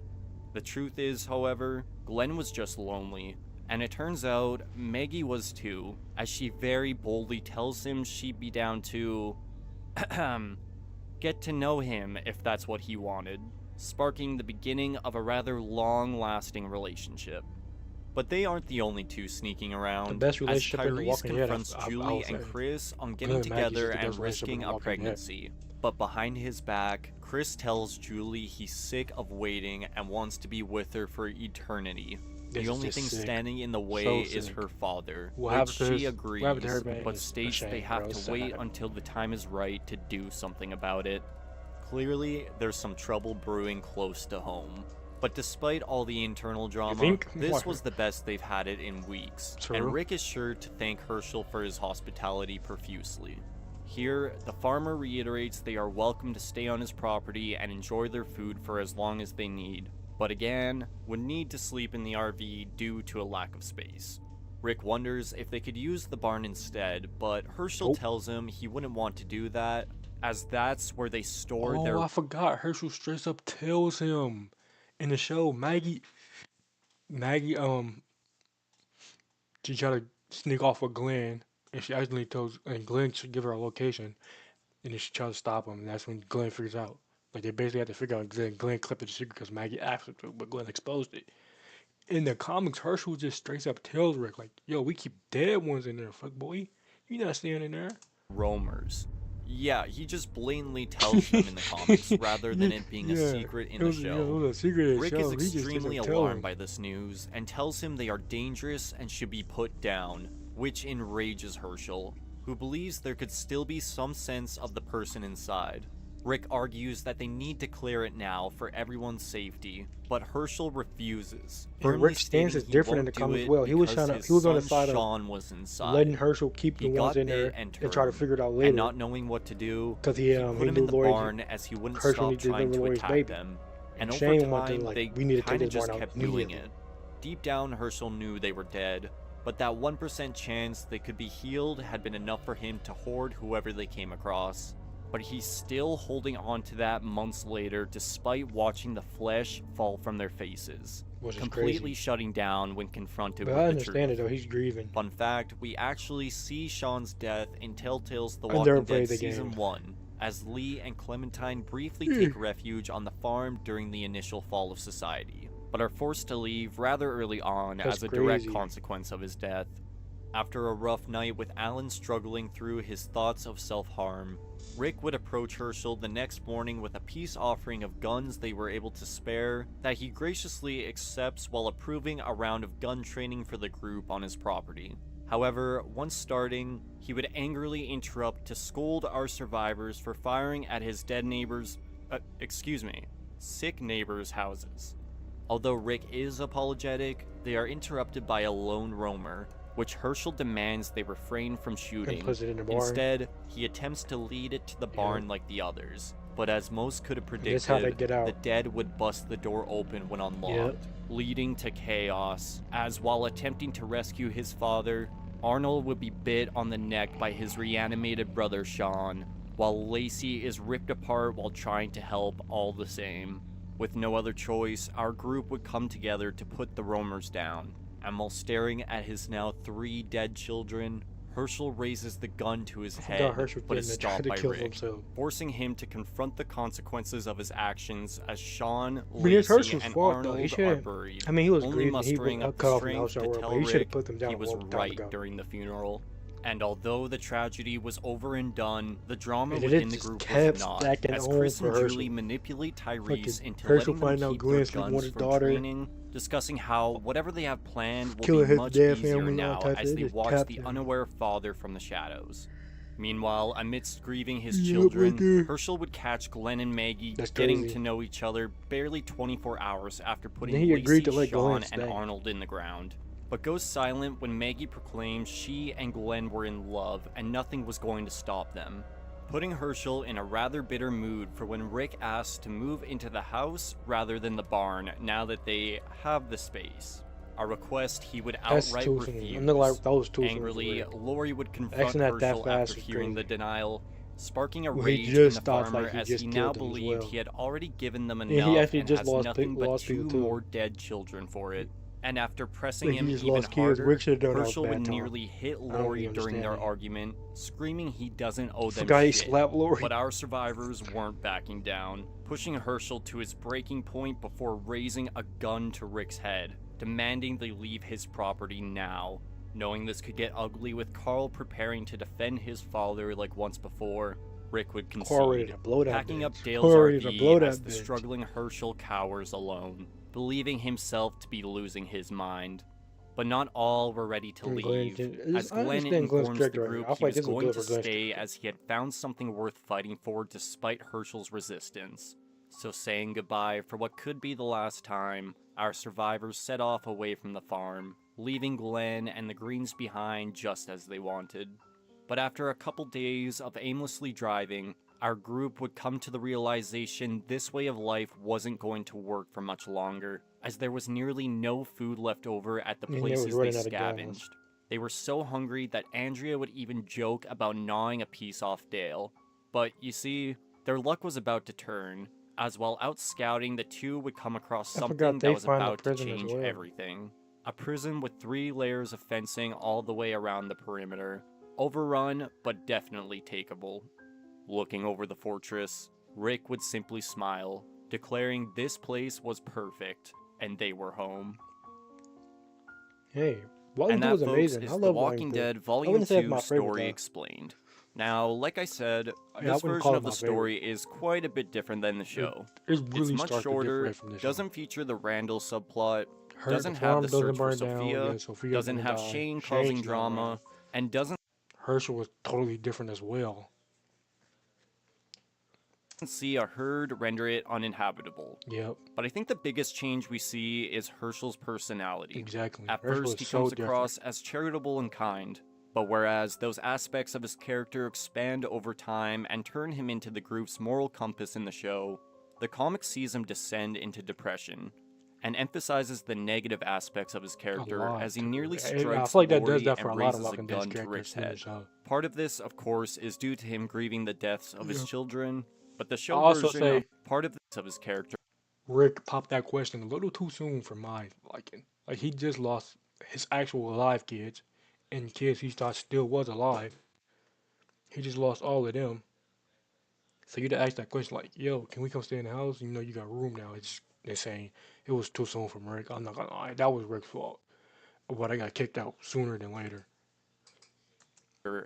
The truth is, however, Glenn was just lonely, and it turns out Maggie was too, as she very boldly tells him she'd be down to get to know him if that's what he wanted, sparking the beginning of a rather long-lasting relationship. But they aren't the only two sneaking around, the best relationship as Tyrese in the confronts Julie and Chris on getting together and risking a pregnancy. But behind his back, Chris tells Julie he's sick of waiting and wants to be with her for eternity. The only thing standing in the way is her father, which she agrees, but states they have to wait until the time is right to do something about it. Clearly, there's some trouble brewing close to home. But despite all the internal drama, this was the best they've had it in weeks, and Rick is sure to thank Herschel for his hospitality profusely. Here, the farmer reiterates they are welcome to stay on his property and enjoy their food for as long as they need, but again, would need to sleep in the RV due to a lack of space. Rick wonders if they could use the barn instead, but Herschel tells him he wouldn't want to do that, as that's where they store their— I forgot. Herschel straight up tells him in the show, Maggie, she tried to sneak off with Glenn, and she accidentally tells, and Glenn should give her a location, and then she tries to stop him, and that's when Glenn figures out. Like, they basically had to figure out Glenn clipped the secret because Maggie asked him to, but Glenn exposed it. In the comics, Herschel just straight up tells Rick, like, yo, we keep dead ones in there, fuck boy. You not staying in there. roamers. Yeah, he just blatantly tells them in the comics rather than it being a secret in the show. Rick is extremely alarmed by this news and tells him they are dangerous and should be put down, which enrages Herschel, who believes there could still be some sense of the person inside. Rick argues that they need to clear it now for everyone's safety, but Herschel refuses. And Rick's stance is different in the comics as well. He was on the side of letting Herschel keep the ones in there and try to figure it out later. And not knowing what to do, because he put him in the barn as he wouldn't stop trying to attack them. And over time, they kind of just kept doing it. Deep down, Herschel knew they were dead, but that 1% chance they could be healed had been enough for him to hoard whoever they came across. But he's still holding on to that months later despite watching the flesh fall from their faces, completely shutting down when confronted with the truth. I understand it though, he's grieving. Fun fact, we actually see Sean's death in Telltale's The Walking Dead Season 1, as Lee and Clementine briefly take refuge on the farm during the initial fall of society, but are forced to leave rather early on as a direct consequence of his death. After a rough night with Alan struggling through his thoughts of self-harm, Rick would approach Herschel the next morning with a peace offering of guns they were able to spare that he graciously accepts while approving a round of gun training for the group on his property. However, once starting, he would angrily interrupt to scold our survivors for firing at his sick neighbors' houses. Although Rick is apologetic, they are interrupted by a lone roamer, which Herschel demands they refrain from shooting. Instead, he attempts to lead it to the barn like the others. But as most could have predicted, the dead would bust the door open when unlocked, leading to chaos, as while attempting to rescue his father, Arnold would be bit on the neck by his reanimated brother Sean, while Lacey is ripped apart while trying to help all the same. With no other choice, our group would come together to put the roamers down, and while staring at his now 3 dead children, Herschel raises the gun to his head, but is stopped by Rick, forcing him to confront the consequences of his actions as Sean, Lacey, and Arnold are buried, he was only mustering up the strength to tell Rick he was right during the funeral. And although the tragedy was over and done, the drama within the group was not, as Chris and Julie manipulate Tyrese into letting them keep their guns from training, discussing how whatever they have planned will be much easier now as they watch the unaware father from the shadows. Meanwhile, amidst grieving his children, Herschel would catch Glenn and Maggie getting to know each other barely 24 hours after putting Lacey, Sean, and Arnold in the ground, but goes silent when Maggie proclaims she and Glenn were in love and nothing was going to stop them, putting Herschel in a rather bitter mood for when Rick asks to move into the house rather than the barn now that they have the space. A request he would outright refuse. Angrily, Laurie would confront Herschel after hearing the denial, sparking a rage in the farmer as he now believed he had already given them enough and has nothing but 2 more dead children for it. And after pressing him even harder, Herschel would nearly hit Laurie during their argument, screaming he doesn't owe them shit. But our survivors weren't backing down, pushing Herschel to his breaking point before raising a gun to Rick's head, demanding they leave his property now. Knowing this could get ugly with Carl preparing to defend his father like once before, Rick would concede, packing up Dale's RV as the struggling Herschel cowers alone, believing himself to be losing his mind. But not all were ready to leave, as Glenn informs the group he was going to stay as he had found something worth fighting for despite Herschel's resistance. So saying goodbye for what could be the last time, our survivors set off away from the farm, leaving Glenn and the Greens behind just as they wanted. But after a couple days of aimlessly driving, our group would come to the realization this way of life wasn't going to work for much longer, as there was nearly no food left over at the places they scavenged. They were so hungry that Andrea would even joke about gnawing a piece off Dale. But you see, their luck was about to turn, as while out scouting, the two would come across something that was about to change everything. A prison with 3 layers of fencing all the way around the perimeter. Overrun, but definitely takeable. Looking over the fortress, Rick would simply smile, declaring this place was perfect, and they were home. Hey, Volume 2 was amazing. I love The Walking Dead Volume 2 Story Explained. Now, like I said, this version of the story is quite a bit different than the show. It's much shorter, doesn't feature the Randall subplot, doesn't have the search for Sophia, doesn't have Shane causing drama, and doesn't Herschel was totally different as well. See a herd render it uninhabitable. Yep. But I think the biggest change we see is Herschel's personality. Exactly. At first, he comes across as charitable and kind, but whereas those aspects of his character expand over time and turn him into the group's moral compass in the show, the comic sees him descend into depression, and emphasizes the negative aspects of his character as he nearly strikes Laurie and raises a gun to Rick's head. Part of this, of course, is due to him grieving the deaths of his children, but the show version of part of this of his character. Rick popped that question a little too soon for my liking. Like, he just lost his actual alive kids, and kids he thought still was alive. He just lost all of them. So you'd ask that question like, yo, can we come stay in the house? You know, you got room now. They're saying it was too soon for Rick. I'm not gonna lie, that was Rick's fault. But I got kicked out sooner than later.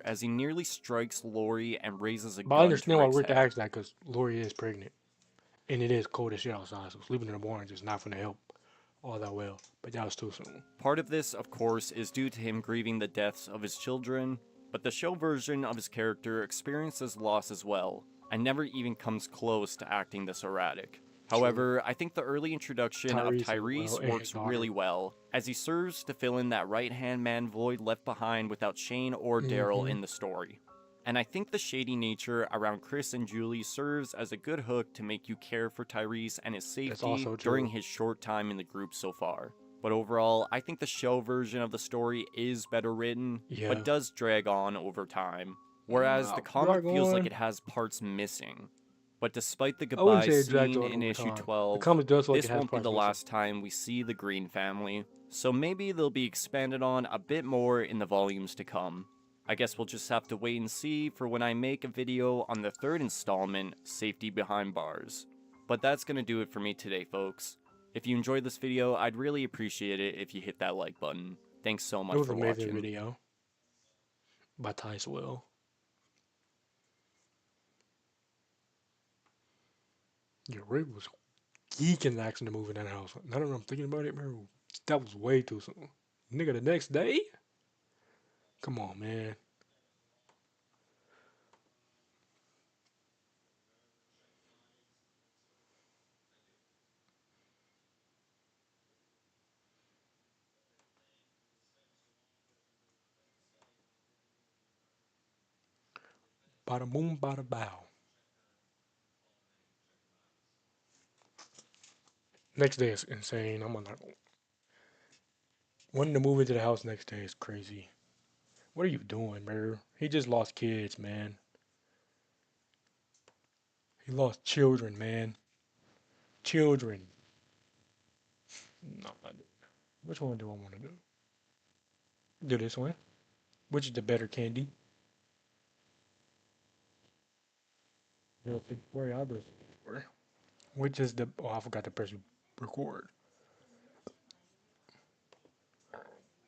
As he nearly strikes Laurie and raises a gun. But I understand why Rick asked that, because Laurie is pregnant. And it is cold as shit outside, so sleeping in the morning is not gonna help all that well. But that was too soon. Part of this, of course, is due to him grieving the deaths of his children, but the show version of his character experiences loss as well, and never even comes close to acting this erratic. However, I think the early introduction of Tyrese works really well, as he serves to fill in that right-hand man void left behind without Shane or Daryl in the story. And I think the shady nature around Chris and Julie serves as a good hook to make you care for Tyrese and his safety during his short time in the group so far. But overall, I think the show version of the story is better written, but does drag on over time. Whereas the comic feels like it has parts missing. But despite the goodbye scene in issue 12, this won't be the last time we see the Green family, so maybe they'll be expanded on a bit more in the volumes to come. I guess we'll just have to wait and see for when I make a video on the third installment, Safety Behind Bars. But that's gonna do it for me today, folks. If you enjoyed this video, I'd really appreciate it if you hit that like button. Thanks so much for watching. It was an amazing video by Tice Will. Yeah, Ray was geeking acting to move in that house. Now that I'm thinking about it, man, that was way too soon. Nigga, the next day? Come on, man. Bada boom, bada bow. Next day is insane. I'm on that. Wanting to move into the house next day is crazy. What are you doing, bro? He just lost kids, man. He lost children, man. Children. No, I'm not doing that. Which one do I want to do? Do this one. Which is the better candy? Which is the... Oh, I forgot to press record.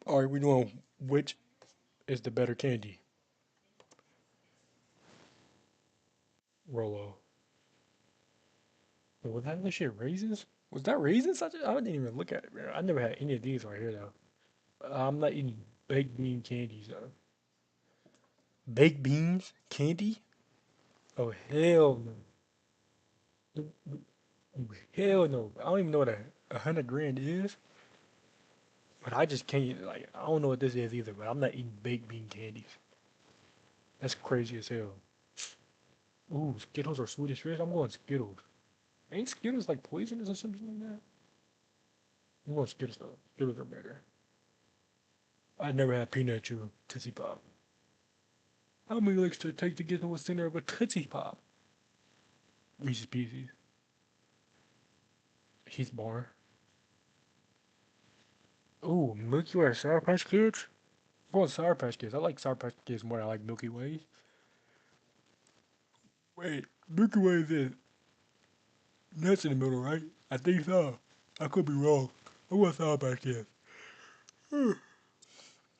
Alright, we doing which is the better candy? Rolo. Was that shit raisins? Was that raisins? I didn't even look at it, man. I never had any of these right here, though. I'm not eating baked bean candies, though. Baked beans? Candy? Oh, hell no. Hell no. I don't even know what 100 grand is. But I just can't, like, I don't know what this is either, but I'm not eating baked bean candies. That's crazy as hell. Ooh, Skittles or Swedish Fish? I'm going Skittles. Ain't Skittles like poisonous or something like that? I'm going Skittles though. Skittles are better. I never had peanut chew Tootsie Pop. How many licks does it take to get to the center of a Tootsie Pop? Reese's Pieces. He's born. Ooh, Milky Way or Sour Patch Kids? I'm going Sour Patch Kids. I like Sour Patch Kids more than I like Milky Ways. Wait, Milky Way is it? Nuts in the middle, right? I think so. I could be wrong. I want Sour Patch Kids.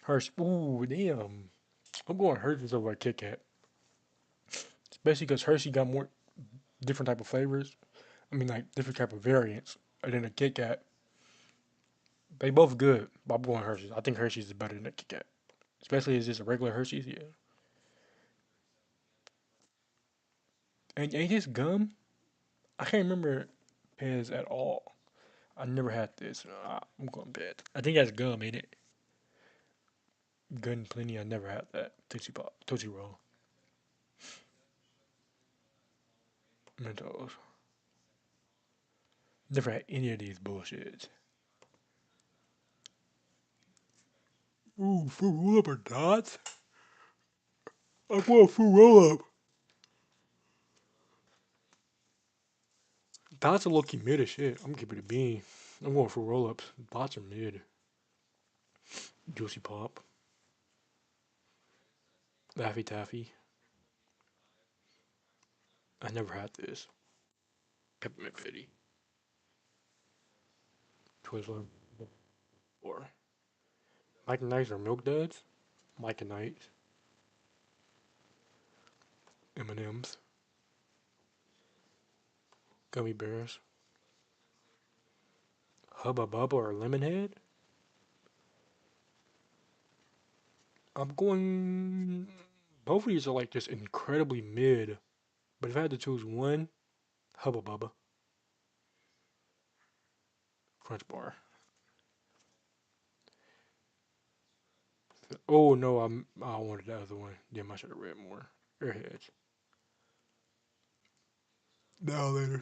Hershey. Ooh, damn. I'm going Hershey's over Kit Kat. Especially because Hershey got more different type of flavors. I mean, like, different type of variants. And then a Kit Kat. They both good, but I'm going Hershey's. I think Hershey's is better than a Kit Kat. Especially as just a regular Hershey's, yeah. And ain't this gum? I can't remember Pez at all. I never had this. I'm going bad. I think that's gum, ain't it? Good and plenty. I never had that. Tootsie Roll. Mentos. Never had any of these bullshits. Ooh, fruit roll up or dots? I want fruit roll up. Dots are low-key mid as shit. I'm gonna keep it a bean. I'm going for roll-ups. Dots are mid. Juicy Pop. Laffy Taffy. I never had this. Peppermint Fitty. Twizzler. Or Mike and Knights or Milk Duds. Mike and Knights. M&M's. Gummy Bears. Hubba Bubba or Lemonhead. I'm going... Both of these are like just incredibly mid. But if I had to choose one, Hubba Bubba. Crunch bar. Oh no, I wanted the other one. Damn, I should have read more. Airheads. Now later.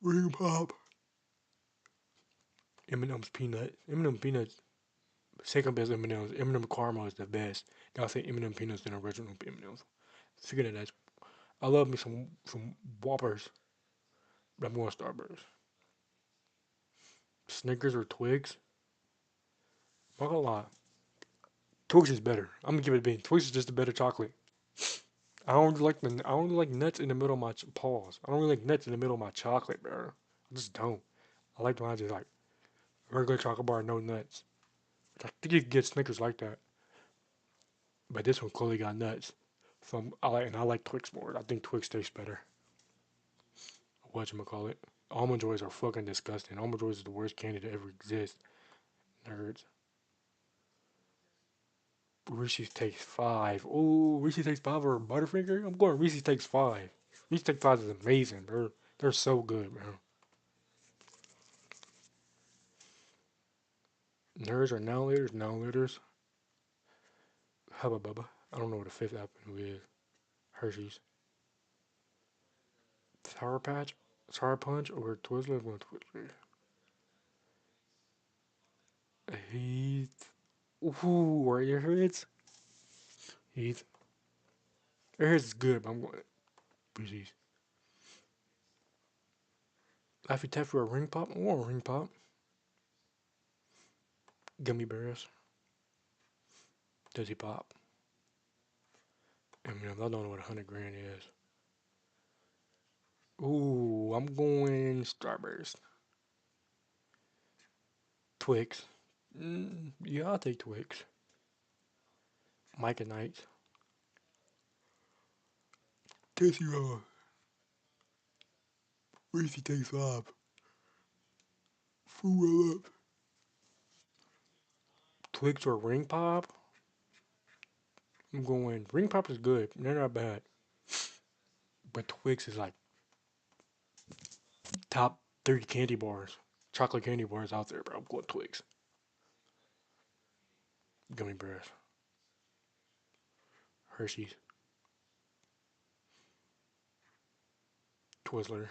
Ring pop. M&M's peanut. M&M peanuts. Second best M&M's. M&M caramel is the best. I'll say M&M peanuts than original M&M's. Figure that. I love me some Whoppers, but I'm going Starburst. Snickers or Twix? I'm not gonna lie. Twix is better. I'm gonna give it a bean. Twix is just a better chocolate. I don't like nuts in the middle of my paws. I don't really like nuts in the middle of my chocolate, bro. I just don't. I like when I just like regular chocolate bar, no nuts. I think you can get Snickers like that, but this one clearly got nuts. So I like Twix more. I think Twix tastes better. Whatchamacallit. Almond Joys are fucking disgusting. Almond Joys is the worst candy to ever exist. Nerds. Reese's Takes 5. Ooh, Reese's Takes 5 or Butterfinger? I'm going Reese's Takes 5. Reese's Takes 5 is amazing, bro. They're so good, bro. Nerds are now leaders. Hubba Bubba. I don't know what the fifth apple is. Hershey's. Sour Patch? Sour Punch or Twizzler? I'm going Twizzler. Heath. Ooh, are Airheads? Heath. Airheads is good, but I'm going Reese's. Laffy Taffy or Ring Pop? I want Ring Pop. Gummy Bears. Dizzy Pop. I mean, I don't know what 100 grand is. Ooh, I'm going Starburst. Twix. Yeah, I'll take Twix. Mike and Knights. Tasty Roll. Reese's Takes 5. Fruit Roll Up. Twix or Ring Pop? I'm going. Ring Pop is good. They're not bad. But Twix is like top 3 candy bars. Chocolate candy bars out there, bro. I'm going Twix. Gummy Bears. Hershey's. Twizzler.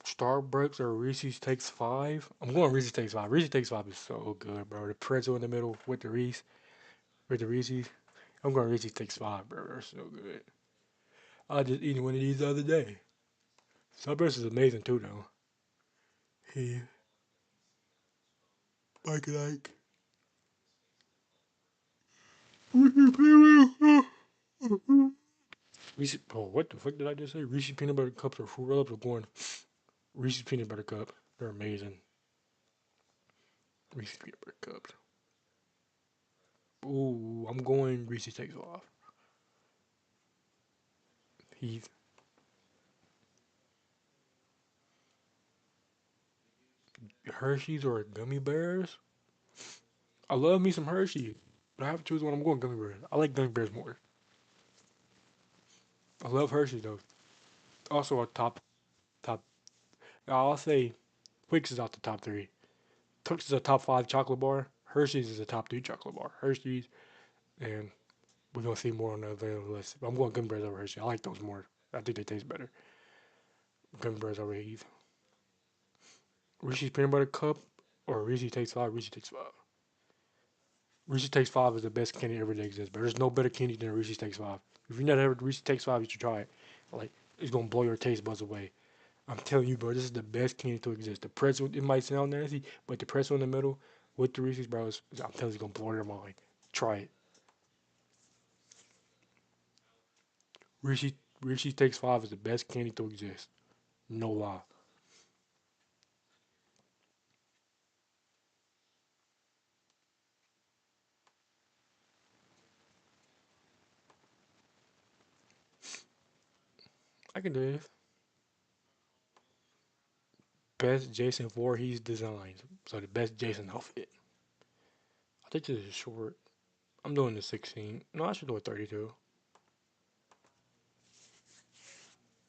Starbucks or Reese's Takes 5? I'm going Reese's Takes 5. Reese's Takes 5 is so good, bro. The pretzel in the middle with the Reese's. I'm going Reese's Takes 5, bro. They're so good. I just eaten one of these the other day. Starburst is amazing too, though. He. Mike and Ike. Reese's. Oh, what the fuck did I just say? Reese's Peanut Butter Cups or Fruit Roll-Ups are going Reese's Peanut Butter Cup. They're amazing. Reese's Peanut Butter Cups. Ooh, I'm going Reese's Takes 5. Heath. Hershey's or Gummy Bears? I love me some Hershey's, but I have to choose one. I'm going Gummy Bears. I like Gummy Bears more. I love Hershey's though. Also a top. I'll say Twix is out the top 3. Twix is a top 5 chocolate bar. Hershey's is a top 3 chocolate bar. Hershey's, and we're gonna see more on the available list. But I'm going Gummy Bears over Hershey. I like those more. I think they taste better. Gummy Bears over Heath. Reese's Peanut Butter Cup or Reese's Takes 5. Reese's Takes 5. Reese's Takes 5 is the best candy ever to exist, but there's no better candy than Reese's Takes 5. If you've never had Reese's Takes 5, you should try it. Like, it's gonna blow your taste buds away. I'm telling you, bro, this is the best candy to exist. The pretzel, it might sound nasty, but the pretzel in the middle with the Reese's, bro, I'm telling you, it's gonna blow your mind. Try it. Reese's Takes 5 is the best candy to exist. No lie. I can do this. Best Jason Voorhees designs. So the best Jason outfit. I think this is short. I'm doing the 16. No, I should do a 32.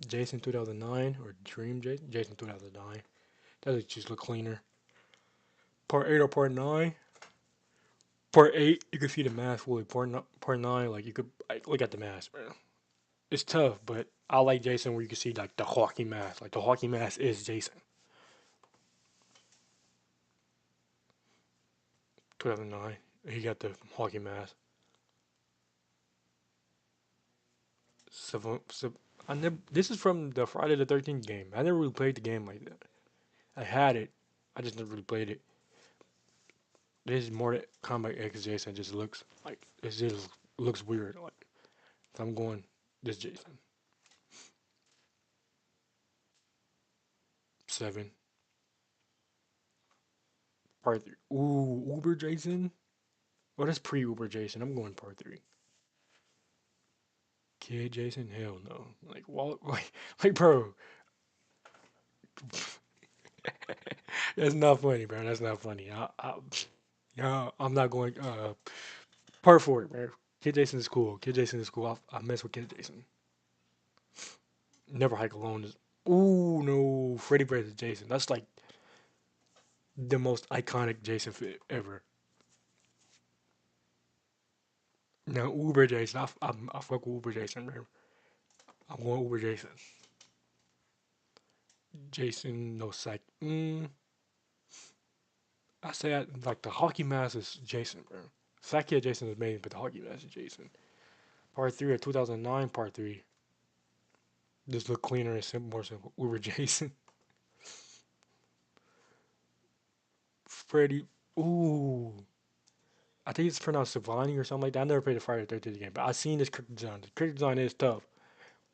Jason 2009 or Dream Jason? Jason 2009. That just look cleaner. Part 8 or Part 9? Part 8, you can see the mask fully. Part 9, like, you could look at the mask, man. It's tough, but I like Jason where you can see, like, the hockey mask. Like, the hockey mask is Jason. 2009. He got the hockey mask. This is from the Friday the 13th game. I never really played the game like that. I had it. I just never really played it. This is more Combat X Jason. Just looks like it just looks weird. Like so I'm going this Jason. 7. Part 3. Ooh, Uber Jason. Well, that's pre-Uber Jason. I'm going Part 3. Kid Jason? Hell no. Like Walt. Like bro. That's not funny, bro. That's not funny. I'm not going. Part 4, man. Kid Jason is cool. Kid Jason is cool. I mess with Kid Jason. Never Hike Alone is. Ooh, no. Freddy vs. Jason. That's like the most iconic Jason fit ever. Now, Uber Jason. I fuck with Uber Jason, man. I'm going Uber Jason. Jason, no psych. I say like the hockey mask is Jason, bro. Psychic Jason is amazing, but the hockey mask is Jason. Part 3 of 2009, Part 3. Just look cleaner and more simple. Uber Jason. Freddy. Ooh. I think it's pronounced Savani or something like that. I never played the Friday the 13th game, but I've seen this character design. The character design is tough.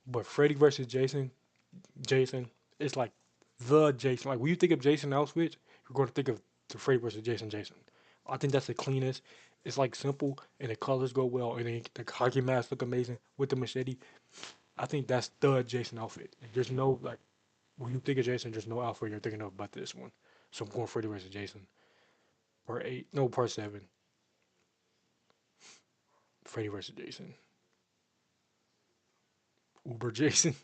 But Freddy versus Jason, it's like the Jason. Like when you think of Jason outfits, you're going to think of the Freddy versus Jason. I think that's the cleanest. It's like simple and the colors go well and then the hockey mask look amazing with the machete. I think that's the Jason outfit. There's no like when you think of Jason, there's no outfit you're thinking of but this one. So I'm going Freddy versus Jason. Part 8, no, Part 7. Freddy versus Jason. Uber Jason.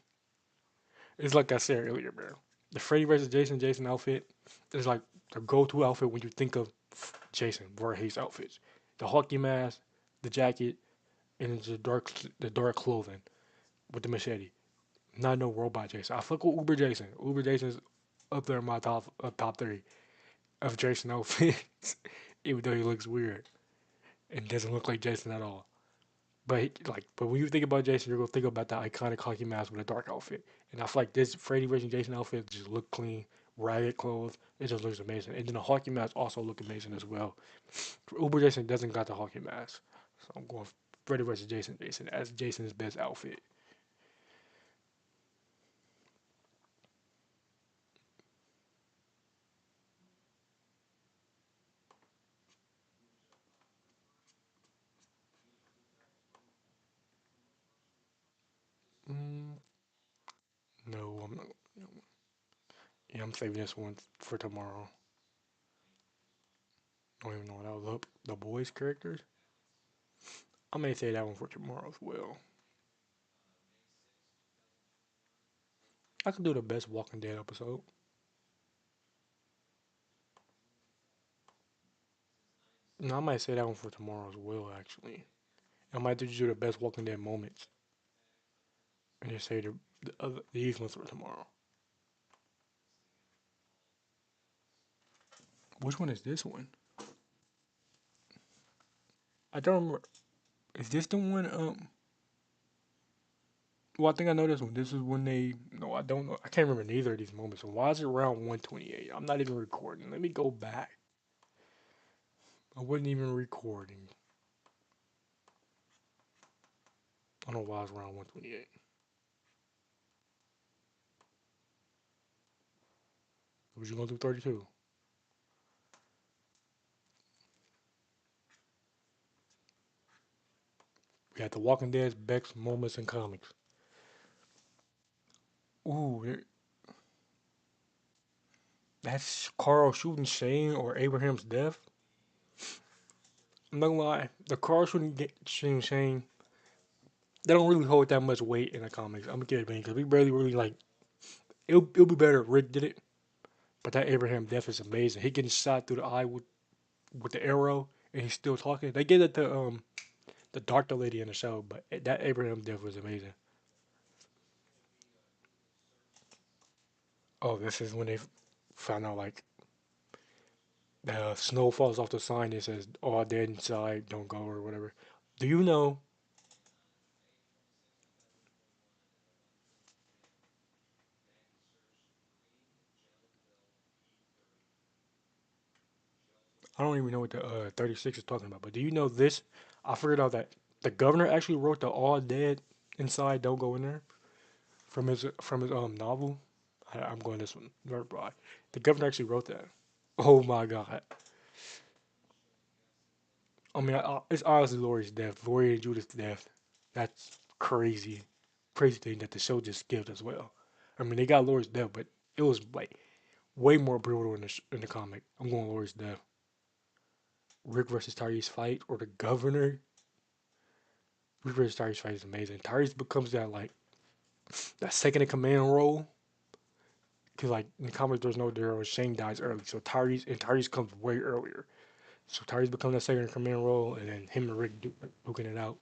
It's like I said earlier, bro. The Freddy vs. Jason outfit is like the go-to outfit when you think of Jason Voorhees outfits. The hockey mask, the jacket, and the dark clothing with the machete. Not no robot Jason. I fuck with Uber Jason. Uber Jason's up there in my top 3 of Jason outfits, even though he looks weird and doesn't look like Jason at all. But when you think about Jason, you're gonna think about that iconic hockey mask with a dark outfit. And I feel like this Freddy vs. Jason outfit just look clean, ragged clothes. It just looks amazing. And then the hockey mask also look amazing as well. Uber Jason doesn't got the hockey mask, so I'm going Freddy vs. Jason as Jason's best outfit. No, I'm not. Yeah, I'm saving this one for tomorrow. I don't even know what I was up. The boys characters. I may say that one for tomorrow as well. I could do the best Walking Dead episode. No, I might say that one for tomorrow as well, actually. I might just do the best Walking Dead moments. And just say these ones for tomorrow. Which one is this one? I don't remember. Is this the one? Well, I think I know this one. This is when they. No, I don't know. I can't remember neither of these moments. So why is it around 128? I'm not even recording. Let me go back. I wasn't even recording. I don't know why it's around 128. Was you gonna do 32? We had The Walking Dead's best moments in comics. Ooh, that's Carl shooting Shane or Abraham's death. I'm not gonna lie, the Carl shooting Shane they don't really hold that much weight in the comics. I'm gonna give it because we barely really like. It'll be better if Rick did it, but that Abraham death is amazing. He getting shot through the eye with the arrow, and he's still talking. They gave it to the doctor lady in the show, but that Abraham death was amazing. Oh, this is when they found out like the snow falls off the sign that says "all dead inside, don't go" or whatever. Do you know? I don't even know what the 36 is talking about, but do you know this? I figured out that the governor actually wrote the "all dead inside, don't go in there" from his novel. I'm going this one. Very broad. The governor actually wrote that. Oh my god. I mean, it's honestly Laurie's death. Laurie and Judith's death. That's crazy. Crazy thing that the show just skipped as well. I mean, they got Laurie's death, but it was like way more brutal in the comic. I'm going Laurie's death. Rick versus Tyrese fight or the governor. Rick versus Tyrese fight is amazing. Tyrese becomes that second in command role. Because like in the comics, there's no Daryl. Shane dies early, so Tyrese comes way earlier. So Tyrese becomes that second in command role, and then him and Rick duking it out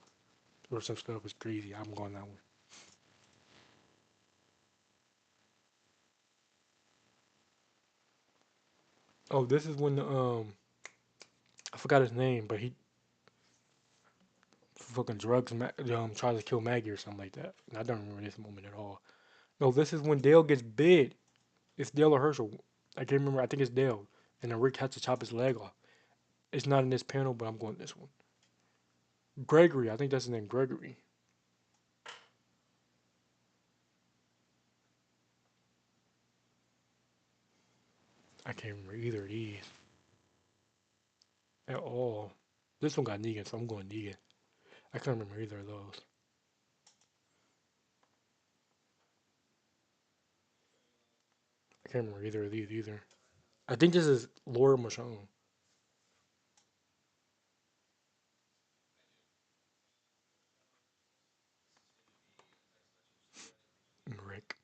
or some stuff was crazy. I'm going that one. Oh, this is when I forgot his name, but he fucking drugs tries to kill Maggie or something like that. And I don't remember this moment at all. No, this is when Dale gets bit. It's Dale or Herschel. I can't remember. I think it's Dale. And then Rick has to chop his leg off. It's not in this panel, but I'm going this one. Gregory. I think that's his name. Gregory. I can't remember either of these. At all. This one got Negan, so I'm going Negan. I can't remember either of those. I can't remember either of these either. I think this is Laura Michonne. Rick.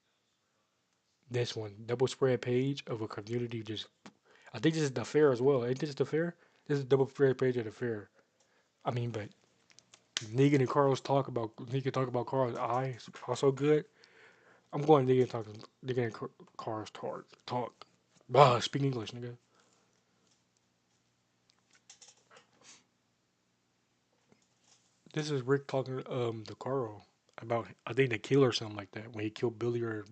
This one, double spread page of a community just. I think this is the fair as well. Ain't this the fair? This is double spread page of the fair. I mean, but Negan and Carl's talk about Carl's eye is also good. I'm going Negan and Carl's talk. Speak English, nigga. This is Rick talking to Carl about I think the kill or something like that when he killed Billy or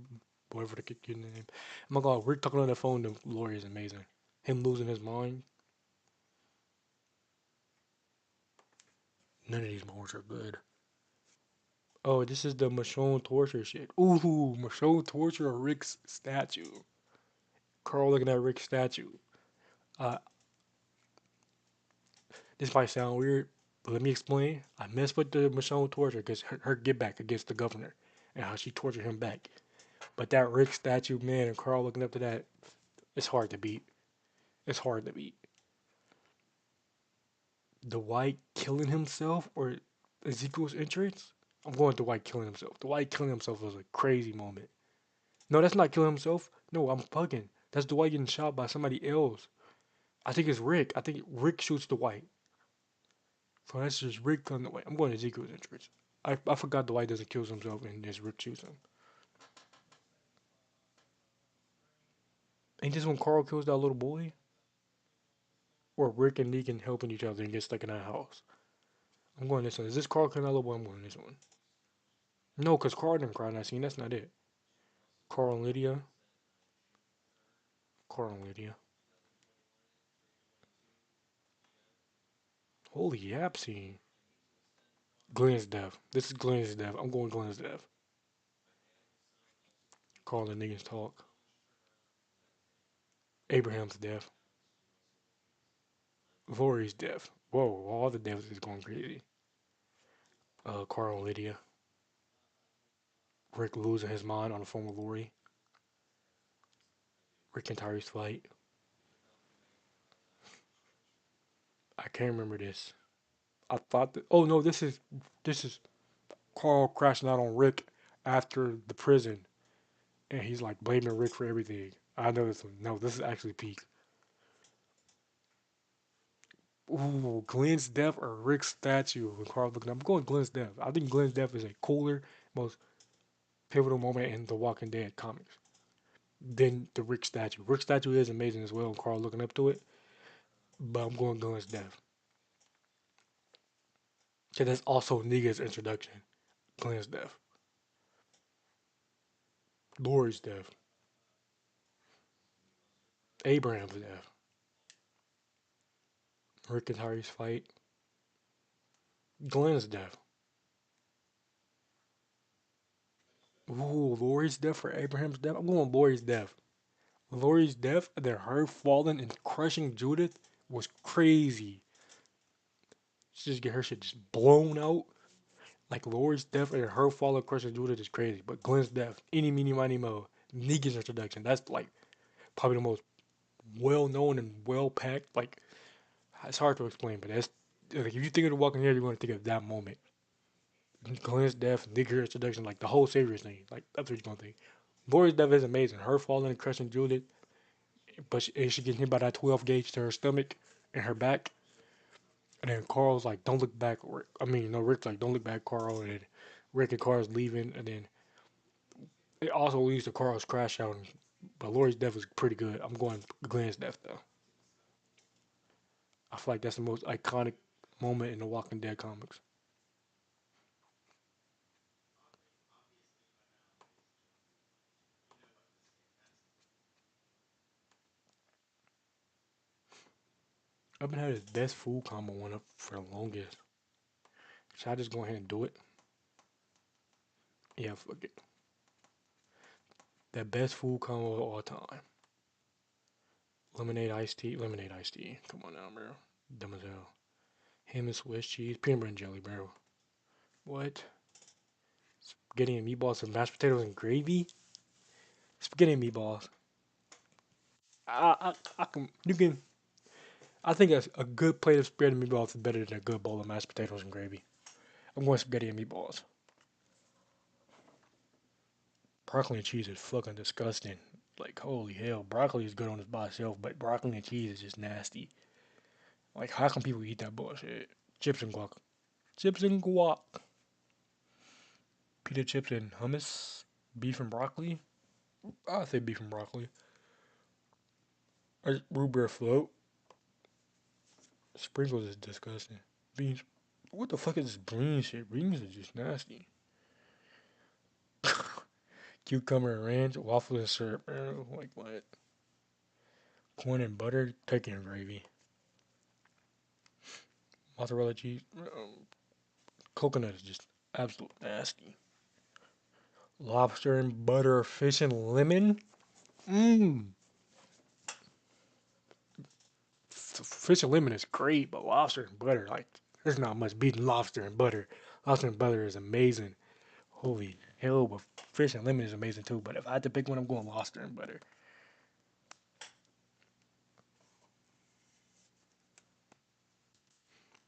whatever the kid name. Oh my god, Rick talking on the phone to Laurie is amazing. Him losing his mind. None of these moments are good. Oh, this is the Michonne torture shit. Ooh, Michonne torture or Rick's statue. Carl looking at Rick's statue. This might sound weird, but let me explain. I messed with the Michonne torture because her get back against the governor and how she tortured him back. But that Rick statue, man, and Carl looking up to that, it's hard to beat. It's hard to beat. Dwight killing himself or Ezekiel's entrance? I'm going Dwight killing himself. Dwight killing himself was a crazy moment. No, that's not killing himself. No, I'm bugging. That's Dwight getting shot by somebody else. I think it's Rick. I think Rick shoots Dwight. So that's just Rick killing Dwight. I'm going Ezekiel's entrance. I forgot Dwight doesn't kill himself and just Rick shoots him. Ain't this when Carl kills that little boy? Or Rick and Negan helping each other and get stuck in that house? I'm going this one. Is this Carl killing that little boy? I'm going this one. No, because Carl didn't cry in that scene. That's not it. Carl and Lydia. Carl and Lydia. Holy yap scene. Glenn's death. This is Glenn's death. I'm going Glenn's death. Carl and Negan's talk. Abraham's death. Laurie's death. Whoa, all the deaths is going crazy. Carl and Lydia. Rick losing his mind on the phone with Laurie. Rick and Tyrese fight. I can't remember this. I thought that. Oh no, this is Carl crashing out on Rick after the prison, and he's like blaming Rick for everything. I know this one. No, this is actually peak. Ooh, Glenn's death or Rick's statue when Carl looking up. I'm going Glenn's death. I think Glenn's death is a cooler, most pivotal moment in the Walking Dead comics than the Rick statue. Rick statue is amazing as well, and Carl looking up to it, but I'm going Glenn's death. Because that's also Negan's introduction. Glenn's death. Lori's death. Abraham's death. Rick and Harry's fight. Glenn's death. Ooh, Lori's death or Abraham's death? I'm going Lori's death. Lori's death, and then her falling and crushing Judith was crazy. She just get her shit just blown out. Like Lori's death and her falling crushing Judith is crazy. But Glenn's death, any, meeny, miny, mo. Negan's introduction, that's like probably the most well-known and well-packed. Like, it's hard to explain, but that's like if you think of The Walking Dead, you're going to think of that moment. Glenn's death, Negan's introduction, like the whole Saviors thing. Like, that's what you're going to think. Lori's death is amazing. Her falling and crushing Judith, but she getting hit by that 12 gauge to her stomach and her back. And then Carl's like, don't look back. Rick's like, don't look back, Carl. And then Rick and Carl's leaving. And then it also leads to Carl's crash out. But Lori's death is pretty good. I'm going Glenn's death, though. I feel like that's the most iconic moment in the Walking Dead comics. I've been having this best food combo one up for the longest. Should I just go ahead and do it? Yeah, fuck it. That best food combo of all time. Lemonade iced tea. Lemonade iced tea. Come on now, bro. Dumb as hell. Ham and Swiss cheese. Peanut butter and jelly, bro. What? Spaghetti and meatballs and mashed potatoes and gravy? Spaghetti and meatballs. I think a good plate of spaghetti and meatballs is better than a good bowl of mashed potatoes and gravy. I'm going spaghetti and meatballs. Broccoli and cheese is fucking disgusting. Like, holy hell. Broccoli is good on its by itself, but broccoli and cheese is just nasty. Like, how can people eat that bullshit? Chips and guac. Chips and guac. Pita chips and hummus. Beef and broccoli. I'll say beef and broccoli. Root beer float. Sprinkles is disgusting. Beans. What the fuck is this green shit? Greens is just nasty. Cucumber and ranch, waffles and syrup. Like what? Corn and butter, turkey and gravy. Mozzarella cheese. Coconut is just absolute nasty. Lobster and butter, fish and lemon. Fish and lemon is great, but lobster and butter, like, there's not much beating lobster and butter. Lobster and butter is amazing. Holy hell, but fish and lemon is amazing too. But if I had to pick one, I'm going lobster and butter.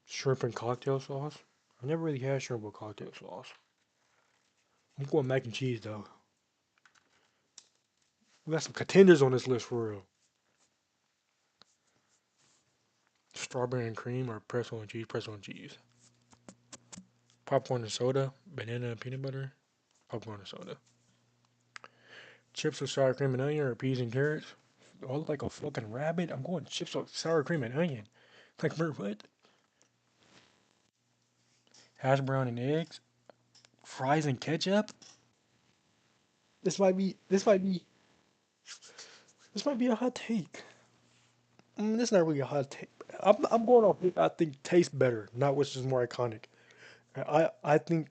Shrimp and cocktail sauce. I've never really had shrimp with cocktail sauce. I'm going mac and cheese though. We got some contenders on this list for real. Strawberry and cream or pretzel and cheese. Pretzel and cheese. Popcorn and soda. Banana and peanut butter. Popcorn and soda. Chips with sour cream and onion or peas and carrots. Do I look like a fucking rabbit? I'm going chips with sour cream and onion. Like, what? Hash brown and eggs. Fries and ketchup. This might be a hot take. This is not really a hot take. I'm going off what I think tastes better, not which is more iconic. I think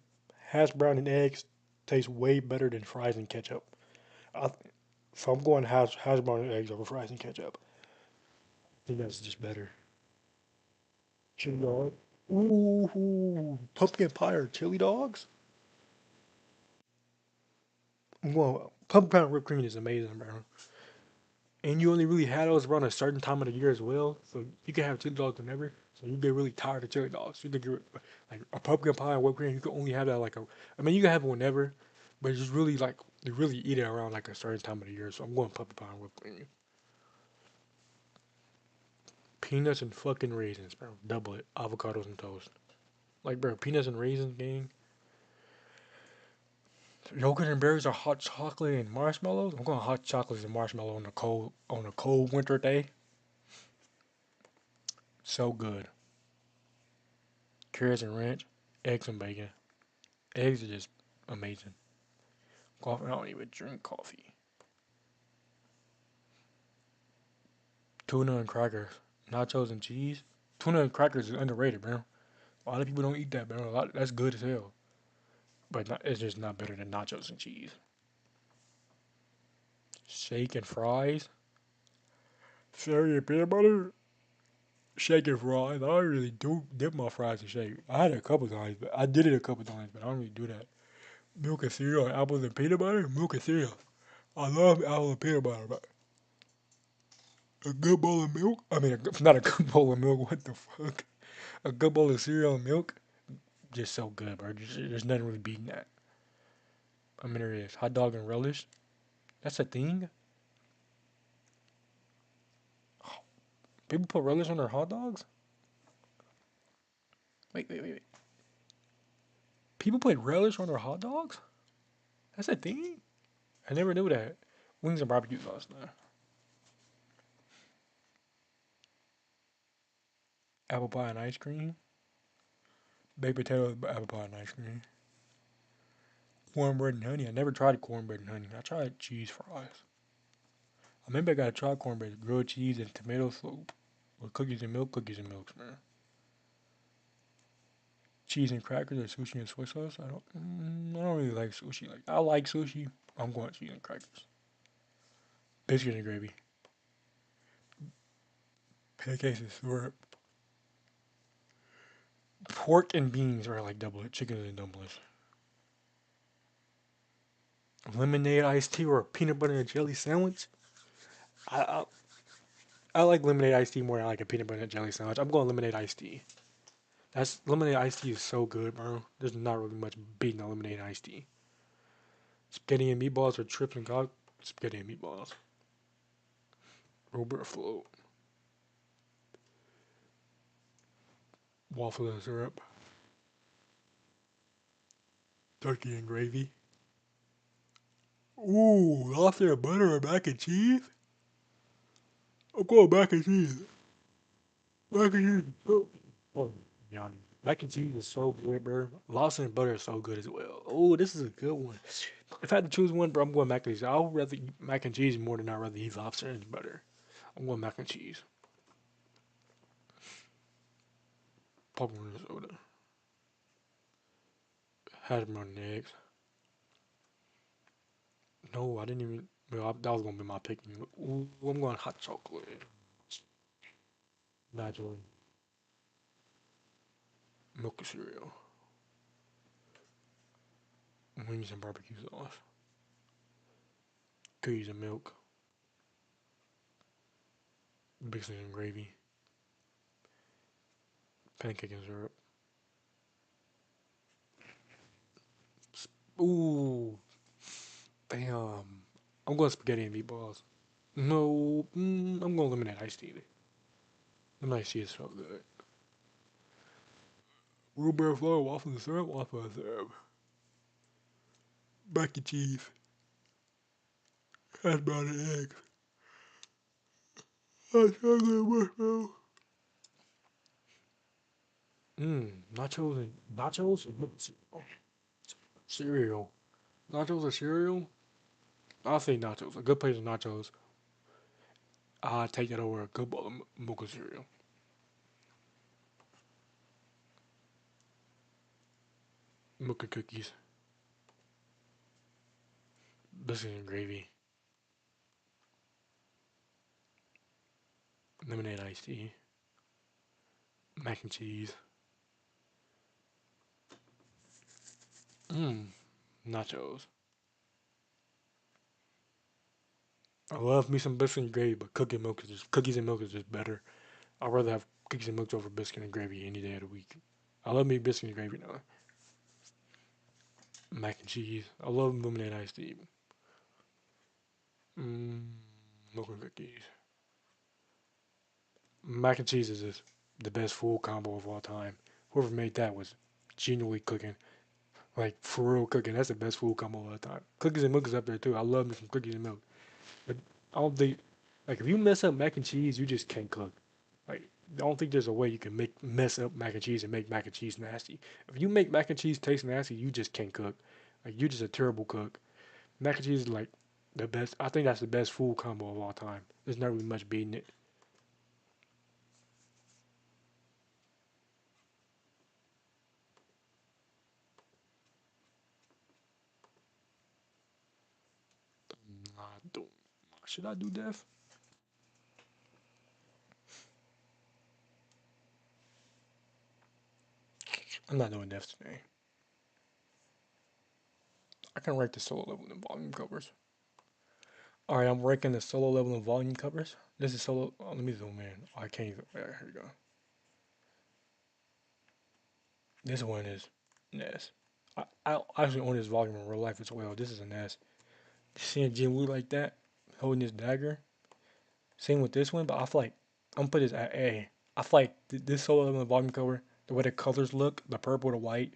hash brown and eggs taste way better than fries and ketchup. So I'm going hash brown and eggs over fries and ketchup. I think that's just better. Chili dog. Ooh, pumpkin pie or chili dogs? I'm going pumpkin pie and whipped cream is amazing, bro. And you only really had those around a certain time of the year as well. So you can have chili dogs whenever. So you get really tired of chili dogs. You can get like a pumpkin pie and whipped cream. You can only have that like a. I mean, you can have it whenever, but it's just really like you really eat it around like a certain time of the year. So I'm going pumpkin pie and whipped cream. Peanuts and fucking raisins, bro. Double it. Avocados and toast. Like, bro, peanuts and raisins, gang. Yogurt and berries are hot chocolate and marshmallows. I'm going hot chocolates and marshmallow on a cold winter day. So good. Carrots and ranch, eggs and bacon. Eggs are just amazing. Coffee, I don't even drink coffee. Tuna and crackers, nachos and cheese. Tuna and crackers is underrated, bro. A lot of people don't eat that, bro. That's good as hell. But it's just not better than nachos and cheese. Shake and fries. Celery and peanut butter. Shake and fries. I don't really do dip my fries in shake. I had it a couple times, but I did it a couple times, but I don't really do that. Milk and cereal, apples and peanut butter. Milk and cereal. I love apples and peanut butter, but a good bowl of milk. I mean, not a good bowl of milk. What the fuck? A good bowl of cereal and milk. Just so good, bro. There's nothing really beating that. I mean, there is. Hot dog and relish. That's a thing. People put relish on their hot dogs? Wait. People put relish on their hot dogs? That's a thing? I never knew that. Wings and barbecue sauce now. Apple pie and ice cream. Baked potatoes, apple pie and ice cream. Cornbread and honey. I never tried cornbread and honey. I tried cheese fries. I remember I gotta try cornbread, grilled cheese, and tomato soup with cookies and milk, man. Cheese and crackers or sushi and soy sauce. I don't really like sushi. Like, I like sushi. I'm going cheese and crackers. Biscuits and gravy. Pancakes and syrup. Pork and beans are like double it. Chicken and dumplings. Lemonade iced tea or a peanut butter and jelly sandwich. I like lemonade iced tea more than I like a peanut butter and jelly sandwich. I'm going lemonade iced tea. Lemonade iced tea is so good, bro. There's not really much beating a lemonade iced tea. Spaghetti and meatballs or trips and cock. Spaghetti and meatballs. Robert float. Waffle and syrup. Turkey and gravy. Ooh, lobster and butter or mac and cheese? I'm going mac and cheese. Mac and cheese. Oh, mac and cheese is so good, bro. Lobster and butter is so good as well. Oh, this is a good one. If I had to choose one, bro, I'm going mac and cheese. I would rather eat mac and cheese more than I'd rather eat lobster and butter. I'm going mac and cheese. Popcorn and soda. Hash brown and eggs. No, I didn't even. Well, that was gonna be my pick. Ooh, I'm going hot chocolate. Naturally. Milk and cereal. Wings and barbecue sauce. Cookies and milk. Biscuits and gravy. Pancake and syrup. Ooh. Damn. I'm going spaghetti and meatballs. No. I'm going lemonade iced tea. Lemonade iced tea is so good. Blueberry flour, waffle and syrup, mac and cheese. Hash brown and eggs. Hot chocolate marshmallow. Nachos and cereal. Nachos or cereal? I'll say nachos. A good plate of nachos. I'll take that over a good bowl of mocha cereal. Mocha cookies. Biscuits and gravy. Lemonade iced tea. Mac and cheese. Nachos. I love me some biscuits and gravy, but cookies and milk is just better. I'd rather have cookies and milk over biscuit and gravy any day of the week. I love me biscuit and gravy now. Mac and cheese. I love lemonade iced tea. Milk and cookies. Mac and cheese is just the best food combo of all time. Whoever made that was genuinely cooking. Like, for real cooking. That's the best food combo of all time. Cookies and milk is up there, too. I love me some cookies and milk. But I don't think, like, if you mess up mac and cheese, you just can't cook. Like, I don't think there's a way you can mess up mac and cheese and make mac and cheese nasty. If you make mac and cheese taste nasty, you just can't cook. Like, you're just a terrible cook. Mac and cheese is, like, the best. I think that's the best food combo of all time. There's not really much beating it. Should I do death? I'm not doing death today. I can rank the solo level and volume covers. Alright, I'm ranking the solo level and volume covers. This is solo. Oh, let me zoom in. Oh, I can't even. Here we go. This one is Ness. I actually own this volume in real life as well. This is a Ness. Seeing Jinwoo like that, holding his dagger. Same with this one, but I feel like I'm gonna put this at A. I feel like this solo level and volume cover, the way the colors look, the purple, the white,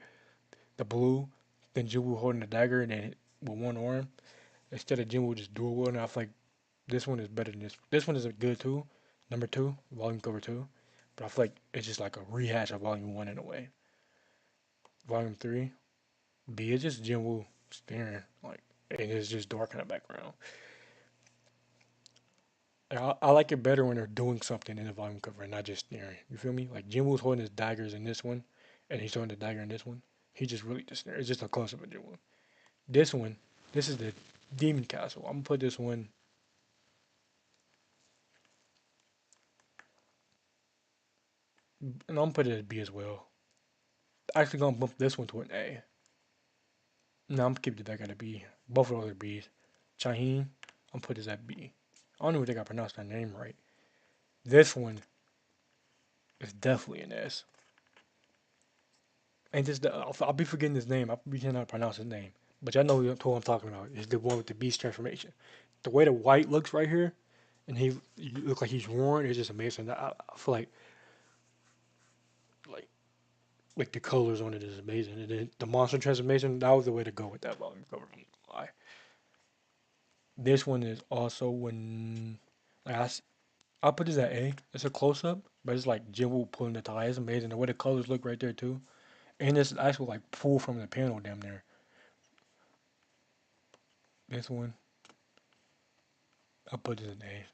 the blue, then Jinwoo holding the dagger and then with one arm, instead of Jinwoo just dual wielding. I feel like this one is better than this. This one is good too, number 2, volume cover 2, but I feel like it's just like a rehash of volume 1 in a way. Volume 3, B, it's just Jinwoo staring, like, and it's just dark in the background. I like it better when they're doing something in the volume cover and not just staring. You feel me? Like, Jinwoo's holding his daggers in this one, and he's holding the dagger in this one. He just really just staring. It's just a close-up of Jinwoo. This one, this is the Demon Castle. I'm gonna put this one. And I'm gonna put it at B as well. Actually gonna bump this one to an A. No, I'm gonna keep the dagger at a B. Both of those are B's. Chaheen, I'm gonna put this at B. I don't even think I pronounced that name right. This one is definitely an S. And just I'll be forgetting his name. I'll be trying to pronounce his name. But y'all know who I'm talking about. It's the one with the beast transformation. The way the white looks right here, and he look like he's worn, is just amazing. I feel like the colors on it is amazing. And then the monster transformation, that was the way to go with that volume cover. I'm not gonna lie. This one is also when, like, I'll put this at A. It's a close up, but it's like Jinwoo pulling the tie. It's amazing. The way the colors look right there too, and it's actually like pulled from the panel damn near. This one, I'll put this in A.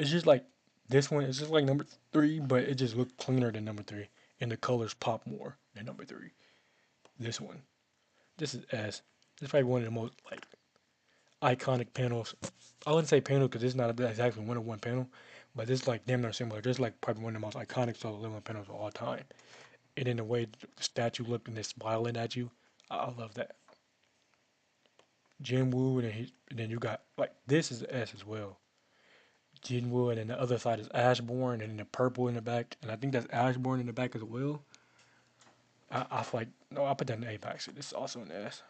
It's just like this one. It's just like number 3, but it just looks cleaner than number 3, and the colors pop more than number 3. This one, this is S. This is probably one of the most like iconic panels. I wouldn't say panel because it's not exactly one-on-one panel, but this is like damn near similar. This is like probably one of the most iconic solo level panels of all time. And in the way the statue looked and they're smiling at you, I love that. Jinwoo, and then you got, like, this is S as well. Jinwoo, and then the other side is Ashbourne, and then the purple in the back, and I think that's Ashbourne in the back as well. I feel like, no, I put that in A back, so this is also an S.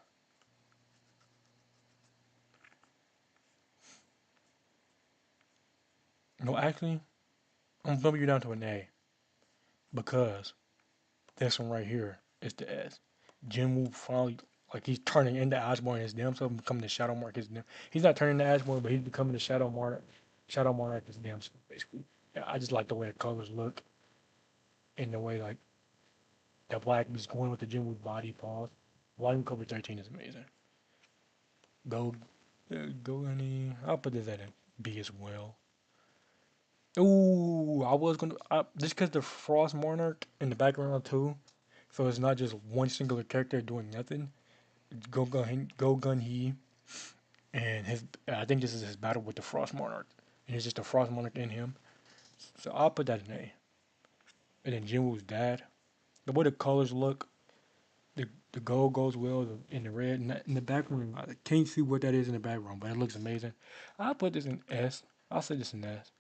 No, actually, I'm bumping you down to an A, because this one right here is the S. Jinwoo finally, like, he's turning into Ashbourne his damn self, becoming the Shadow Monarch his damn. He's not turning into Ashbourne, but he's becoming the Shadow Monarch his damn self, basically. Yeah, I just like the way the colors look, and the way, like, the black is going with the Jinwoo body pause. Volume cover 13 is amazing. Go, honey. I'll put this at a B as well. Ooh, I was gonna just because the Frost Monarch in the background too, so it's not just one singular character doing nothing. Go Gun Hee, and I think this is his battle with the Frost Monarch, and it's just a Frost Monarch in him. So I'll put that in A. And then Jinwoo's dad, the way the colors look, the gold goes well in the red, and in the background I can't see what that is in the background, but it looks amazing. I'll put this in S. I'll say this in S.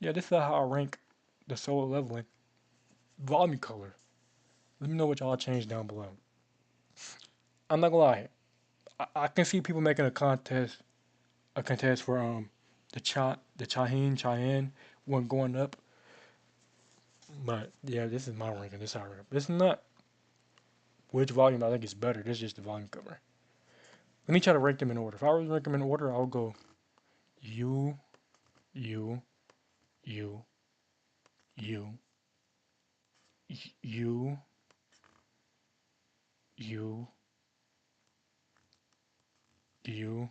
Yeah, this is how I rank the Solo Leveling volume color. Let me know what y'all changed down below. I'm not gonna lie. I can see people making a contest for the Cheyenne one going up. But yeah, this is my ranking. This is how I rank. This is not which volume I think is better. This is just the volume cover. Let me try to rank them in order. If I were to rank them in order, I'll go U, U, U, U, U, U, U.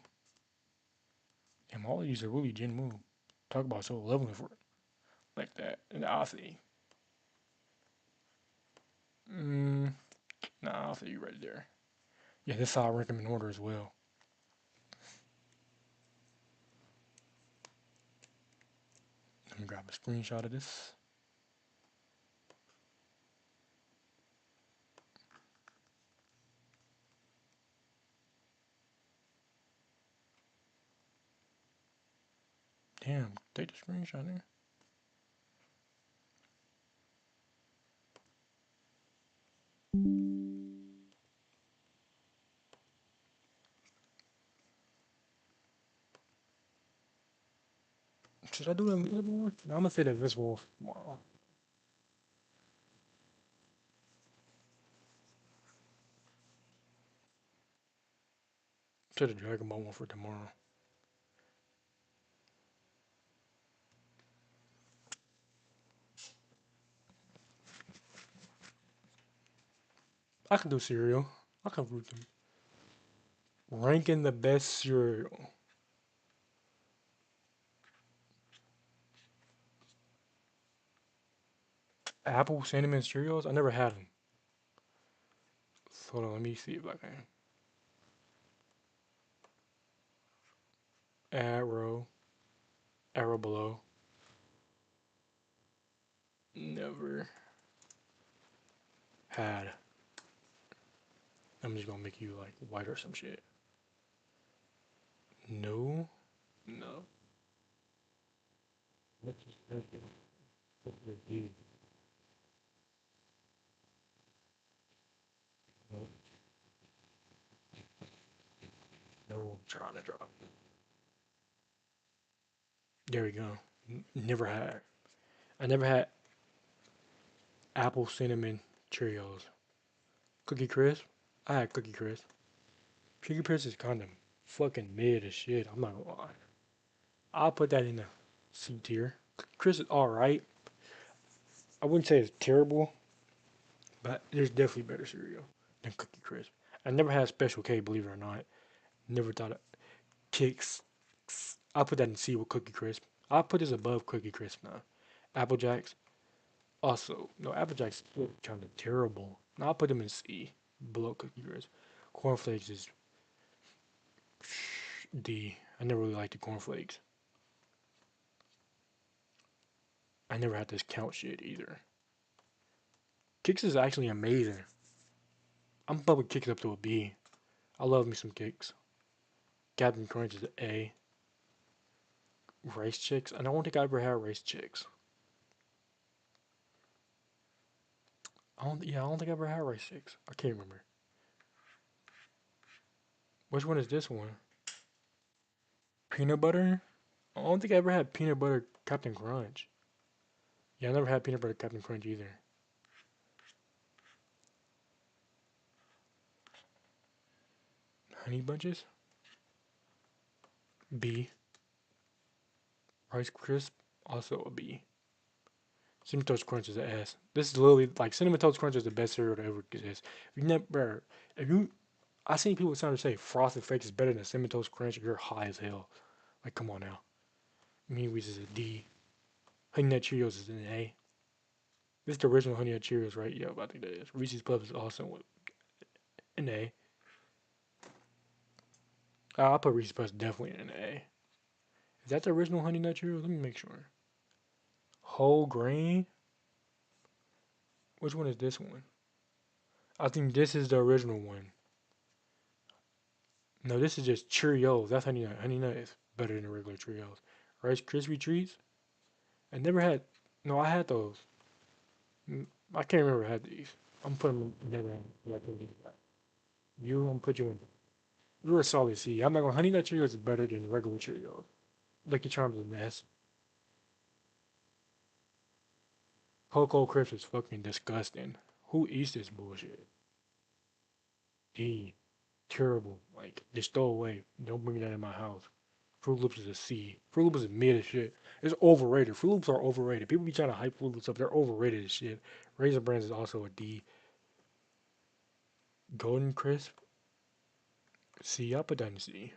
And all of these are really Jinwoo. Talk about so leveling for it. Like that. And I'll see. Nah, I'll see you right there. Yeah, this is how I rank them in order as well. Let me grab a screenshot of this. Damn, take the screenshot there. Should I do the invisible one? No, I'm gonna say the invisible tomorrow. Say the Dragon Ball one for tomorrow. I can do cereal. I can root them. Ranking the best cereal. Apple cinnamon cereals? I never had them. So hold on, let me see if I can. Arrow below. Never had. I'm just gonna make you like white or some shit. No. No. What's this? What's this? No. No, I'm trying to drop. There we go. Never had. I never had apple cinnamon Cheerios. Cookie Crisp? I had Cookie Crisp. Cookie Crisp is kind of fucking mid as shit. I'm not gonna lie. I'll put that in the C tier. Cookie Crisp is alright. I wouldn't say it's terrible, but there's definitely better cereal than Cookie Crisp. I never had Special K, believe it or not. Never thought of Kix. I'll put that in C with Cookie Crisp. I'll put this above Cookie Crisp now. Apple Jacks. Also, no, Apple Jacks is kind of terrible. Now I'll put them in C, below Cookie Crisp. Cornflakes is D. I never really liked the cornflakes. I never had this count shit either. Kix is actually amazing. I'm bumping Kix up to a B. I love me some Kix. Captain Crunch is an A. Rice Chicks? I don't think I ever had Rice Chicks. I don't think I ever had Rice Chicks. I can't remember. Which one is this one? Peanut butter? I don't think I ever had peanut butter Captain Crunch. Yeah, I never had peanut butter Captain Crunch either. Honey Bunches? B. Rice Crisp? Also a B. Cinnamon Toast Crunch is an S. This is literally like Cinnamon Toast Crunch is the best cereal to ever exist. I seen people trying to say Frosted Flakes is better than Cinnamon Toast Crunch. You're high as hell. Like, come on now. Mean Wheats is a D. Honey Nut Cheerios is an A. This is the original Honey Nut Cheerios, right? Yeah, I think that is. Reese's Puffs is also an A. I'll put Reese's Puffs definitely in an A. Is that the original Honey Nut Cheerios? Let me make sure. Whole grain? Which one is this one? I think this is the original one. No, this is just Cheerios. That's Honey Nut. Honey Nut is better than regular Cheerios. Rice Krispie Treats? I never had... No, I had those. I can't remember I had these. I'm putting them together. I'm gonna put you in. You're a solid C. I'm not gonna. Honey Nut Cheerios is better than regular Cheerios. Lucky Charms is a mess. Cocoa Crisp is fucking disgusting. Who eats this bullshit? D. Terrible. Like, just throw away. Don't bring that in my house. Fruit Loops is a C. Fruit Loops is mid as shit. It's overrated. Fruit Loops are overrated. People be trying to hype Fruit Loops up. They're overrated as shit. Raisin Brands is also a D. Golden Crisp. C. I put that in C.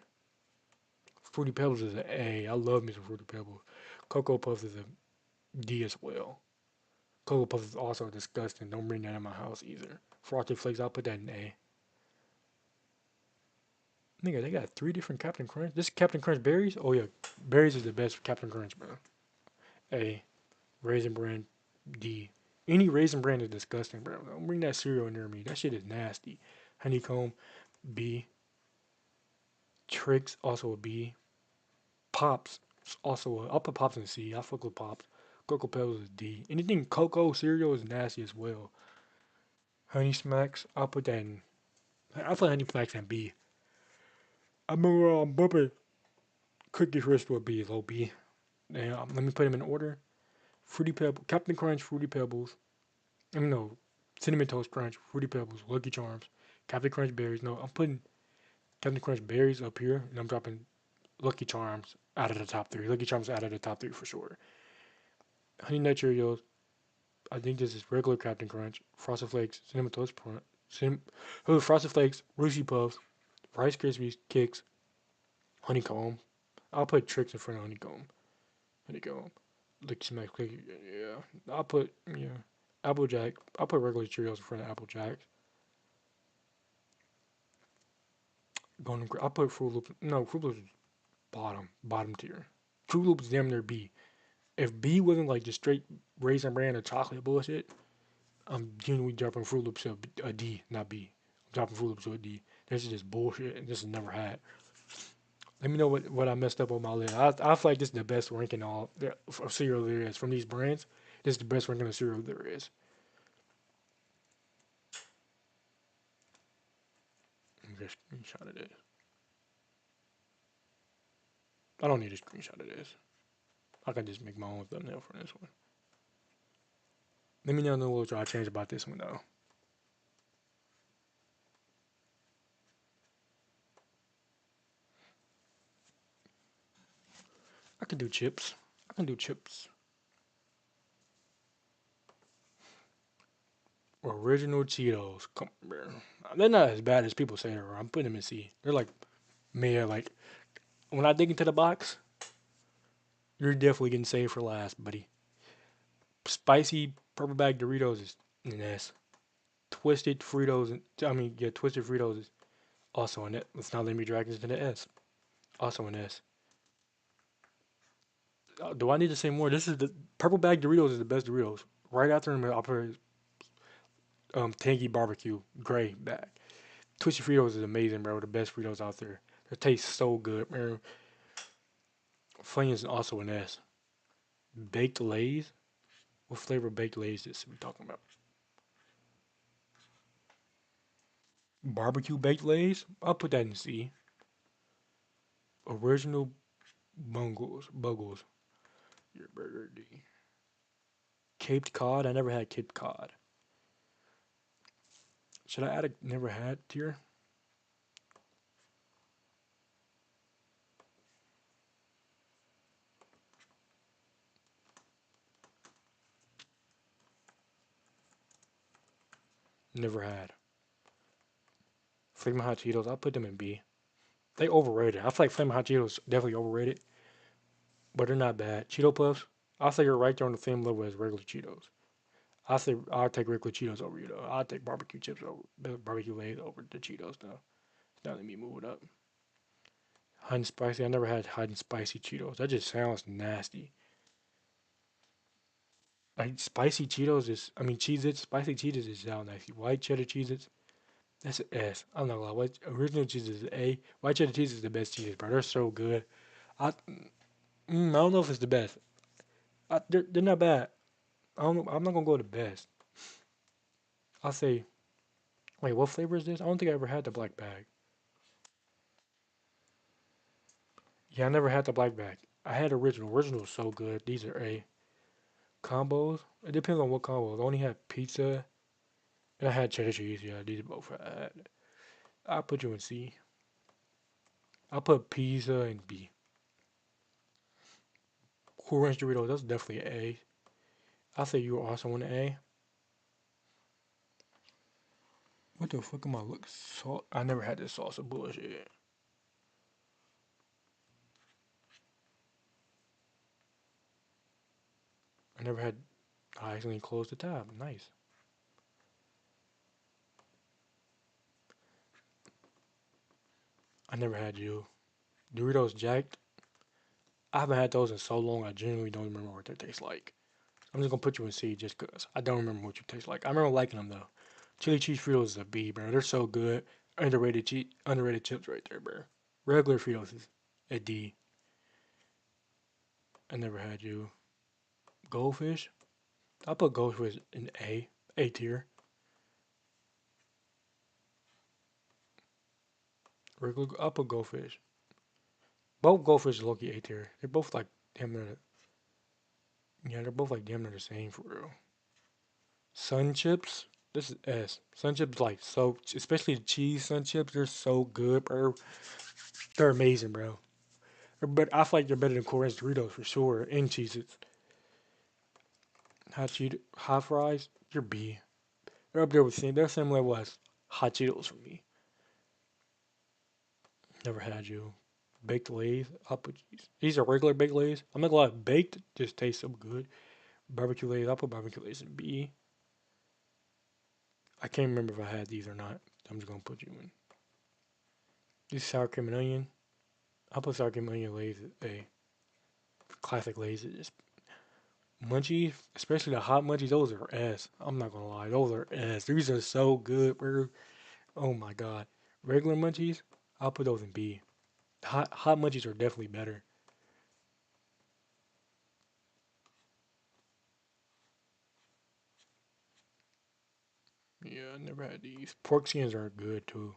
Fruity Pebbles is an A. I love me some Fruity Pebbles. Cocoa Puffs is a D as well. Cocoa Puffs is also disgusting. Don't bring that in my house either. Frosted Flakes, I'll put that in A. Nigga, they got 3 different Captain Crunch. This is Captain Crunch Berries? Oh yeah, Berries is the best Captain Crunch, bro. A. Raisin Bran, D. Any Raisin Bran is disgusting, bro. Don't bring that cereal near me. That shit is nasty. Honeycomb, B. Trix, also a B. Pops, also I'll put Pops in C. I fuck with Pops. Cocoa Pebbles is D. Anything cocoa cereal is nasty as well. Honey Smacks, I'll put that in. I'll put Honey Smacks in B. I'm bumping Cookie Crisp will be low B. Now, let me put them in order. Fruity Pebbles, Captain Crunch, Fruity Pebbles. No, Cinnamon Toast Crunch, Fruity Pebbles, Lucky Charms, Captain Crunch Berries. No, I'm putting Captain Crunch Berries up here, and I'm dropping Lucky Charms out of the top 3. Lucky Charms out of the top 3 for sure. Honey Nut Cheerios. I think this is regular Captain Crunch, Frosted Flakes, Cinnamon Toast Crunch, Frosted Flakes, Reese's Puffs, Rice Krispies, Kicks, Honeycomb. I'll put Trix in front of Honeycomb. Lucky Smacks, yeah. I'll put, Applejack. I'll put regular Cheerios in front of Applejack. I'll put Fruit Loops. No, Fruit Loops is bottom tier. Fruit Loops is damn near B. If B wasn't like just straight Raisin Bran or chocolate bullshit, I'm genuinely dropping Fruit Loops to a D, not B. I'm dropping Fruit Loops to a D. This is just bullshit, and this is never had. Let me know what I messed up on my list. I feel like this is the best ranking of cereal there is. From these brands, this is the best ranking of cereal there is. Let me get a screenshot of this. I don't need a screenshot of this. I can just make my own thumbnail for this one. Let me know what y'all change about this one though. I can do chips. Original Cheetos. Come on, bro. They're not as bad as people say they are. I'm putting them in C. They're like, man, like, when I dig into the box, you're definitely getting saved for last, buddy. Spicy purple bag Doritos is an S. Twisted Fritos is also an S. Let's not let me drag this to the S. Also an S. Do I need to say more? This is the purple bag Doritos is the best Doritos. Right after them, I'll put Tangy Barbecue gray bag. Twisted Fritos is amazing, bro. The best Fritos out there. They taste so good, man. Funyuns is also an S. Baked Lay's. What flavor of Baked Lay's is we talking about? Barbecue Baked Lay's. I'll put that in C. Original Buggles. Your burger D. Caped Cod. I never had Caped Cod. Should I add a never had tier? Never had. Flamin' Hot Cheetos. I'll put them in B. They overrated. I feel like Flamin' Hot Cheetos definitely overrated. But they're not bad. Cheeto Puffs. I'll say you're right there on the same level as regular Cheetos. I'll take regular Cheetos over you though. I'll take barbecue chips over barbecue Lay's over the Cheetos though. Now let me move it up. Hot and spicy. I never had hot and spicy Cheetos. That just sounds nasty. Like spicy Cheetos Cheez-Its. Spicy Cheez-Its is sound nasty. White cheddar Cheez-Its. That's an S. I'm not gonna lie. Original Cheez-Its is an A. White cheddar Cheez-Its is the best Cheez-Its, bro. They're so good. I don't know if it's the best. They're not bad. I'm not gonna go to best. I'll say, wait, what flavor is this? I don't think I ever had the black bag. Yeah, I never had the black bag. I had original. Original is so good. These are A. Combos. It depends on what combos. I only had pizza, and I had cheddar cheese. Yeah, these are both I had. I'll put you in C. I'll put pizza in B. Cool Ranch Doritos, that's definitely an A. I'll say you were also an A. What the fuck am I looking? I never had this salsa bullshit. I never had. I accidentally closed the tab. Nice. I never had you. Doritos Jacked. I haven't had those in so long. I genuinely don't remember what they taste like. I'm just gonna put you in C just cause I don't remember what you taste like. I remember liking them though. Chili cheese Fritos is a B, bro. They're so good. Underrated chips right there, bro. Regular Fritos is a D. I never had you. Goldfish. I put Goldfish in A tier. Regular. I put Goldfish. Both Goldfish low key A tier. They're both like damn near. Yeah, they're both like damn near the same for real. Sun chips. This is S. Sun chips like so, especially the cheese sun chips. They're so good, bro. They're amazing, bro. But I feel like they're better than Cool Ranch Doritos for sure. And Cheez-Its. Hot fries. You're B. They're up there with they're same level as Hot Cheetos for me. Never had you. Baked Lay's. I'll put these are regular baked Lay's. I'm not gonna lie, baked just tastes so good. Barbecue Lay's. I'll put barbecue Lay's in B. I can't remember if I had these or not. I'm just gonna put you in. These sour cream and onion. I'll put sour cream and onion Lay's at A. Classic Lay's. Just munchies, especially the hot munchies. Those are S. I'm not gonna lie, those are S. These are so good, bro. Oh my god. Regular munchies. I'll put those in B. Hot munchies are definitely better. Yeah, I never had these. Pork skins are good too.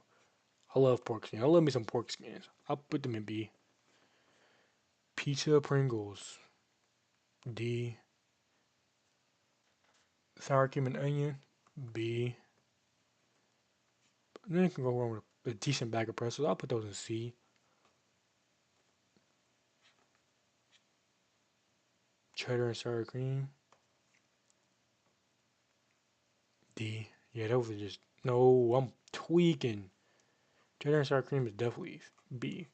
I love pork skins. I love me some pork skins. I'll put them in B. Pizza Pringles. D. Sour cream and onion. B. Then you can go wrong with a decent bag of pretzels. I'll put those in C. Cheddar and sour cream. D. Yeah, those are just no. I'm tweaking. Cheddar and sour cream is definitely B.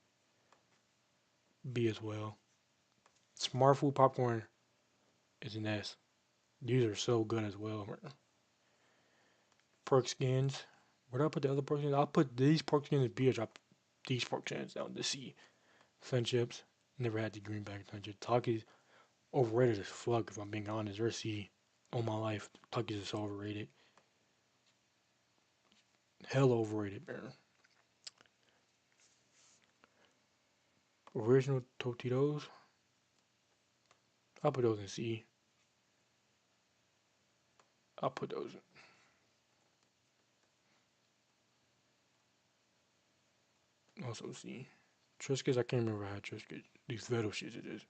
B as well. Smart food popcorn is an S. These are so good as well. Pork skins. Where do I put the other pork skins? I'll put these pork skins in B. I drop these pork skins down to C. Sun chips. Never had the green bag sun chips. Takis overrated as fuck if I'm being honest. They're C. All my life. Takis is so overrated. Hell overrated, man. Original Totitos. I'll put those in C. I'll put those in. Also C. Triscuits, I can't remember if I had Triscuits. These Vettel shits, it is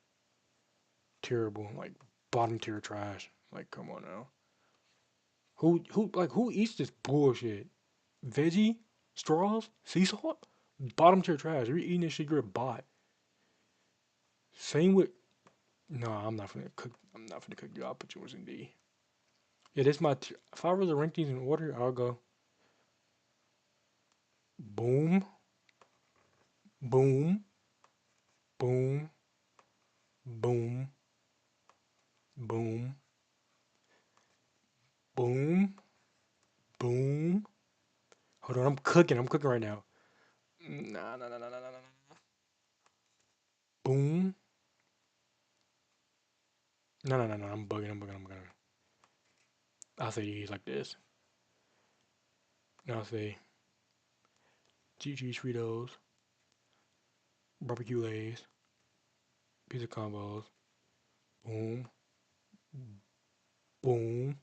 terrible. Like bottom tier trash. Like, come on now. Who eats this bullshit? Veggie? Straws? Sea salt? Bottom tier trash. If you're eating this shit, you're a bot. Same with. No, I'm not finna cook. I'm not finna cook you. I'll put yours in D. Yeah, this my. If I were to rank these in order, I'll go. Boom. Boom. Boom. Boom. Boom. Boom. Boom. Hold on, I'm cooking. I'm cooking right now. Nah. Boom. No. I'm bugging. I'll say these like this. Now I'll say GG Fritos, barbecue Lay's, pizza combos, boom, Boom.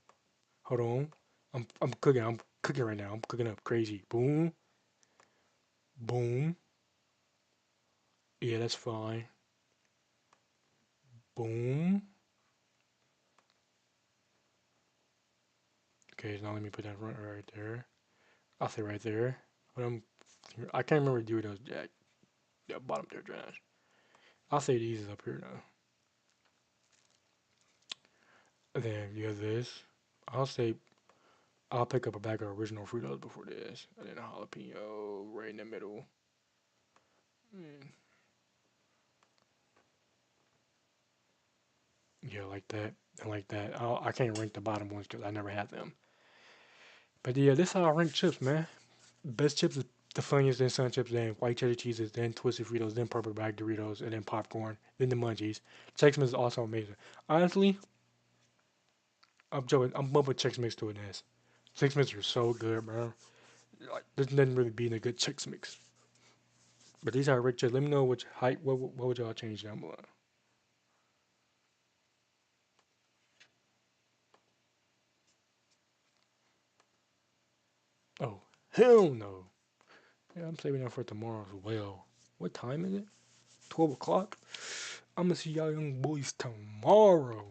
Hold on. I'm cooking. I'm cooking right now. I'm cooking up crazy. Boom. Boom. Yeah, that's fine. Boom. Okay, now let me put that right there. I'll say right there. But I can't remember Doritos Jack. Yeah, bottom there, trash. I'll say these is up here now. And then you have this. I'll pick up a bag of original Fritos before this. And then a jalapeno right in the middle. Yeah, like that. And like that. I can't rank the bottom ones because I never had them. But yeah, this is how I rank chips, man. Best chips is the Funyuns, then Sun Chips, then white cheddar cheeses, then Twisted Fritos, then purple bag Doritos, and then popcorn, then the Munchies. Chex Mix is also amazing. Honestly, I'm joking. I'm bumping Chex Mix to an S. Chex Mix are so good, bro. Like, there's nothing really being a good Chex Mix. But these are rich chips. Let me know which height. What would y'all change down below? Oh, hell no. Yeah, I'm saving that for tomorrow as well. What time is it? 12 o'clock? I'm gonna see y'all young boys tomorrow.